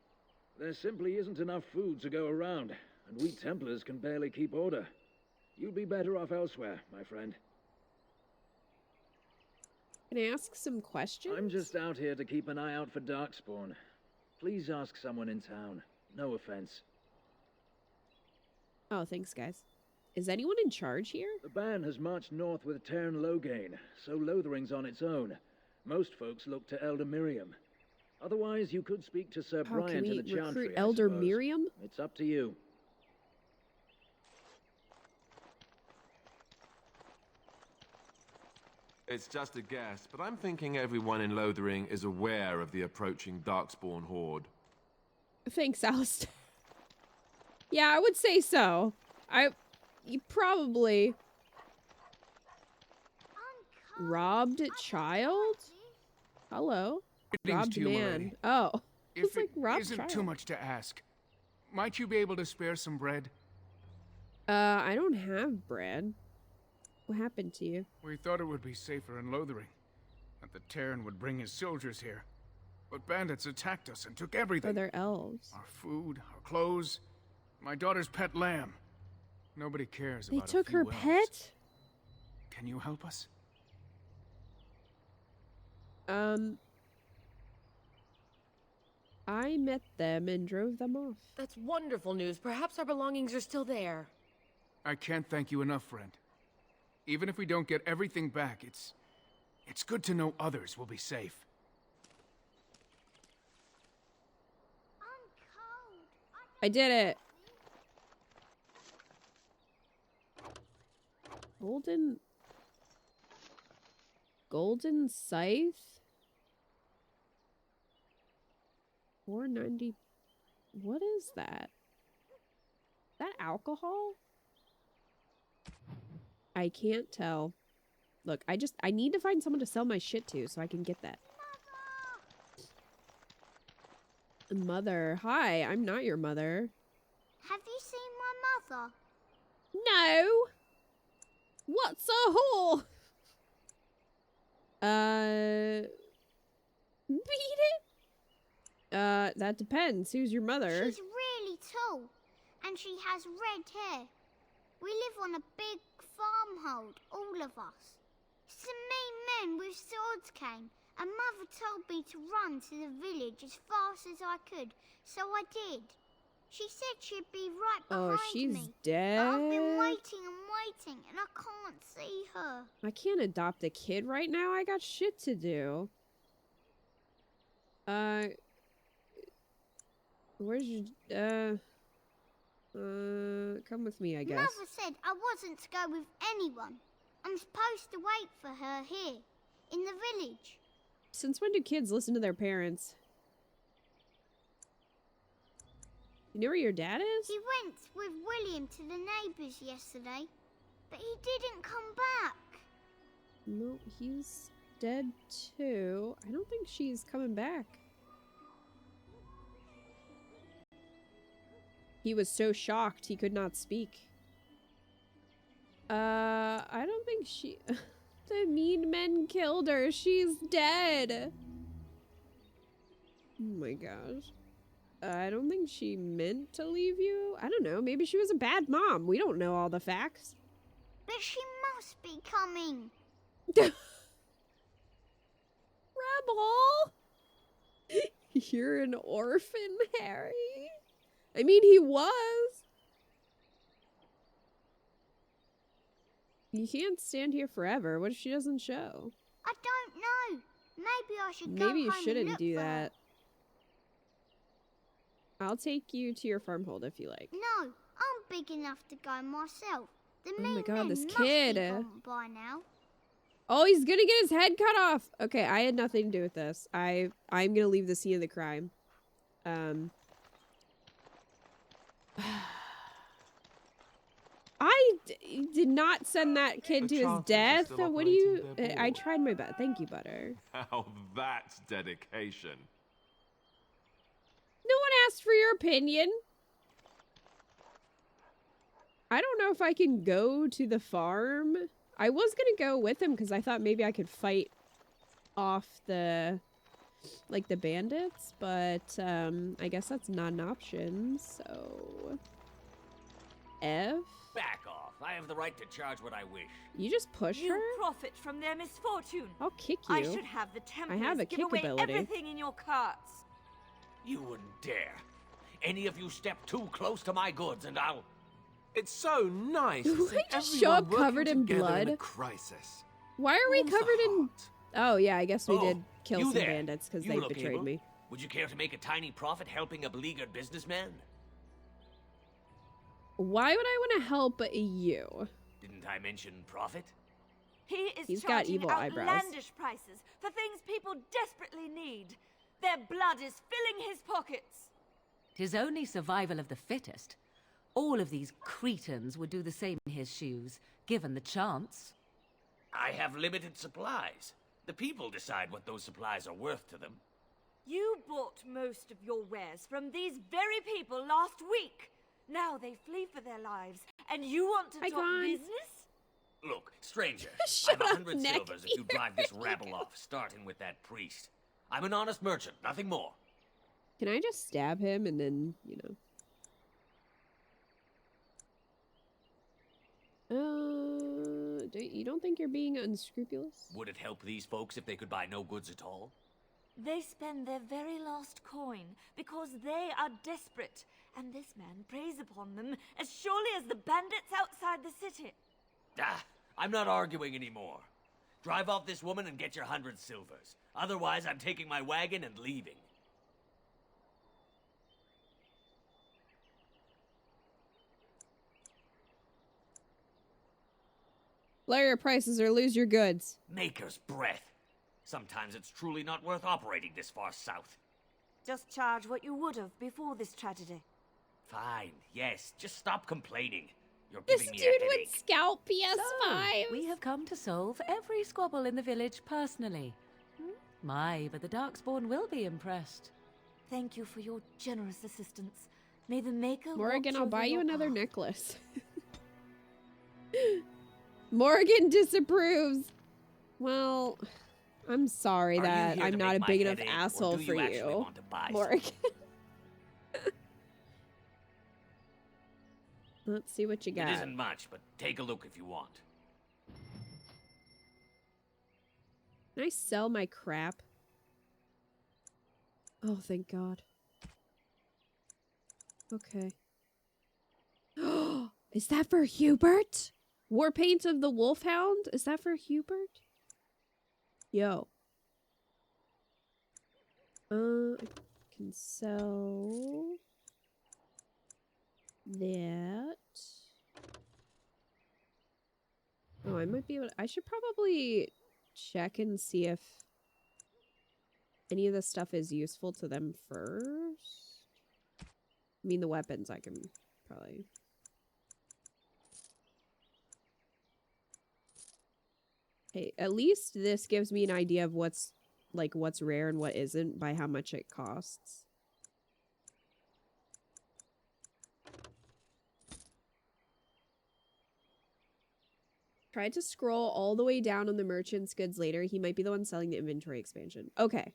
There simply isn't enough food to go around, and we Templars can barely keep order. You'd be better off elsewhere, my friend. Can I ask some questions? I'm just out here to keep an eye out for Darkspawn. Please ask someone in town. No offense. Oh, thanks, guys. Is anyone in charge here? The band has marched north with Tairn Logain, so Lothering's on its own. Most folks look to Elder Miriam. Otherwise, you could speak to Sir Brian to the Chantry. Recruit Elder Miriam? It's up to you. It's just a guess, but I'm thinking everyone in Lothering is aware of the approaching Darkspawn horde. Thanks, Alistair. Yeah, I would say so. You probably robbed a child? Hello? Robbed you, man. Milady. Oh. If It's like it robbed isn't child. too much to ask, might you be able to spare some bread? I don't have bread. What happened to you? We thought it would be safer in Lothering, that the Terran would bring his soldiers here. But bandits attacked us and took everything. Oh, they're elves. Our food, our clothes, my daughter's pet lamb. Nobody cares They about took a few her elves. pet? Can you help us? I met them and drove them off. That's wonderful news. Perhaps our belongings are still there. I can't thank you enough, friend. Even if we don't get everything back, it's good to know others will be safe. I did it. Golden scythe? 490. What is that? Is that alcohol? I can't tell. Look, I need to find someone to sell my shit to so I can get that. Mother. Hi, I'm not your mother. Have you seen my mother? No! What's a whore? Beat it? That depends. Who's your mother? She's really tall, and she has red hair. We live on a big farmhold, all of us. Some mean men with swords came, and Mother told me to run to the village as fast as I could, so I did. She said she'd be right behind she's me. dead? But I've been waiting and waiting, and I can't see her. I can't adopt a kid right now. I got shit to do. Where's your, come with me, I guess. Mother said I wasn't to go with anyone. I'm supposed to wait for her here, in the village. Since when do kids listen to their parents? You know where your dad is? He went with William to the neighbours yesterday, but he didn't come back. No, he's dead too. I don't think she's coming back. He was so shocked he could not speak. I don't think she... The mean men killed her. She's dead. Oh my gosh. I don't think she meant to leave you. I don't know. Maybe she was a bad mom. We don't know all the facts. But she must be coming. Rebel! You're an orphan, Harry. I mean, he was. You can't stand here forever. What if she doesn't show? I don't know. Maybe I should go Maybe you home and shouldn't look do for her. that. I'll take you to your farmhold if you like. No, I'm big enough to go myself. The Oh mean my god, men this must kid. be gone by now. Oh, he's gonna get his head cut off. Okay, I had nothing to do with this. I'm gonna leave the scene of the crime. I did not send that kid to his death. What do you... I tried my best. Thank you, Butter. Now that's dedication. No one asked for your opinion. I don't know if I can go to the farm. I was gonna go with him because I thought maybe I could fight off the... like the bandits, but I guess that's not an option, so... F? Back off. I have the right to charge what I wish. You just push her? You profit from their misfortune. I'll kick you. I should have the Templars I have a give kick away ability. everything in your carts. You wouldn't dare. Any of you step too close to my goods and I'll... It's so nice to Do see I just everyone show up working covered in together blood? in a crisis. Why are we Warms the covered in... Oh, yeah, I guess we Oh, did kill you some there. bandits because You they look betrayed able. me. Would you care to make a tiny profit helping a beleaguered businessman? Why would I want to help you? Didn't I mention profit? He is He's got charging evil eyebrows. outlandish prices for things people desperately need. Their blood is filling his pockets. 'Tis only survival of the fittest. All of these cretins would do the same in his shoes, given the chance. I have limited supplies. The people decide what those supplies are worth to them. You bought most of your wares from these very people last week. Now they flee for their lives, and you want to talk business? Look, stranger, Shut I've 100 up, Nick. silvers if you drive this rabble off, starting with that priest. I'm an honest merchant, nothing more. Can I just stab him and then, you know... You don't think you're being unscrupulous? Would it help these folks if they could buy no goods at all? They spend their very last coin because they are desperate, and this man preys upon them as surely as the bandits outside the city. Ah, I'm not arguing anymore. Drive off this woman and get your 100 silvers. Otherwise, I'm taking my wagon and leaving. Lower your prices or lose your goods. Maker's breath. Sometimes it's truly not worth operating this far south. Just charge what you would have before this tragedy. Fine, yes, just stop complaining. You're This giving me dude a would headache. scout PS5. So, we have come to solve every squabble in the village personally. My, but the Darkspawn will be impressed. Thank you for your generous assistance. May the Maker Morgan, watch I'll over buy you your another path. necklace. Morgan disapproves. Well, I'm sorry Are you that here I'm to not make a my big enough headache, or asshole do for you actually you, want to buy Morgan. something? Let's see what you got. It isn't much, but take a look if you want. Can I sell my crap? Oh, thank God. Okay. Is that for Hubert? War Paint of the Wolfhound? Is that for Hubert? Yo. I can sell that. Oh, I might be able to, I should probably check and see if any of this stuff is useful to them first. I mean, the weapons I can probably... Hey, at least this gives me an idea of what's rare and what isn't by how much it costs. Tried to scroll all the way down on the merchant's goods later. He might be the one selling the inventory expansion. Okay.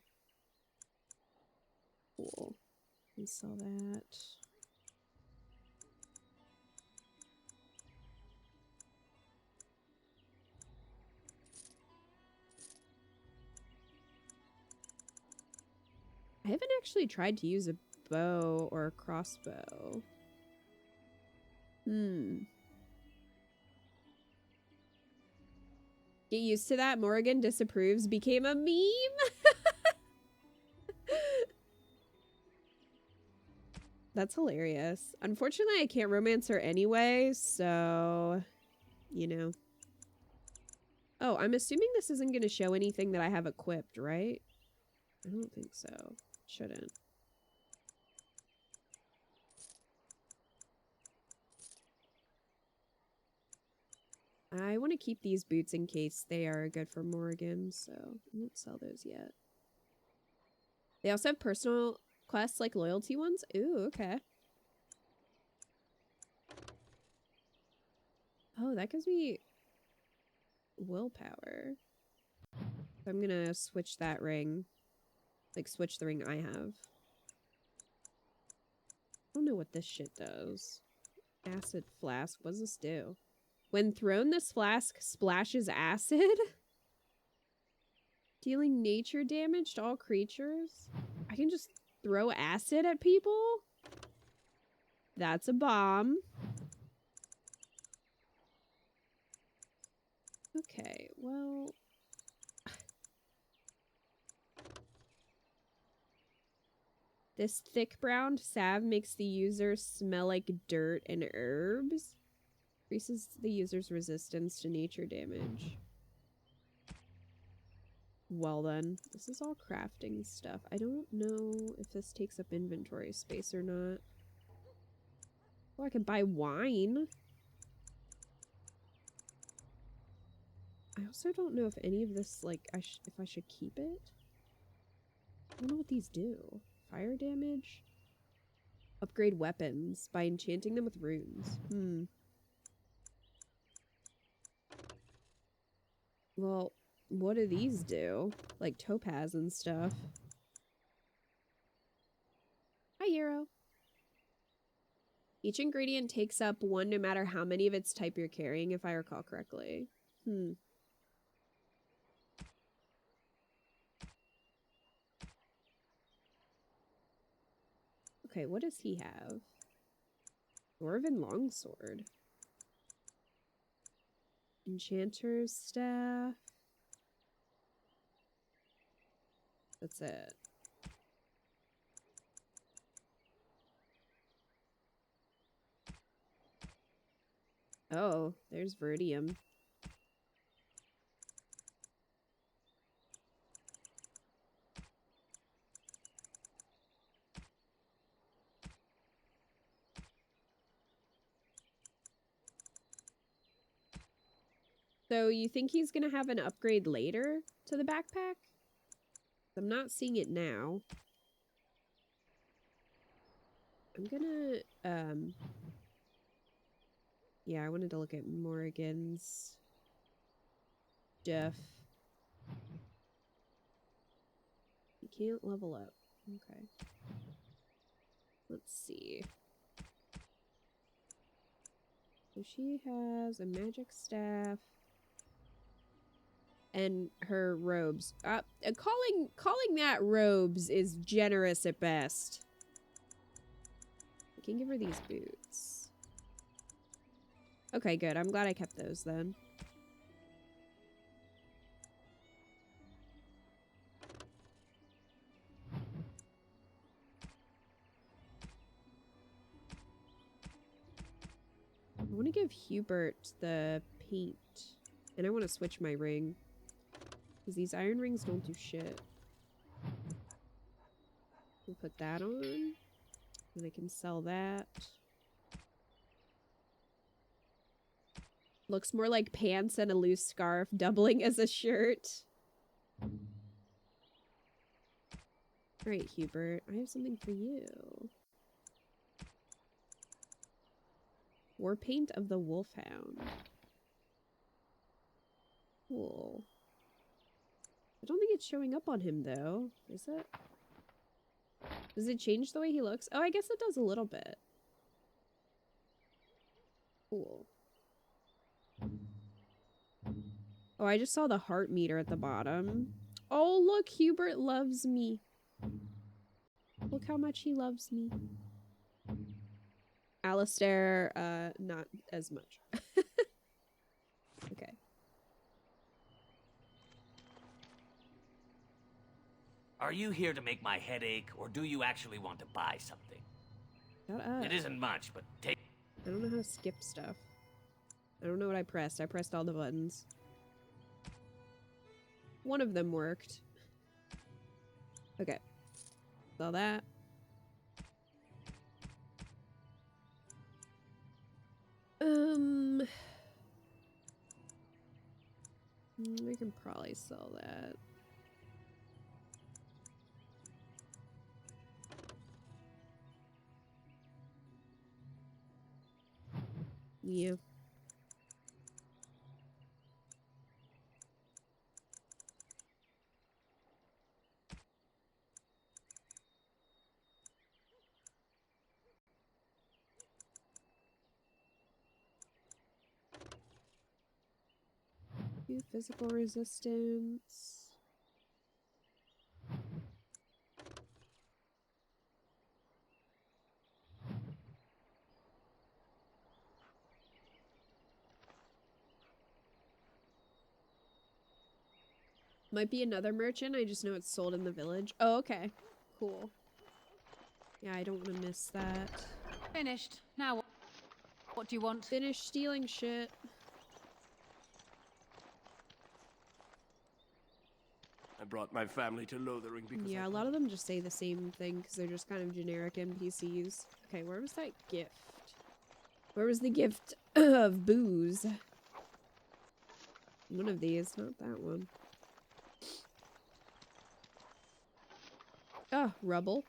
Cool. Let me sell that. I haven't actually tried to use a bow or a crossbow. Get used to that. Morgan disapproves. Became a meme. That's hilarious. Unfortunately, I can't romance her anyway, so... You know. Oh, I'm assuming this isn't going to show anything that I have equipped, right? I don't think so. Shouldn't. I want to keep these boots in case they are good for Morgan, so I won't sell those yet. They also have personal quests like loyalty ones. Ooh, okay. Oh, that gives me willpower. So I'm gonna switch that ring. Like, switch the ring I have. I don't know what this shit does. Acid flask. What does this do? When thrown, this flask splashes acid? Dealing nature damage to all creatures? I can just throw acid at people? That's a bomb. Okay, well... This thick brown salve makes the user smell like dirt and herbs. Increases the user's resistance to nature damage. Well then, this is all crafting stuff. I don't know if this takes up inventory space or not. Oh, I could buy wine. I also don't know if any of this, like, if I should keep it. I don't know what these do. Fire damage? Upgrade weapons by enchanting them with runes. Well, what do these do? Like topaz and stuff. Hi, Hero. Each ingredient takes up 1 no matter how many of its type you're carrying, if I recall correctly. Okay, what does he have? Dwarven longsword. Enchanter's staff. That's it. Oh, there's Verdium. So you think he's gonna have an upgrade later to the backpack? I'm not seeing it now. I'm gonna, yeah, I wanted to look at Morrigan's stuff. You can't level up. Okay. Let's see. So she has a magic staff and her robes. Calling that robes is generous at best. I can give her these boots. Okay, good. I'm glad I kept those then. I want to give Hubert the paint. And I want to switch my ring. Because these iron rings don't do shit. We'll put that on. And I can sell that. Looks more like pants and a loose scarf doubling as a shirt. Alright, Hubert. I have something for you. War paint of the Wolfhound. Cool. I don't think it's showing up on him, though. Is it? Does it change the way he looks? Oh, I guess it does a little bit. Cool. Oh, I just saw the heart meter at the bottom. Oh, look, Hubert loves me. Look how much he loves me. Alistair, not as much. Okay. Are you here to make my head ache, or do you actually want to buy something? Shut up. It isn't much, but take... I don't know how to skip stuff. I don't know what I pressed. I pressed all the buttons. One of them worked. Okay. Saw that. I can probably sell that. Yeah. Do physical resistance. Might be another merchant. I just know it's sold in the village. Oh, okay. Cool. Yeah, I don't want to miss that. Finished. Now what do you want? Finish stealing shit. I brought my family to Lothering because Yeah, a lot of them just say the same thing because they're just kind of generic NPCs. Okay, where was that gift? Where was the gift of booze? One of these, not that one. Oh, rubble.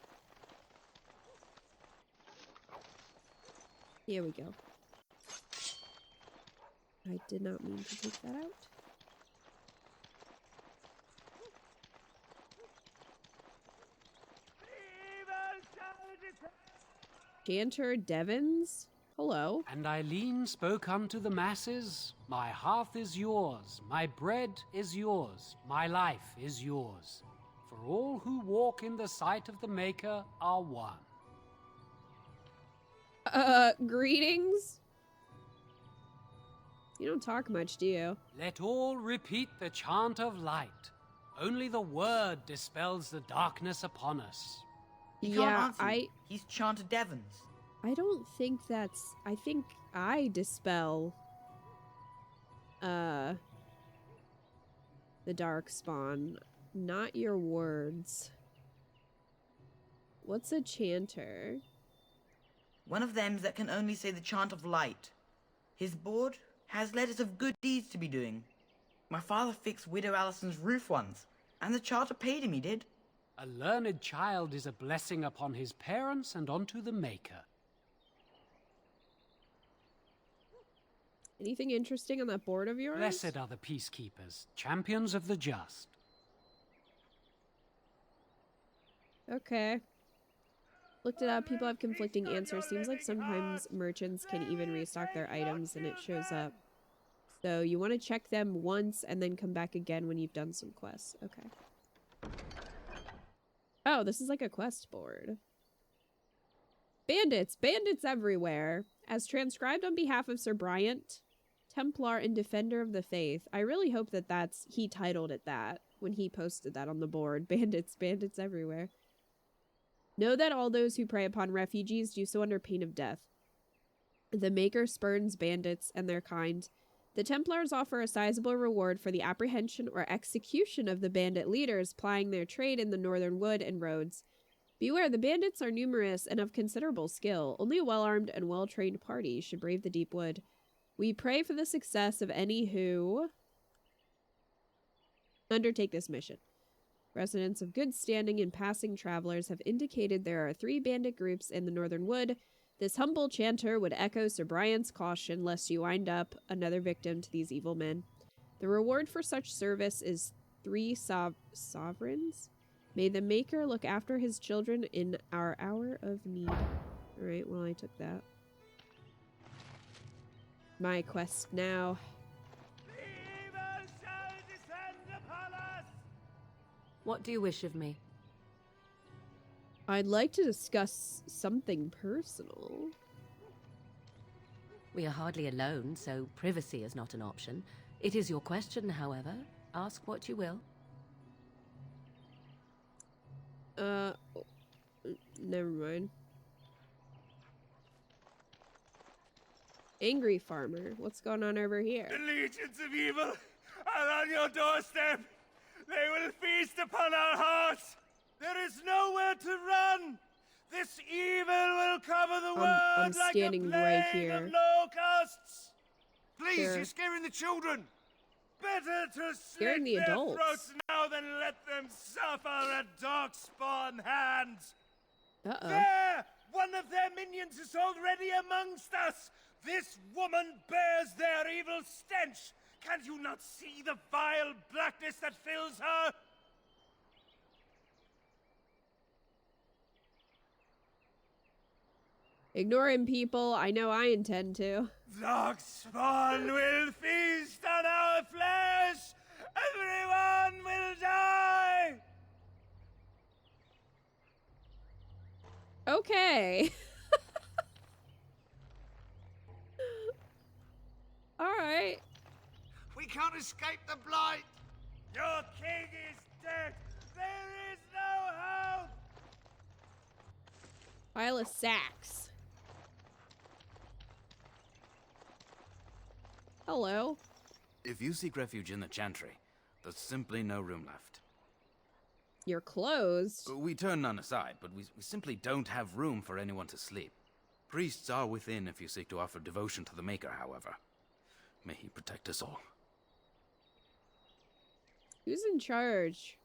Here we go. I did not mean to take that out. Janter Devons? Hello. And Eileen spoke unto the masses, my hearth is yours, my bread is yours, my life is yours. For all who walk in the sight of the Maker are one. Greetings? You don't talk much, do you? Let all repeat the chant of light. Only the word dispels the darkness upon us. He can't answer you. He's chanted Devons. I don't think that's... I think I dispel... the darkspawn. Not your words. What's a chanter? One of them that can only say the chant of light. His board has letters of good deeds to be doing. My father fixed Widow Allison's roof once, and the charter paid him, he did. A learned child is a blessing upon his parents and onto the Maker. Anything interesting on that board of yours? Blessed are the peacekeepers, champions of the just. Okay. Looked it up. People have conflicting answers. Seems like sometimes merchants can even restock their items and it shows up. So you want to check them once and then come back again when you've done some quests. Okay. Oh, this is like a quest board. Bandits! Bandits everywhere! As transcribed on behalf of Sir Bryant, Templar and Defender of the Faith. I really hope that he titled it that when he posted that on the board. Bandits, bandits everywhere. Know that all those who prey upon refugees do so under pain of death. The Maker spurns bandits and their kind. The Templars offer a sizable reward for the apprehension or execution of the bandit leaders plying their trade in the northern wood and roads. Beware, the bandits are numerous and of considerable skill. Only a well-armed and well-trained party should brave the deep wood. We pray for the success of any who undertake this mission. Residents of good standing and passing travelers have indicated there are 3 bandit groups in the northern wood. This humble chanter would echo Sir Bryant's caution lest you wind up another victim to these evil men. The reward for such service is 3 sovereigns. May the Maker look after his children in our hour of need. Alright, well, I took that. My quest now. What do you wish of me? I'd like to discuss something personal. We are hardly alone, so privacy is not an option. It is your question, however. Ask what you will. Never mind. Angry farmer, what's going on over here? The legions of evil are on your doorstep. They will feast upon our hearts. There is nowhere to run. This evil will cover the world I'm like standing a plague right here. of locusts. Please, Sure. you're scaring the children. Better to Scaring slit the their adults. throats now than let them suffer at darkspawn hands. Uh-oh. There! One of their minions is already amongst us. This woman bears their evil stench. Can you not see the vile blackness that fills her? Ignore him, people. I know I intend to. Darkspawn will feast on our flesh! Everyone will die! Okay. Alright. We can't escape the blight. Your king is dead! There is no hope! Pile of sacks. Hello. If you seek refuge in the Chantry, there's simply no room left. You're closed. We turn none aside, but we simply don't have room for anyone to sleep. Priests are within if you seek to offer devotion to the Maker, however. May he protect us all. Who's in charge?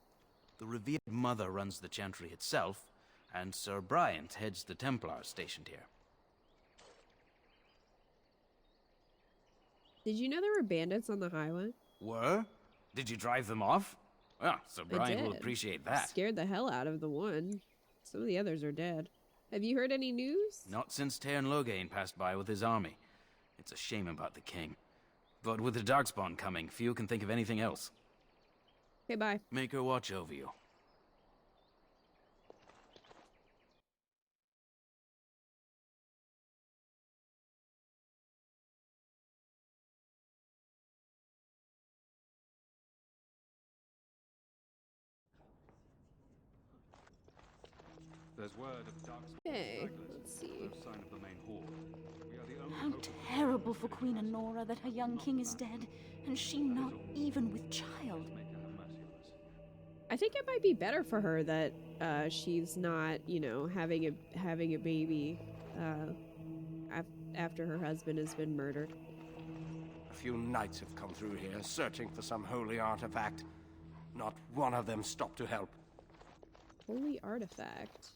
The revered Mother runs the Chantry itself, and Sir Bryant heads the Templars stationed here. Did you know there were bandits on the highway? Were? Did you drive them off? Well, Sir I Bryant will did. appreciate that. Scared the hell out of the one. Some of the others are dead. Have you heard any news? Not since Tairn Logain passed by with his army. It's a shame about the king. But with the Darkspawn coming, few can think of anything else. Okay, bye. Maker watch over you. There's word of dark Okay, let's see. no sign of the main horde. We are the only How hope. terrible for Queen Honora that her young king is dead, and she not even with child. I think it might be better for her that she's not, you know, having a baby after her husband has been murdered. A few knights have come through here, searching for some holy artifact. Not one of them stopped to help. Holy artifact.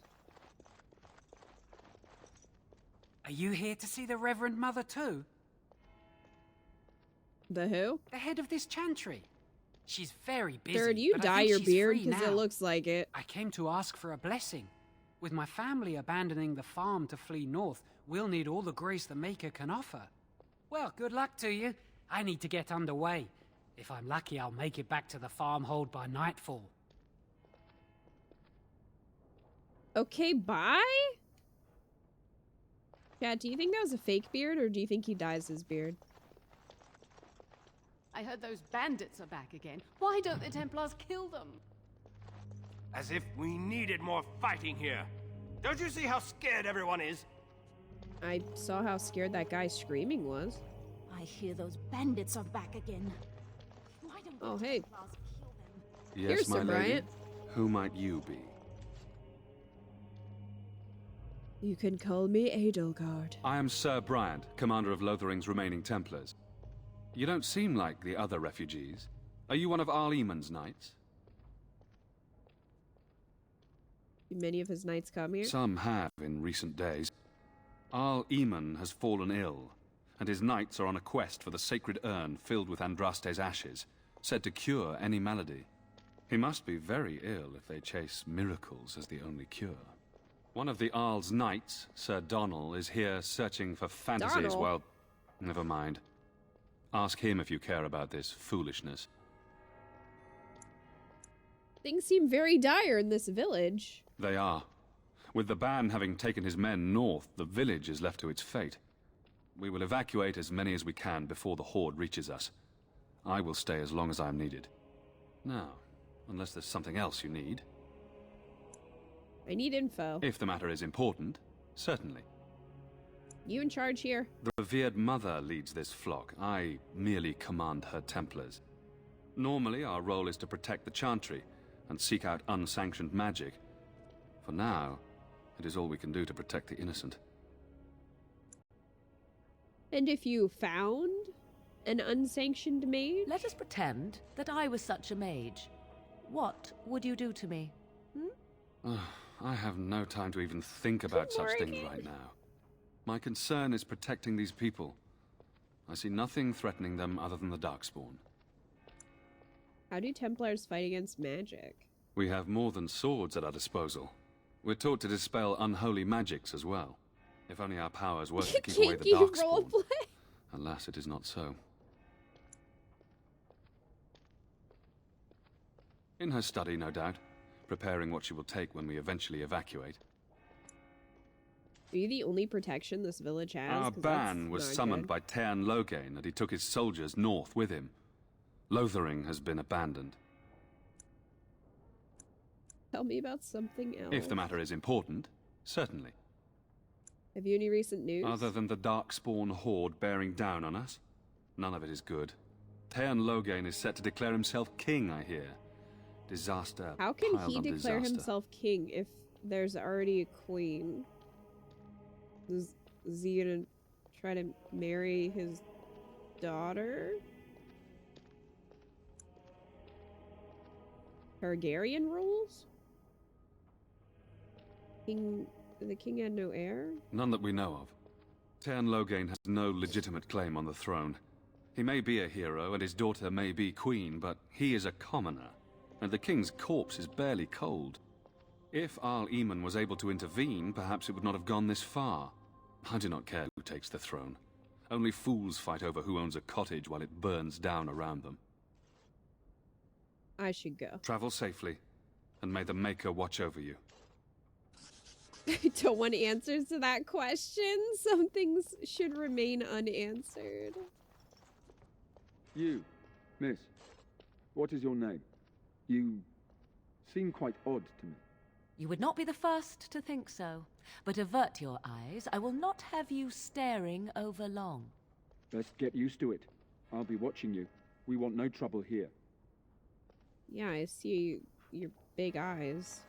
Are you here to see the Reverend Mother too? The who? The head of this chantry. She's very busy. Third, you but I dye think your she's beard free because it now. looks like it. I came to ask for a blessing. With my family abandoning the farm to flee north, we'll need all the grace the Maker can offer. Well, good luck to you. I need to get underway. If I'm lucky, I'll make it back to the farmhold by nightfall. Okay, bye? Cat, do you think that was a fake beard, or do you think he dyes his beard? I heard those bandits are back again. Why don't the Templars kill them? As if we needed more fighting here. Don't you see how scared everyone is? I saw how scared that guy screaming was. I hear those bandits are back again. Why don't Oh, hey. Templars kill them? Yes, Here's my Sir lady. Bryant. Who might you be? You can call me Edelgard. I am Sir Bryant, commander of Lothering's remaining Templars. You don't seem like the other refugees. Are you one of Arl Eamon's knights? Did many of his knights come here? Some have in recent days. Arl Eamon has fallen ill, and his knights are on a quest for the sacred urn filled with Andraste's ashes, said to cure any malady. He must be very ill if they chase miracles as the only cure. One of the Arl's knights, Sir Donnell, is here searching for fantasies. Donnell? Well, never mind. Ask him if you care about this foolishness. Things seem very dire in this village. They are. With the ban having taken his men north, the village is left to its fate. We will evacuate as many as we can before the horde reaches us. I will stay as long as I am needed. Now, unless there's something else you need. I need info. If the matter is important, certainly. You in charge here? The revered mother leads this flock. I merely command her Templars. Normally, our role is to protect the Chantry and seek out unsanctioned magic. For now, it is all we can do to protect the innocent. And if you found an unsanctioned mage? Let us pretend that I was such a mage. What would you do to me? I have no time to even think about such things right now. My concern is protecting these people. I see nothing threatening them other than the Darkspawn. How do Templars fight against magic? We have more than swords at our disposal. We're taught to dispel unholy magics as well. If only our powers were to keep away the Darkspawn. Alas, it is not so. In her study, no doubt, preparing what she will take when we eventually evacuate. Are you the only protection this village has? Our 'Cause ban that's was not summoned good. by Tairn Logain, and he took his soldiers north with him. Lothering has been abandoned. Tell me about something else. If the matter is important, certainly. Have you any recent news? Other than the Darkspawn horde bearing down on us, none of it is good. Tairn Logain is set to declare himself king, I hear. Disaster How can piled he on declare disaster. himself king if there's already a queen? Is he gonna try to marry his daughter? Targaryen rules? The king had no heir? None that we know of. Tairn Logain has no legitimate claim on the throne. He may be a hero, and his daughter may be queen, but he is a commoner, and the king's corpse is barely cold. If Arl Eamon was able to intervene, perhaps it would not have gone this far. I do not care who takes the throne. Only fools fight over who owns a cottage while it burns down around them. I should go. Travel safely, and may the Maker watch over you. I don't want answers to that question. Some things should remain unanswered. You, miss, what is your name? You seem quite odd to me. You would not be the first to think so. But avert your eyes. I will not have you staring over long. Best get used to it. I'll be watching you. We want no trouble here. Yeah, I see your big eyes.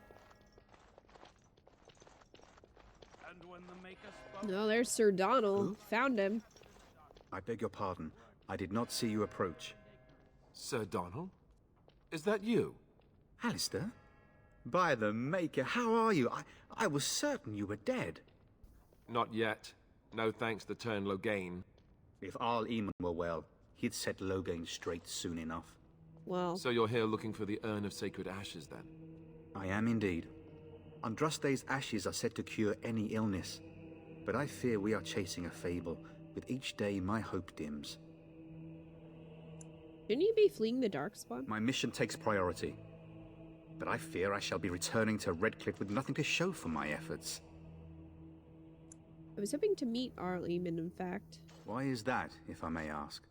No, there's Sir Donald. Who? Found him. I beg your pardon. I did not see you approach. Sir Donald? Is that you? Alistair? By the Maker, how are you? I was certain you were dead. Not yet. No thanks to Turn Logain. If Arl Eamon were well, he'd set Logain straight soon enough. Well... So you're here looking for the Urn of Sacred Ashes, then? I am indeed. Andraste's ashes are said to cure any illness. But I fear we are chasing a fable. With each day, my hope dims. Shouldn't you be fleeing the Darkspawn? My mission takes priority. But I fear I shall be returning to Redcliffe with nothing to show for my efforts. I was hoping to meet Arl Eamon, in fact. Why is that, if I may ask?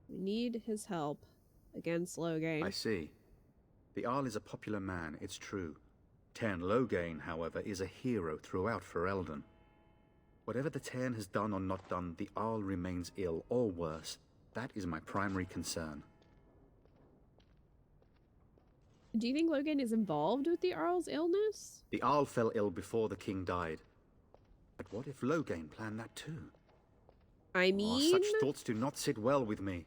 We need his help against Logain. I see. The Arl is a popular man, it's true. Tairn Logain, however, is a hero throughout Ferelden. Whatever the Tairn has done or not done, the Arl remains ill, or worse. That is my primary concern. Do you think Logain is involved with the Arl's illness? The Arl fell ill before the king died. But what if Logain planned that too? I mean... Such thoughts do not sit well with me.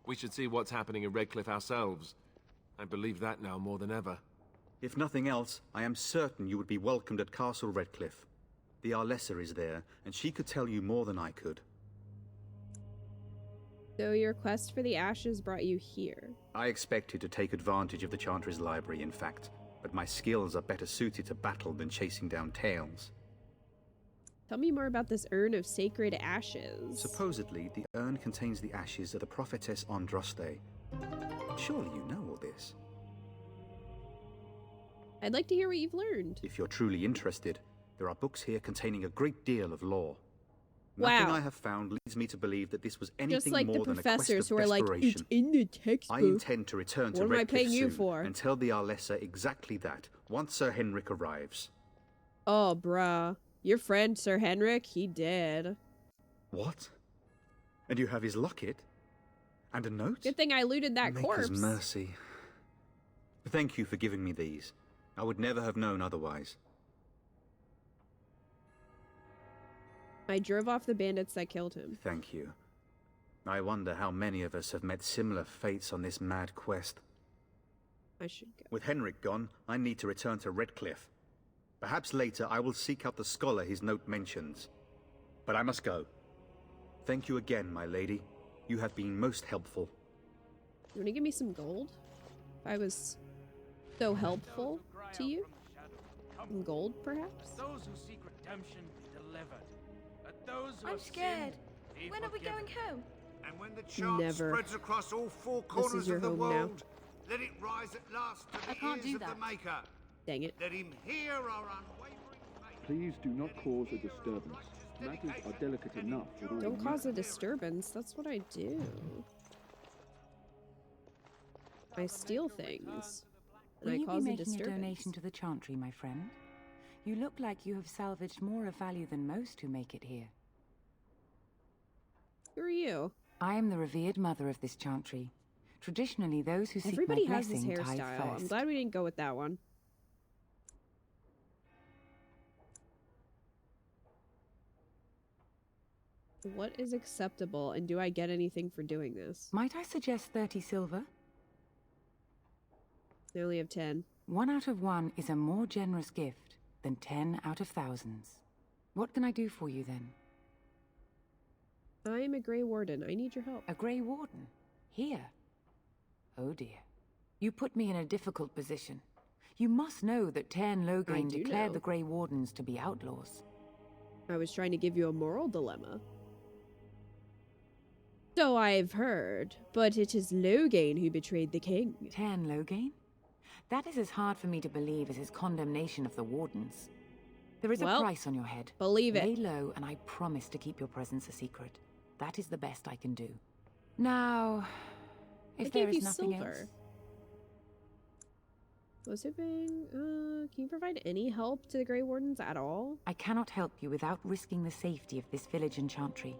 We should see what's happening in Redcliffe ourselves. I believe that now more than ever. If nothing else, I am certain you would be welcomed at Castle Redcliffe. The Arlessa is there, and she could tell you more than I could. So your quest for the ashes brought you here? I expected to take advantage of the Chantry's library, in fact, but my skills are better suited to battle than chasing down tales. Tell me more about this urn of sacred ashes. Supposedly, the urn contains the ashes of the prophetess Andraste. Surely you know all this. I'd like to hear what you've learned. If you're truly interested, there are books here containing a great deal of lore. Wow. Nothing I have found leads me to believe that this was anything Just like more the than a quest professors of who are like, it's in the textbook. I intend to return to What am I Redcliffe paying you soon for? and tell the Arlessa exactly that, once Sir Henrik arrives. Oh, bruh. Your friend, Sir Henrik, he did. What? And you have his locket? And a note? Good thing I looted that Maker's corpse. mercy. Thank you for giving me these. I would never have known otherwise. I drove off the bandits that killed him. Thank you. I wonder how many of us have met similar fates on this mad quest. I should go. With Henrik gone, I need to return to Redcliffe. Perhaps later I will seek out the scholar his note mentions. But I must go. Thank you again, my lady. You have been most helpful. You want to give me some gold? If I was so helpful to you? Some gold, perhaps? Those who seek redemption be delivered. Let those who I'm have scared. sinned be When are we forgiven. going home? And when the chant Never. spreads across all four This corners is your of the home now. world, let it rise at last to I the can't ears do of the that. Maker. Dang it. Let him hear our unwavering faith. Please do not cause a disturbance. Matters are delicate enough with all Don't the cause a disturbance. That's what I do. I steal things. And Will I you cause be a making a disturbance. donation to the Chantry, my friend? You look like you have salvaged more of value than most who make it here. Who are you? I am the revered mother of this Chantry. Traditionally, those who seek Everybody my has this blessing tithe hairstyle. I'm first. glad we didn't go with that one. What is acceptable, and do I get anything for doing this? Might I suggest 30 silver? I only have 10. 1 out of 1 is a more generous gift than 10 out of thousands. What can I do for you then? I'm a Grey Warden. I need your help. A Grey Warden? Here? Oh dear. You put me in a difficult position. You must know that Tairn Logain do declared know. the Grey Wardens to be outlaws. I was trying to give you a moral dilemma. So I've heard, but it is Logain who betrayed the king. Tairn Logain? That is as hard for me to believe as his condemnation of the Wardens. There is Well, a price on your head. believe it. Lay low, and I promise to keep your presence a secret. That is the best I can do. Now, if I there gave is you nothing silver. else... Was hoping, can you provide any help to the Grey Wardens at all? I cannot help you without risking the safety of this village and chantry.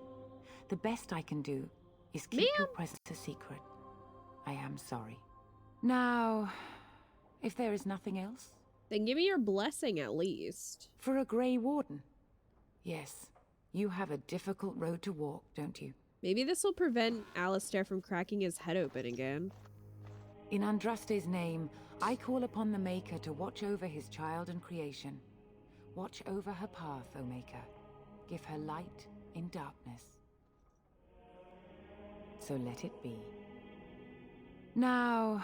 The best I can do is keep your presence a secret. I am sorry. Now, if there is nothing else... Then give me your blessing at least. For a Grey Warden? Yes. You have a difficult road to walk, don't you? Maybe this will prevent Alistair from cracking his head open again. In Andraste's name, I call upon the Maker to watch over his child and creation. Watch over her path, O Maker. Give her light in darkness. So let it be. Now,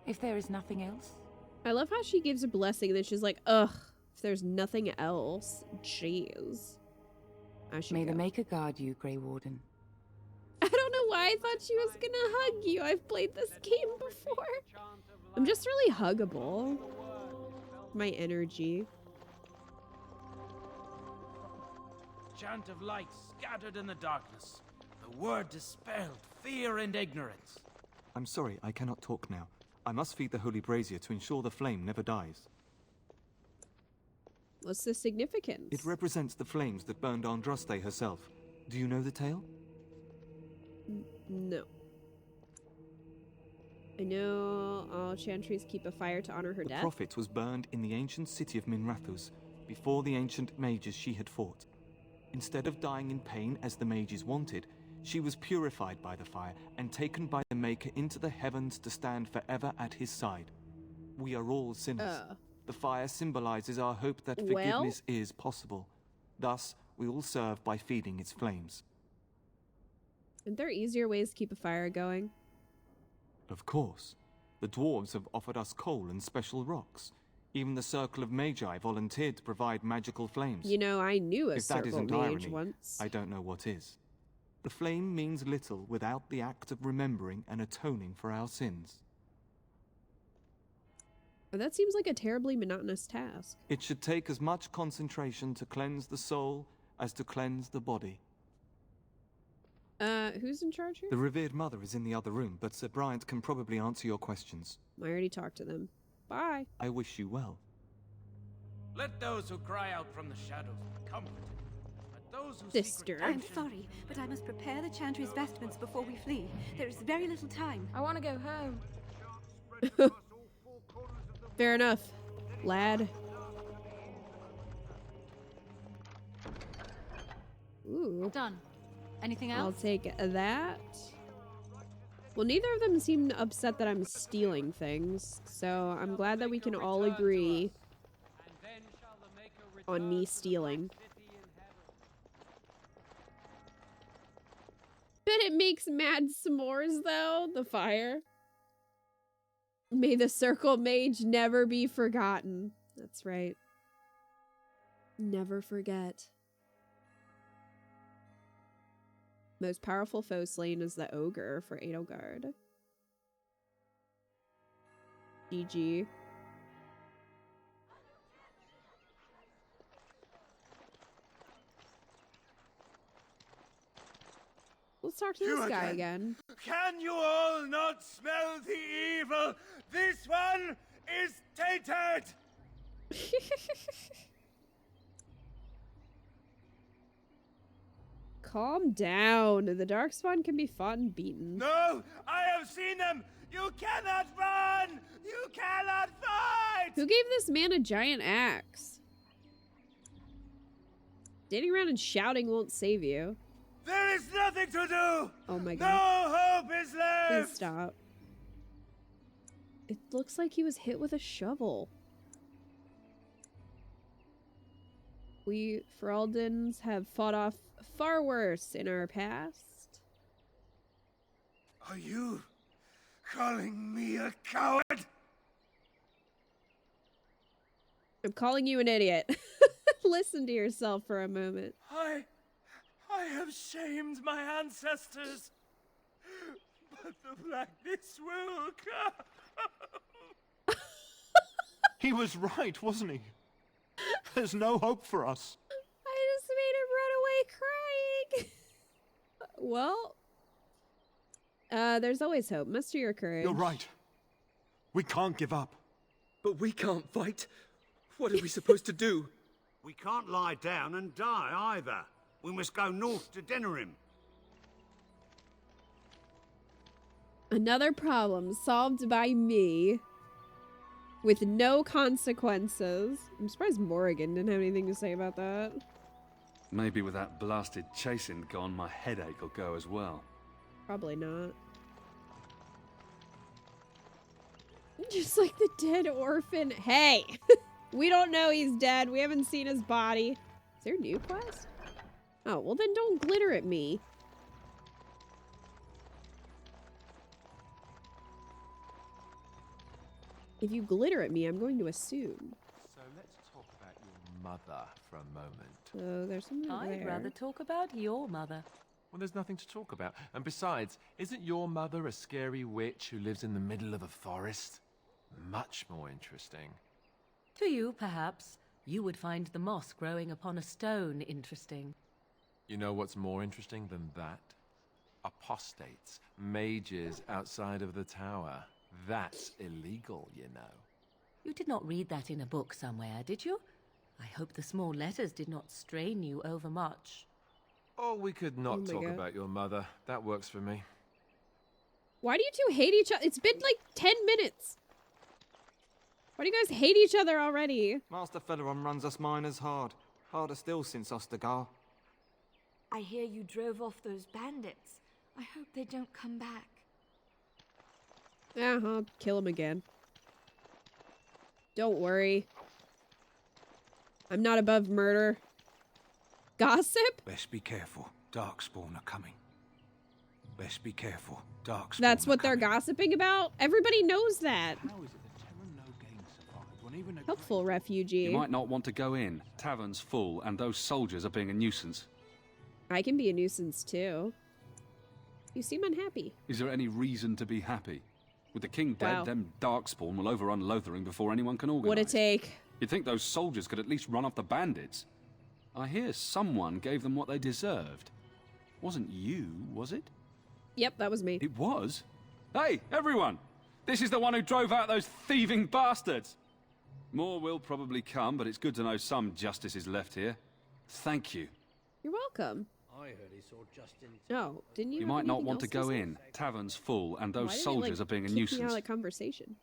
if there is nothing else... I love how she gives a blessing and then she's like, ugh, if there's nothing else. Jeez. May the Maker guard you, Grey Warden. I don't know why I thought she was gonna hug you. I've played this game before. I'm just really huggable. My energy. Chant of light scattered in the darkness. The word dispelled fear and ignorance. I'm sorry, I cannot talk now. I must feed the holy brazier to ensure the flame never dies. What's the significance? It represents the flames that burned Andraste herself. Do you know the tale? No. I know all chantries keep a fire to honor her death. The prophet was burned in the ancient city of Minrathous, before the ancient mages she had fought. Instead of dying in pain as the mages wanted, she was purified by the fire and taken by the Maker into the heavens to stand forever at his side. We are all sinners. The fire symbolizes our hope that forgiveness is possible. Thus, we all serve by feeding its flames. Aren't there easier ways to keep a fire going? Of course. The dwarves have offered us coal and special rocks. Even the Circle of Magi volunteered to provide magical flames. You know, I knew a If that circle isn't mage irony, once. I don't know what is. The flame means little without the act of remembering and atoning for our sins. But that seems like a terribly monotonous task. It should take as much concentration to cleanse the soul as to cleanse the body. Who's in charge here? The revered mother is in the other room, but Sir Bryant can probably answer your questions. I already talked to them. Bye. I wish you well. Let those who cry out from the shadows be comforted. Let those who Sister. I'm sorry, but I must prepare the chantry's vestments before we flee. There is very little time. I want to go home. Fair enough, lad. Ooh. Done. Anything else? I'll take that. Well, neither of them seem upset that I'm stealing things, so I'm glad that we can all agree on me stealing. Bet it makes mad s'mores, though, the fire. May the circle mage never be forgotten. That's right. Never forget. Most powerful foe slain is the ogre for Edelgard. GG. Let's talk to this guy again. Can you all not smell the evil? This one is tainted! Calm down. The Darkspawn can be fought and beaten. No! I have seen them! You cannot run! You cannot fight! Who gave this man a giant axe? Standing around and shouting won't save you. There is nothing to do! Oh my god. No hope is left! Please stop. It looks like he was hit with a shovel. We Feraldans have fought off far worse in our past. Are you calling me a coward? I'm calling you an idiot. Listen to yourself for a moment. I have shamed my ancestors, but the blackness will come. He was right, wasn't he? There's no hope for us. I just made him run away crying. Well, there's always hope. Muster your courage. You're right. We can't give up. But we can't fight. What are we supposed to do? We can't lie down and die either. We must go north to dinner him. Another problem solved by me with no consequences. I'm surprised Morrigan didn't have anything to say about that. Maybe with that blasted chasing gone, my headache will go as well. Probably not. Just like the dead orphan. Hey! We don't know he's dead. We haven't seen his body. Is there a new quest? Oh, well then don't glitter at me. If you glitter at me, I'm going to assume. So let's talk about your mother for a moment. So there's something I'd there. rather talk about your mother. Well, there's nothing to talk about. And besides, isn't your mother a scary witch who lives in the middle of a forest? Much more interesting. To you, perhaps. You would find the moss growing upon a stone interesting. You know what's more interesting than that? Apostates, mages outside of the tower. That's illegal, you know. You did not read that in a book somewhere, did you? I hope the small letters did not strain you overmuch. Or we could not talk God. about your mother. That works for me. Why do you two hate each other? It's been like 10 minutes. Why do you guys hate each other already? Master Feleron runs us miners hard. Harder still since Ostagar. I hear you drove off those bandits. I hope they don't come back. Yeah, I'll kill him again. Don't worry. I'm not above murder. Gossip? Best be careful. Darkspawn are coming. Best be careful. Darkspawn. That's what they're gossiping about? Everybody knows that. How is it that Terran no gain survived when even a Helpful refugee. You might not want to go in. Tavern's full, and those soldiers are being a nuisance. I can be a nuisance too. You seem unhappy. Is there any reason to be happy? With the king dead, Wow. them Darkspawn will overrun Lothering before anyone can organize. What'd it take? You'd think those soldiers could at least run off the bandits. I hear someone gave them what they deserved. Wasn't you, was it? Yep, that was me. It was? Hey, everyone! This is the one who drove out those thieving bastards! More will probably come, but it's good to know some justice is left here. Thank you. You're welcome. I heard he saw Justin. No, didn't you? You have might not anything want to else go say? in. Tavern's full, and those Why did it, soldiers like, are being a kick me out nuisance. of the conversation.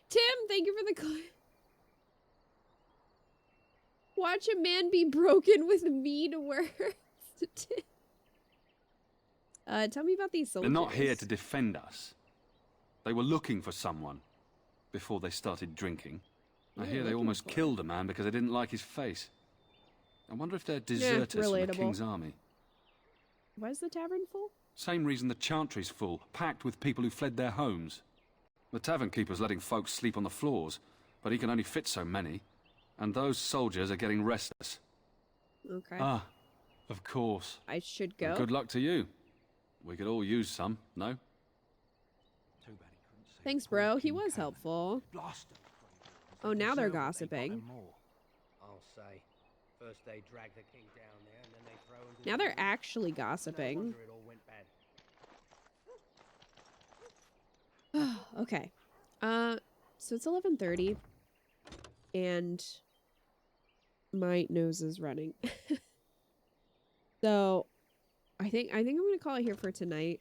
Tim, thank you for the clip. Watch a man be broken with mean words. Tell me about these soldiers. They're not here to defend us. They were looking for someone before they started drinking. I Yeah, hear they looking almost for killed a man because they didn't like his face. I wonder if they're deserters from the relatable. king's army. Why is the tavern full? Same reason the chantry's full, packed with people who fled their homes. The tavern keeper's letting folks sleep on the floors, but he can only fit so many. And those soldiers are getting restless. Okay. Ah, of course. I should go. Good luck to you. We could all use some, no? Thanks, bro. He was helpful. Oh, now they're gossiping. I'll say. First they drag the king down there, and then they throw him. Now they're actually gossiping. It all went bad. Okay. So it's 11:30, and my nose is running. So I think I'm gonna call it here for tonight.